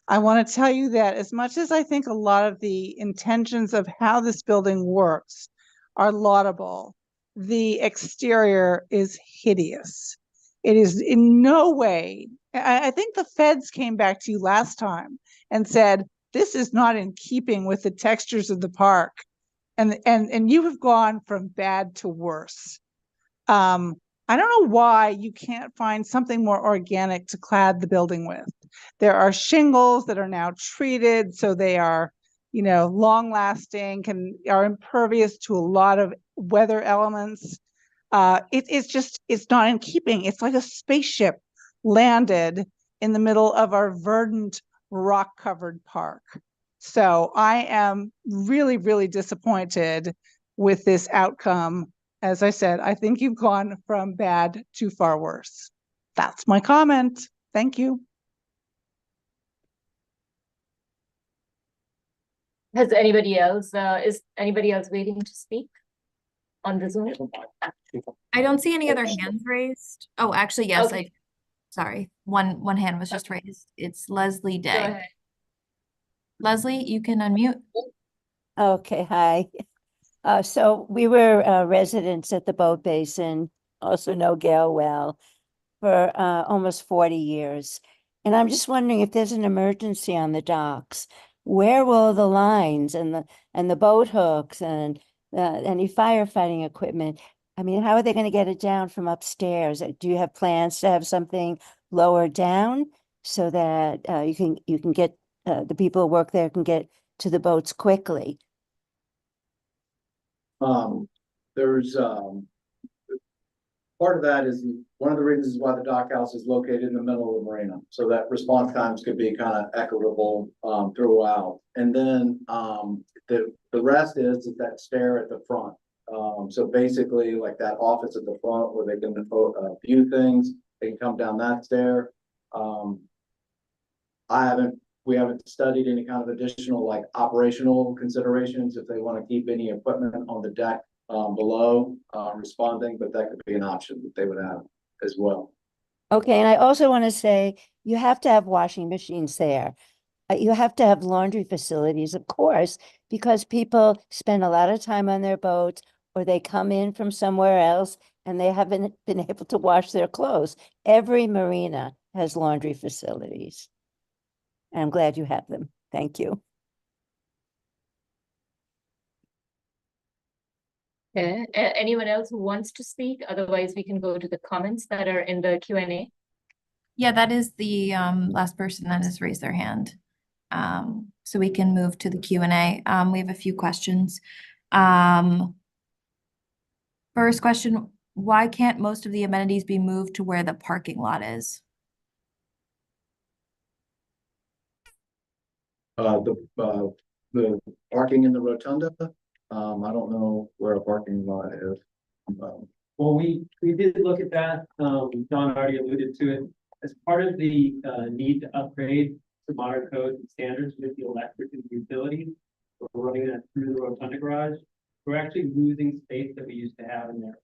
I want to tell you that as much as I think a lot of the intentions of how this building works are laudable, the exterior is hideous. It is in no way, I think the feds came back to you last time and said, this is not in keeping with the textures of the park. And you have gone from bad to worse. I don't know why you can't find something more organic to clad the building with. There are shingles that are now treated, so they are, long lasting, are impervious to a lot of weather elements. It's not in keeping. It's like a spaceship landed in the middle of our verdant, rock-covered park. So I am really, really disappointed with this outcome. As I said, I think you've gone from bad to far worse. That's my comment. Thank you. Has anybody else, is anybody else waiting to speak on the Zoom? I don't see any other hands raised. Oh, actually, yes, Okay. Sorry. One hand was just raised. It's Leslie Go Day. ahead. Leslie, you can unmute. Okay, hi. So we were residents at the boat basin, also know Gail well, for almost 40 years. And I'm just wondering if there's an emergency on the docks, where will the lines and the boat hooks and any firefighting equipment? I mean, how are they going to get it down from upstairs? Do you have plans to have something lower down so that you can get the people who work there can get to the boats quickly? There's part of that is one of the reasons why the dockhouse is located in the middle of the marina, so that response times could be kind of equitable throughout. And then the rest is that stair at the front. So basically, like that office at the front where they can view things, they can come down that stair. We haven't studied any kind of additional like operational considerations if they want to keep any equipment on the deck below responding, but that could be an option that they would have as well. Okay, and I also want to say you have to have washing machines there. You have to have laundry facilities, of course, because people spend a lot of time on their boats or they come in from somewhere else and they haven't been able to wash their clothes. Every marina has laundry facilities. And I'm glad you have them. Thank you. Okay. Anyone else who wants to speak? Otherwise, we can go to the comments that are in the Q&A. Yeah, that is the last person that has raised their hand. So we can move to the Q&A. We have a few questions. First question, why can't most of the amenities be moved to where the parking lot is? The parking in the rotunda, I don't know where a parking lot is. Well, we did look at that. Don already alluded to it. As part of the need to upgrade to modern code and standards with the electric and utilities, we're running that through the rotunda garage. We're actually losing space that we used to have in there.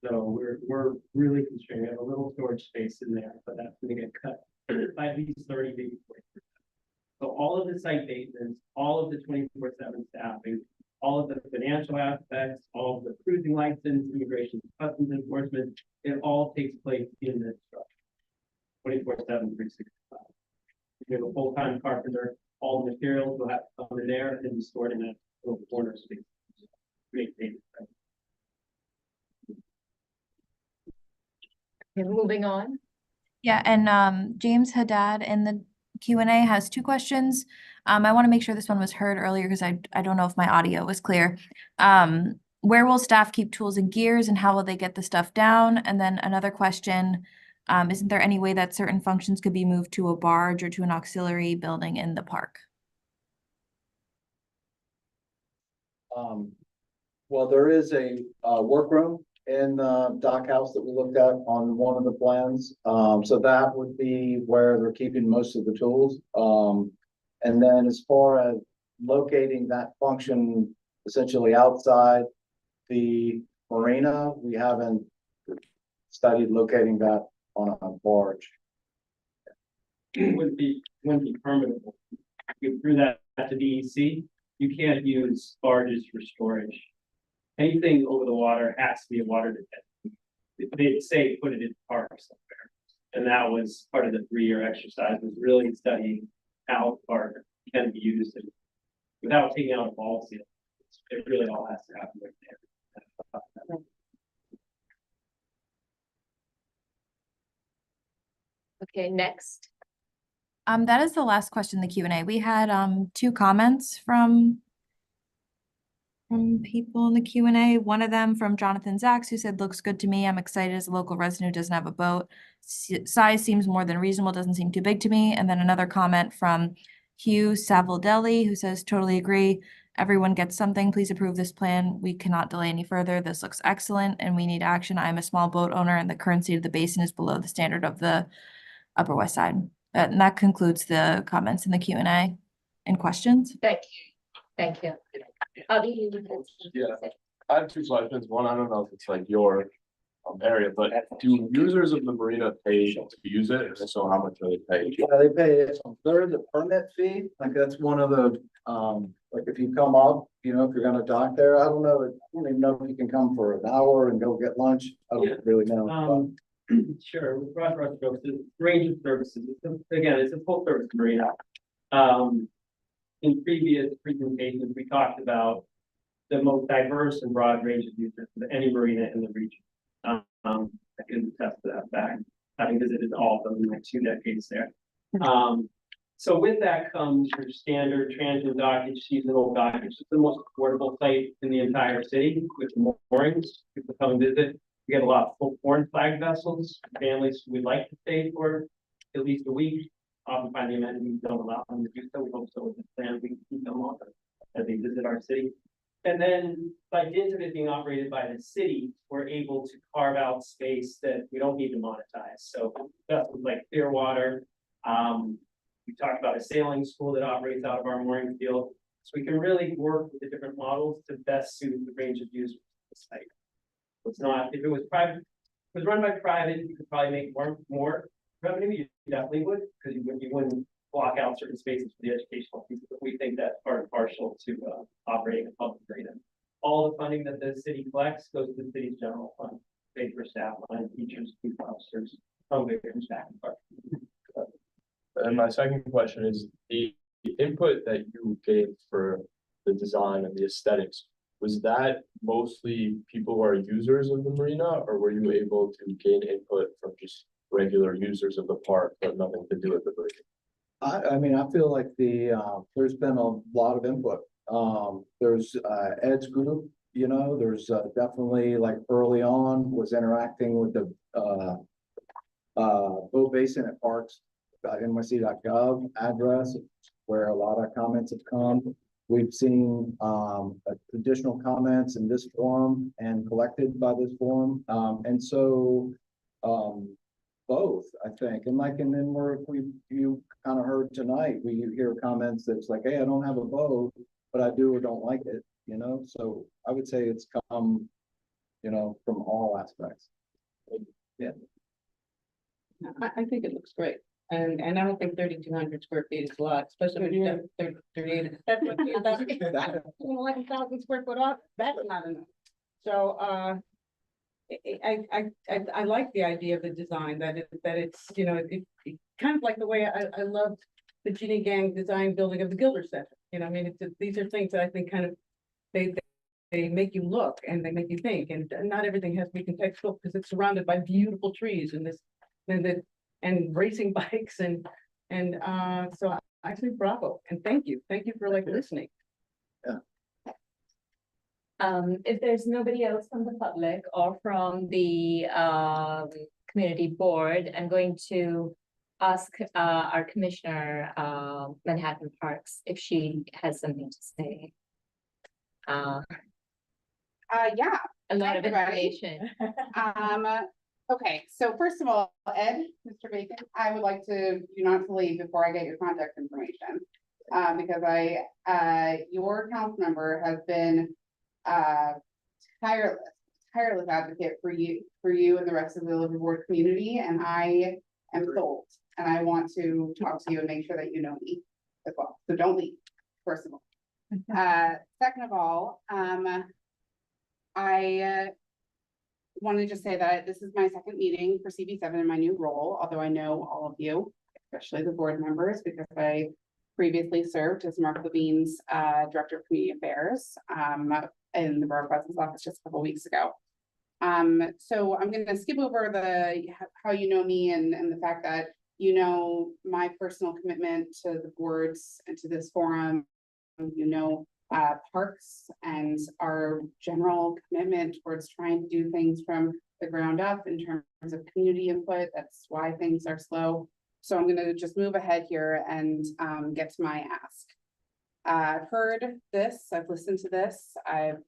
So we're really constrained. We have a little storage space in there, but that's going to get cut by at least 30, maybe 40%. So all of the site maintenance, all of the 24/7 staffing, all of the financial aspects, all of the cruising license, immigration, customs enforcement, it all takes place in this structure. 24/7, 365. We have a full-time carpenter, all the materials will have to come in there and be stored in a little corner space. Maintain it, right? Okay, moving on. Yeah, and James Haddad in the Q&A has two questions. I want to make sure this one was heard earlier because I don't know if my audio was clear. Where will staff keep tools and gears, and how will they get the stuff down? And then another question, isn't there any way that certain functions could be moved to a barge or to an auxiliary building in the park? Well, there is a workroom in the Dockhouse that we looked at on one of the plans. So that would be where they're keeping most of the tools. And then as far as locating that function essentially outside the marina, we haven't studied locating that on a barge. It wouldn't be permittable. You threw that to DEC, you can't use barges for storage. Anything over the water has to be a water detention. They'd say put it in park somewhere. And that was part of the 3-year exercise, was really studying how the park can be used and without taking out a ball seal. It really all has to happen right there. Okay, next. That is the last question in the Q&A. We had two comments from people in the Q&A. One of them from Jonathan Zacks, who said, looks good to me. I'm excited as a local resident who doesn't have a boat. Size seems more than reasonable, doesn't seem too big to me. And then another comment from Hugh Savaldelli, who says, totally agree. Everyone gets something. Please approve this plan. We cannot delay any further. This looks excellent and we need action. I'm a small boat owner and the current state of the basin is below the standard of the Upper West Side. And that concludes the comments in the Q&A and questions. Thank you. Thank you. Yeah, I have 2 questions. One, I don't know if it's like your area, but do users of the marina pay to use it? And so how much are they paying? Yeah, they pay a third of the permit fee. Like that's one of the, like if you come up, if you're gonna dock there, I don't know. I don't even know if you can come for an hour and go get lunch. I don't really know. Sure, with broad brush strokes, the range of services. Again, it's a full service marina. In previous presentations, we talked about the most diverse and broad range of users of any marina in the region. I can attest to that fact, having visited all of them in my 2 decades there. So with that comes your standard transient dockage, seasonal dockage. It's the most affordable site in the entire city with moorings. People come and visit. We get a lot of full foreign flag vessels, families who would like to stay for at least a week. Often find the amenities don't allow them to do so. We hope so with the plan we can keep them on as they visit our city. And then by dint of it being operated by the city, we're able to carve out space that we don't need to monetize. So vessels like Clearwater. We talked about a sailing school that operates out of our mooring field. So we can really work with the different models to best suit the range of users of the site. It's not, if it was private, if it was run by private, you could probably make more revenue. You definitely would, because you wouldn't block out certain spaces for the educational pieces. But we think that's part and parcel to operating a public marina. All the funding that the city collects goes to the city's general fund, paid for staff, line teachers, police officers, and back and forth. And my second question is the input that you gave for the design and the aesthetics. Was that mostly people who are users of the marina, or were you able to gain input from just regular users of the park, but nothing to do with the marina? I mean, I feel like there's been a lot of input. There's Ed's group, there's definitely like early on was interacting with the boat basin at parks.nyc.gov address where a lot of comments have come. We've seen additional comments in this forum and collected by this forum. And so both, I think, and then you kind of heard tonight, we hear comments that's like, hey, I don't have a vote, but I do or don't like it, you know? So I would say it's come, you know, from all aspects. Yeah. I think it looks great. And I don't think 3,200 square feet is a lot, especially when you have 38. That's what you 11,000 square foot off, that's not enough. So, I like the idea of the design, that it's, you know, it kind of like the way I loved the Ginny Gang design building of the Gilder Center. You know, I mean, these are things that I think kind of, they make you look and they make you think, and not everything has to be contextual because it's surrounded by beautiful trees and racing bikes and so I say bravo and thank you for like listening. Yeah. If there's nobody else from the public or from the community board, I'm going to ask our commissioner, Manhattan Parks, if she has something to say. Yeah. A lot of everybody. information. Okay, so first of all, Ed, Mr. Bacon, I would like to do not to leave before I get your contact information. Because your council member has been tireless advocate for you and the rest of the Liverboard community, and I am sold. And I want to talk to you and make sure that you know me as well. So don't leave, first of all. Second of all, I want to just say that this is my second meeting for CB7 in my new role, although I know all of you, especially the board members, because I previously served as Mark Levine's Director of Community Affairs in the Borough President's office just a couple weeks ago. So I'm going to skip over how you know me and the fact that you know my personal commitment to the boards and to this forum. You know parks and our general commitment towards trying to do things from the ground up in terms of community input. That's why things are slow. So I'm going to just move ahead here and get to my ask. I've heard this, I've listened to this, I've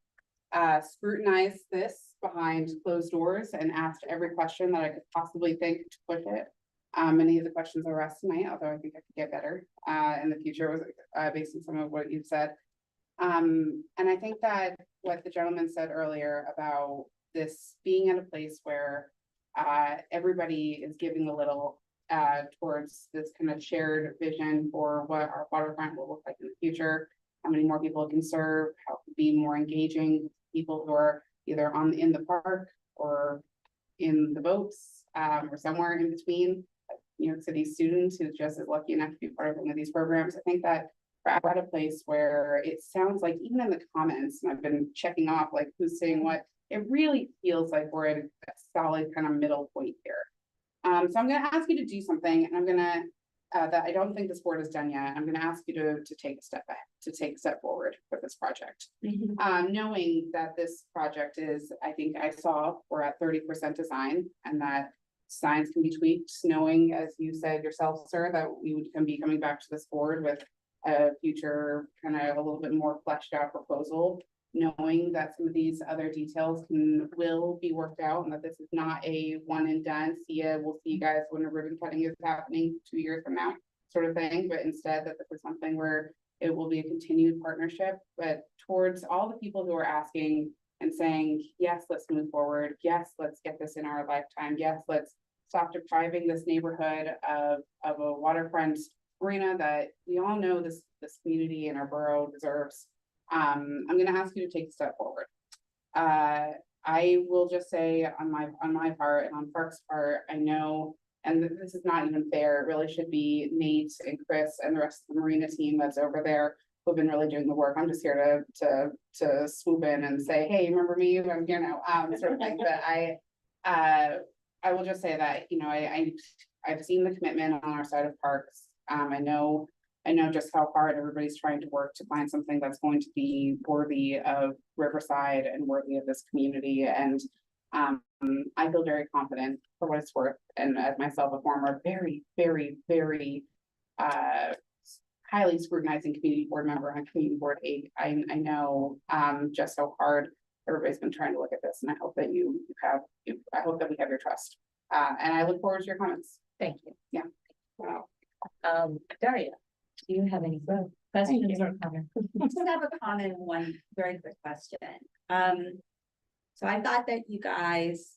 scrutinized this behind closed doors and asked every question that I could possibly think to push it. Many of the questions are asked tonight, although I think I could get better in the future based on some of what you've said. And I think that what the gentleman said earlier about this being at a place where everybody is giving a little towards this kind of shared vision for what our waterfront will look like in the future, how many more people it can serve, how it can be more engaging with people who are either in the park or in the boats or somewhere in between. New York City students who's just as lucky enough to be part of one of these programs. I think that we're at a place where it sounds like, even in the comments, and I've been checking off like who's saying what, it really feels like we're at a solid kind of middle point here. So I'm going to ask you to do something, and I'm going to that I don't think this board has done yet. I'm going to ask you to take a step back, to take a step forward with this project. Knowing that this project is, I think I saw we're at 30% design, and that signs can be tweaked, knowing, as you said yourself, sir, that we can be coming back to this board with a future kind of a little bit more fleshed out proposal, knowing that some of these other details will be worked out, and that this is not a one and done, we'll see you guys when a ribbon cutting is happening 2 years from now sort of thing, but instead that this is something where it will be a continued partnership, but towards all the people who are asking and saying, yes, let's move forward. Yes, let's get this in our lifetime. Yes, let's stop depriving this neighborhood of a waterfront marina that we all know this community and our borough deserves. I'm going to ask you to take a step forward. I will just say on my part and on Park's part, I know, and this is not even fair, it really should be Nate and Chris and the rest of the marina team that's over there who've been really doing the work. I'm just here to swoop in and say, hey, remember me? I'm, you know, sort of thing. But I will just say that, you know, I've seen the commitment on our side of Parks. I know just how hard everybody's trying to work to find something that's going to be worthy of Riverside and worthy of this community. And I feel very confident, for what it's worth, and as myself, a former very, very, very highly scrutinizing community board member on community board 8. I know, just how hard everybody's been trying to look at this, and I hope that I hope that we have your trust. And I look forward to your comments. Thank you. Yeah. Wow. Daria, do you have any questions or comments? I just have a comment and one very quick question. So I thought that you guys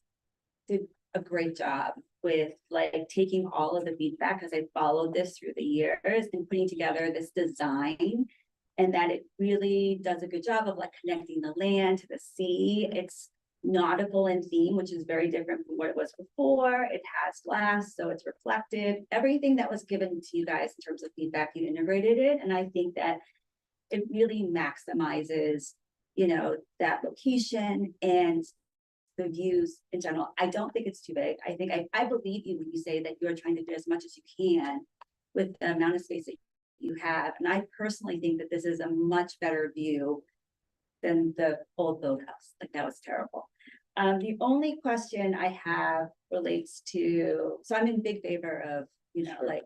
did a great job with like taking all of the feedback, because I followed this through the years and putting together this design, and that it really does a good job of like connecting the land to the sea. It's nautical in theme, which is very different from what it was before. It has glass, so it's reflective. Everything that was given to you guys in terms of feedback, you integrated it. And I think that it really maximizes, you know, that location and the views in general. I don't think it's too big. I think I believe you when you say that you're trying to do as much as you can with the amount of space that you have. And I personally think that this is a much better view than the old boathouse. Like, that was terrible. The only question I have relates to, so I'm in big favor of, you know, like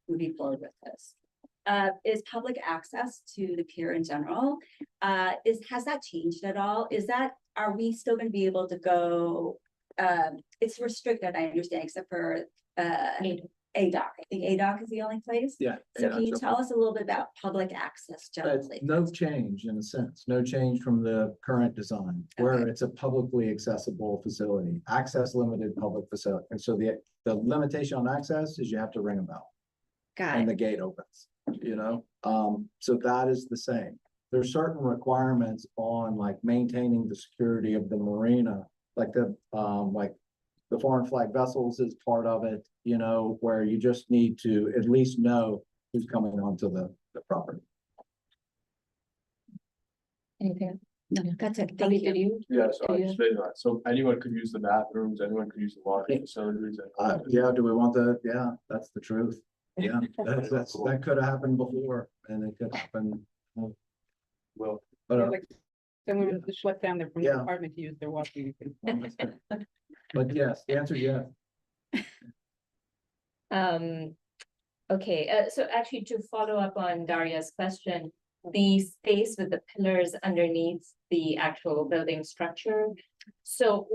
moving forward with this. Is public access to the pier in general, has that changed at all? Are we still going to be able to go, it's restricted, I understand, except for ADOC. I think ADOC is the only place. Yeah. So can you tell us a little bit about public access generally? No change in a sense, no change from the current design, where it's a publicly accessible facility, access limited public facility. And so the limitation on access is you have to ring a bell. And the gate opens, you know? So that is the same. There's certain requirements on like maintaining the security of the marina, like the foreign flag vessels is part of it, you know, where you just need to at least know who's coming onto the property. Anything? No, that's it. Thank you. Yeah, so I just made that. So anyone could use the bathrooms, anyone could use the laundry facilities. Yeah, do we want yeah, that's the truth. Yeah, that could have happened before, and it could happen. Well, but Someone would shut down their Yeah. apartment to use their washing. but yes, the answer is yes. Okay, so actually to follow up on Daria's question, the space with the pillars underneath the actual building structure. So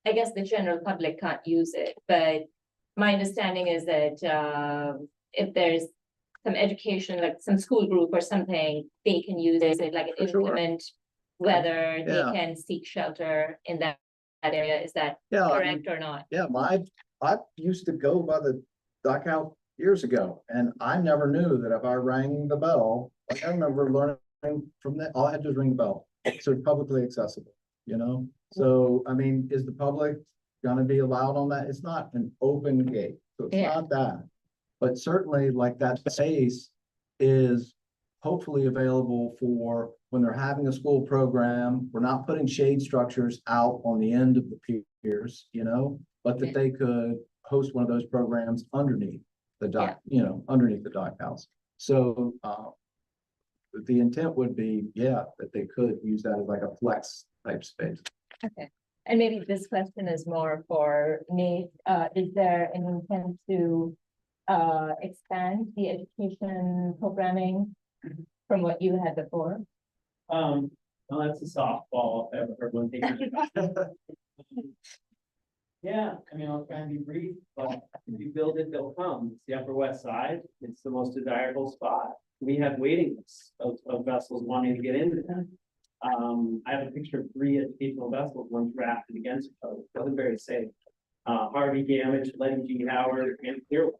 I guess the general public can't use it, but my understanding is that if there's some education, like some school group or something, they can use it like an implement, whether they can seek shelter in that area. Is that correct or not? Yeah, I used to go by the Dockhouse years ago, and I never knew that if I rang the bell, like I remember learning from that, all I had to do was ring the bell. So it's publicly accessible, you know? So, I mean, is the public gonna be allowed on that? It's not an open gate, so it's not that. But certainly like that space is hopefully available for when they're having a school program. We're not putting shade structures out on the end of the piers, you know, but that they could host one of those programs underneath the dock, you know, underneath the dockhouse. So the intent would be, that they could use that as like a flex type space. Okay. And maybe this question is more for Nate. Is there an intent to expand the education programming from what you had before? Well, that's a softball if I've ever heard one taken. Yeah, I mean, I'll try and be brief, but if you build it, they'll come. It's the Upper West Side. It's the most desirable spot. We have waiting lists of vessels wanting to get into that. I have a picture of 3 educational vessels, one drafted against each other. It wasn't very safe. Harvey Gamage, Letty G. Howard, and Clearwater.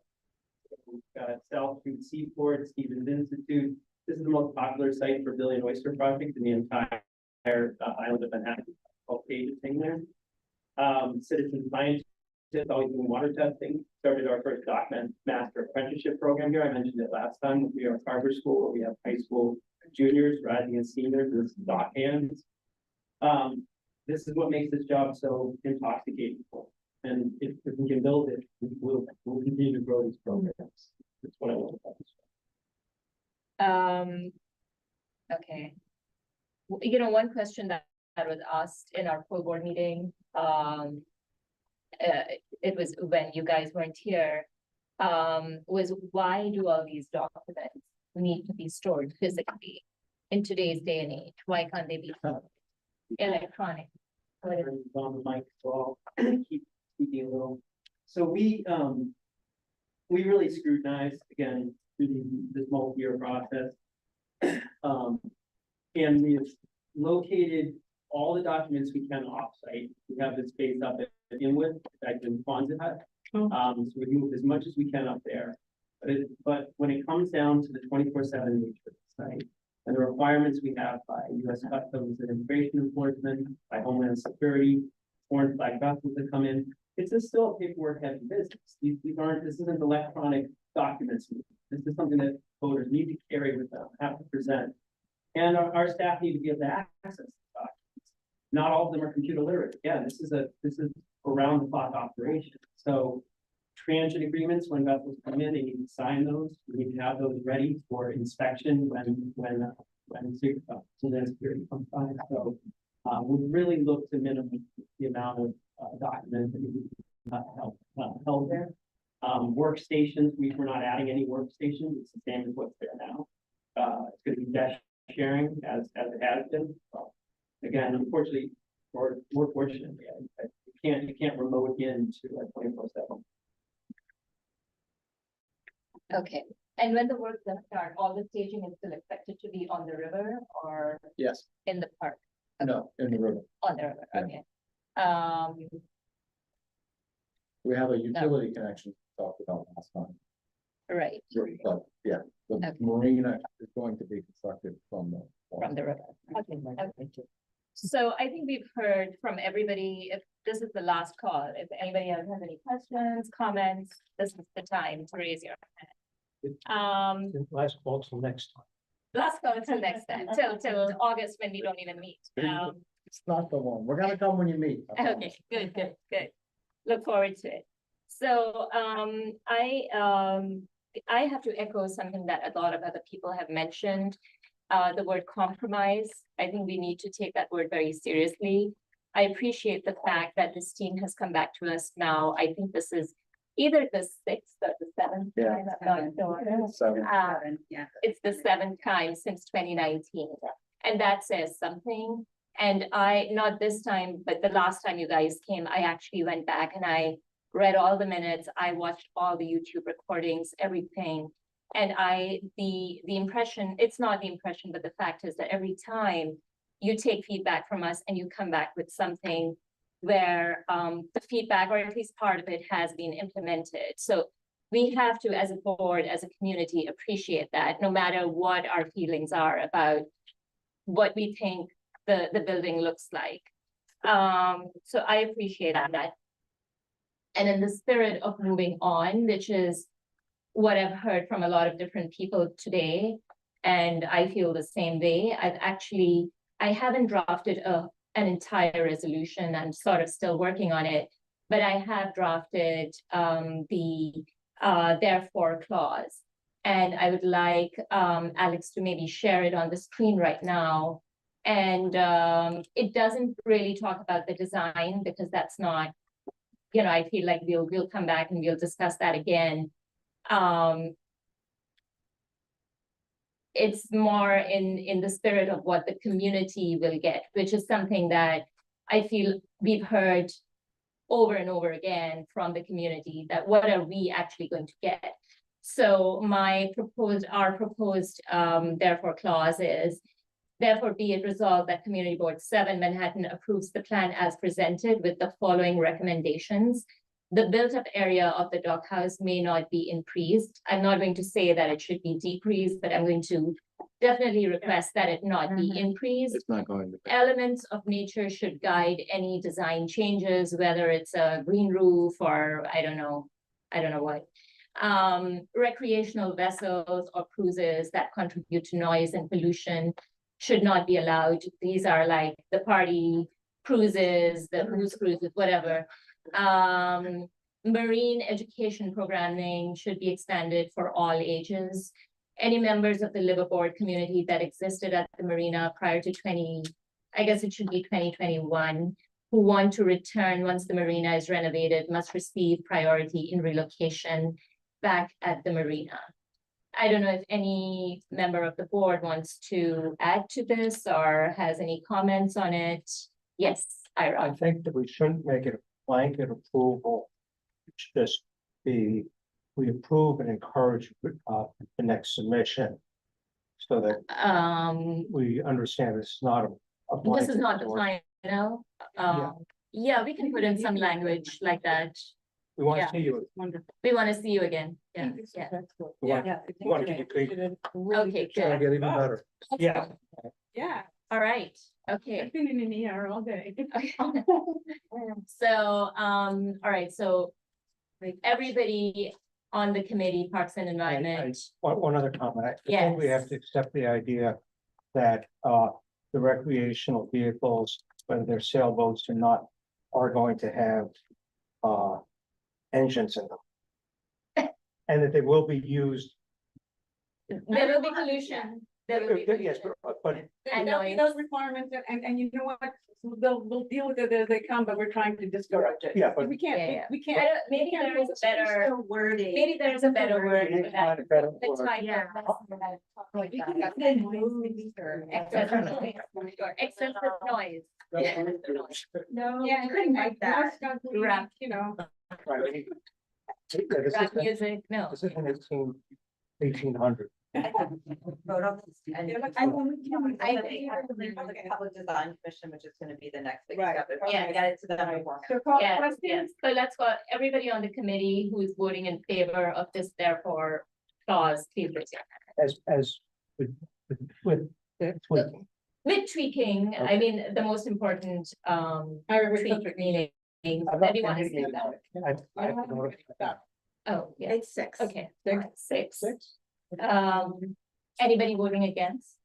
We've got South Street Seaport, Stevens Institute. This is the most popular site for Billy and Oyster Project in the entire island of Manhattan. All pages thing there. Citizen scientists always doing water testing. Started our first document master apprenticeship program here. I mentioned it last time. We are Carver School, where we have high school juniors, rising and seniors, as dock hands. This is what makes this job so intoxicating. And if we can build it, we'll continue to grow these programs. That's what I want to Okay. You know, one question that was asked in our full board meeting, it was when you guys weren't here, was why do all these documents need to be stored physically in today's day and age? Why can't they be electronic? On the mic, so I'll keep speaking a little. So we really scrutinized again through this multi-year process. And we have located all the documents we can offsite. We have the space up at Inwood, back in Quonset hut. So we've moved as much as we can up there. But when it comes down to the 24/7 nature of the site and the requirements we have by U.S. Customs and Immigration Enforcement, by Homeland Security, foreign flag vessels that come in, it's still a paperwork heavy business. This isn't electronic documents. This is something that voters need to carry with them, have to present. And our staff need to be able to access the documents. Not all of them are computer literate. Again, this is around the clock operation. So transit agreements, when vessels come in, they need to sign those. We need to have those ready for inspection when security comes by. So we really look to minimize the amount of documents that need to be held there. Workstations, we're not adding any workstations. It's the same as what's there now. It's going to be desk sharing as it has been. So, again, unfortunately, or more fortunately, you can't remote into a 24/7. Okay, and when the work does start, all the staging is still expected to be on the river or Yes, in the park? no, in the river. On the river, okay. We have a utility connection we talked about last time. Right. But yeah, the marina is going to be constructed from the river. Okay, okay. So I think we've heard from everybody. If this is the last call, if anybody else has any questions, comments, this is the time to raise your hand. Last call till next time. Last call until next time, till August when we don't even meet. It's not the one. We're gonna come when you meet. Okay, good. Look forward to it. So I have to echo something that a lot of other people have mentioned. The word compromise. I think we need to take that word very seriously. I appreciate the fact that this team has come back to us now. I think this is either the 6th or the 7th time. I'm not sure. It's the 7th time since 2019. And that says something. And not this time, but the last time you guys came, I actually went back and I read all the minutes. I watched all the YouTube recordings, everything. And the impression, it's not the impression, but the fact is that every time you take feedback from us and you come back with something where the feedback, or at least part of it, has been implemented. So we have to, as a board, as a community, appreciate that, no matter what our feelings are about what we think the building looks like. So I appreciate that. And in the spirit of moving on, which is what I've heard from a lot of different people today, and I feel the same way. I haven't drafted an entire resolution. I'm sort of still working on it, but I have drafted the therefore clause. And I would like Alex to maybe share it on the screen right now. And it doesn't really talk about the design because that's not, I feel like we'll come back and we'll discuss that again. It's more in the spirit of what the community will get, which is something that I feel we've heard over and over again from the community, that what are we actually going to get? So our proposed therefore clause is, therefore be it resolved that Community Board 7 Manhattan approves the plan as presented with the following recommendations. The built-up area of the dockhouse may not be increased. I'm not going to say that it should be decreased, but I'm going to definitely request that it not be increased. It's not going to be. Elements of nature should guide any design changes, whether it's a green roof or I don't know what. Recreational vessels or cruises that contribute to noise and pollution should not be allowed. These are like the party cruises, the cruise cruises, whatever. Marine education programming should be expanded for all ages. Any members of the liveaboard community that existed at the marina prior to 2021, who want to return once the marina is renovated must receive priority in relocation back at the marina. I don't know if any member of the board wants to add to this or has any comments on it. Yes, I Ira. think that we shouldn't make it a blanket approval. It should just be, we approve and encourage the next submission. So that we understand it's not a This is blanket not the endorsement. final. Yeah. Yeah, we can put in some language like that. We want Yeah. to see you. We want to see you again. Yeah, yeah. We want to keep it big. Okay, Try to good. get even better. Yeah. Yeah. All right. Okay. I've been in an ER all day. So, all right, so everybody on the committee, Parks and Environment. One other comment. I think we have Yes. to accept the idea that the recreational vehicles, whether they're sailboats or not, are going to have engines in them. And that they will be used. There will be pollution. There will be Yes, pollution. but There'll be those requirements and you know what, they'll deal with it as they come, but we're trying to discourage it. Yeah, but- We can't, Yeah, yeah. we I can't. don't, maybe we can't there is a better, Wording. maybe there's a better word for that. a better The word. type Yeah. Excessive noise. Excessive noise. No. Yeah, I couldn't like that. Rap. You know. Right. Yeah, this Rap is- music, no. This is an 1800. Public Design Commission, which is gonna be the next big Right. step. If we Yeah. can get it to them before. So call Yes, questions? yes, so let's go, everybody on the committee who is voting in favor of this therefore clause, please raise your hand. As with tweaking. With tweaking, I mean, the most important, tweak meaning, everyone is saying that. Oh, yeah. It's six. Okay, six. Anybody voting against?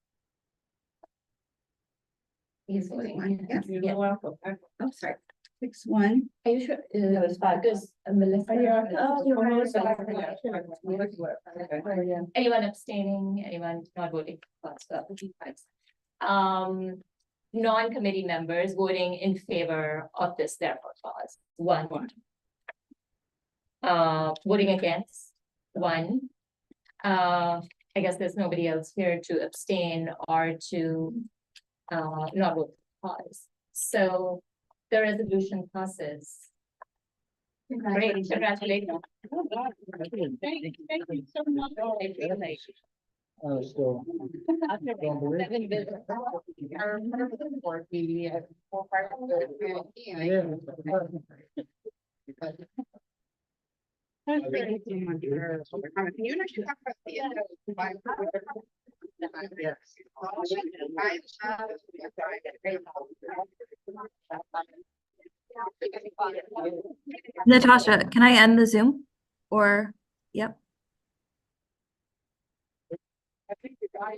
He's voting against. You're welcome. I'm sorry. 6-1. Are you sure? No, it's five. Because Melissa. Oh, you're right. Anyone abstaining, anyone not voting? Non-committee members voting in favor of this therefore clause, one. Voting against, one. I guess there's nobody else here to abstain or to not vote for the clause. So the resolution passes. Great, congratulations. Thank you so much. So. Board meeting at 4:05. Thank you so much for coming. Can you actually talk about Natasha, can I end the Zoom? Or, yep. I think the guy.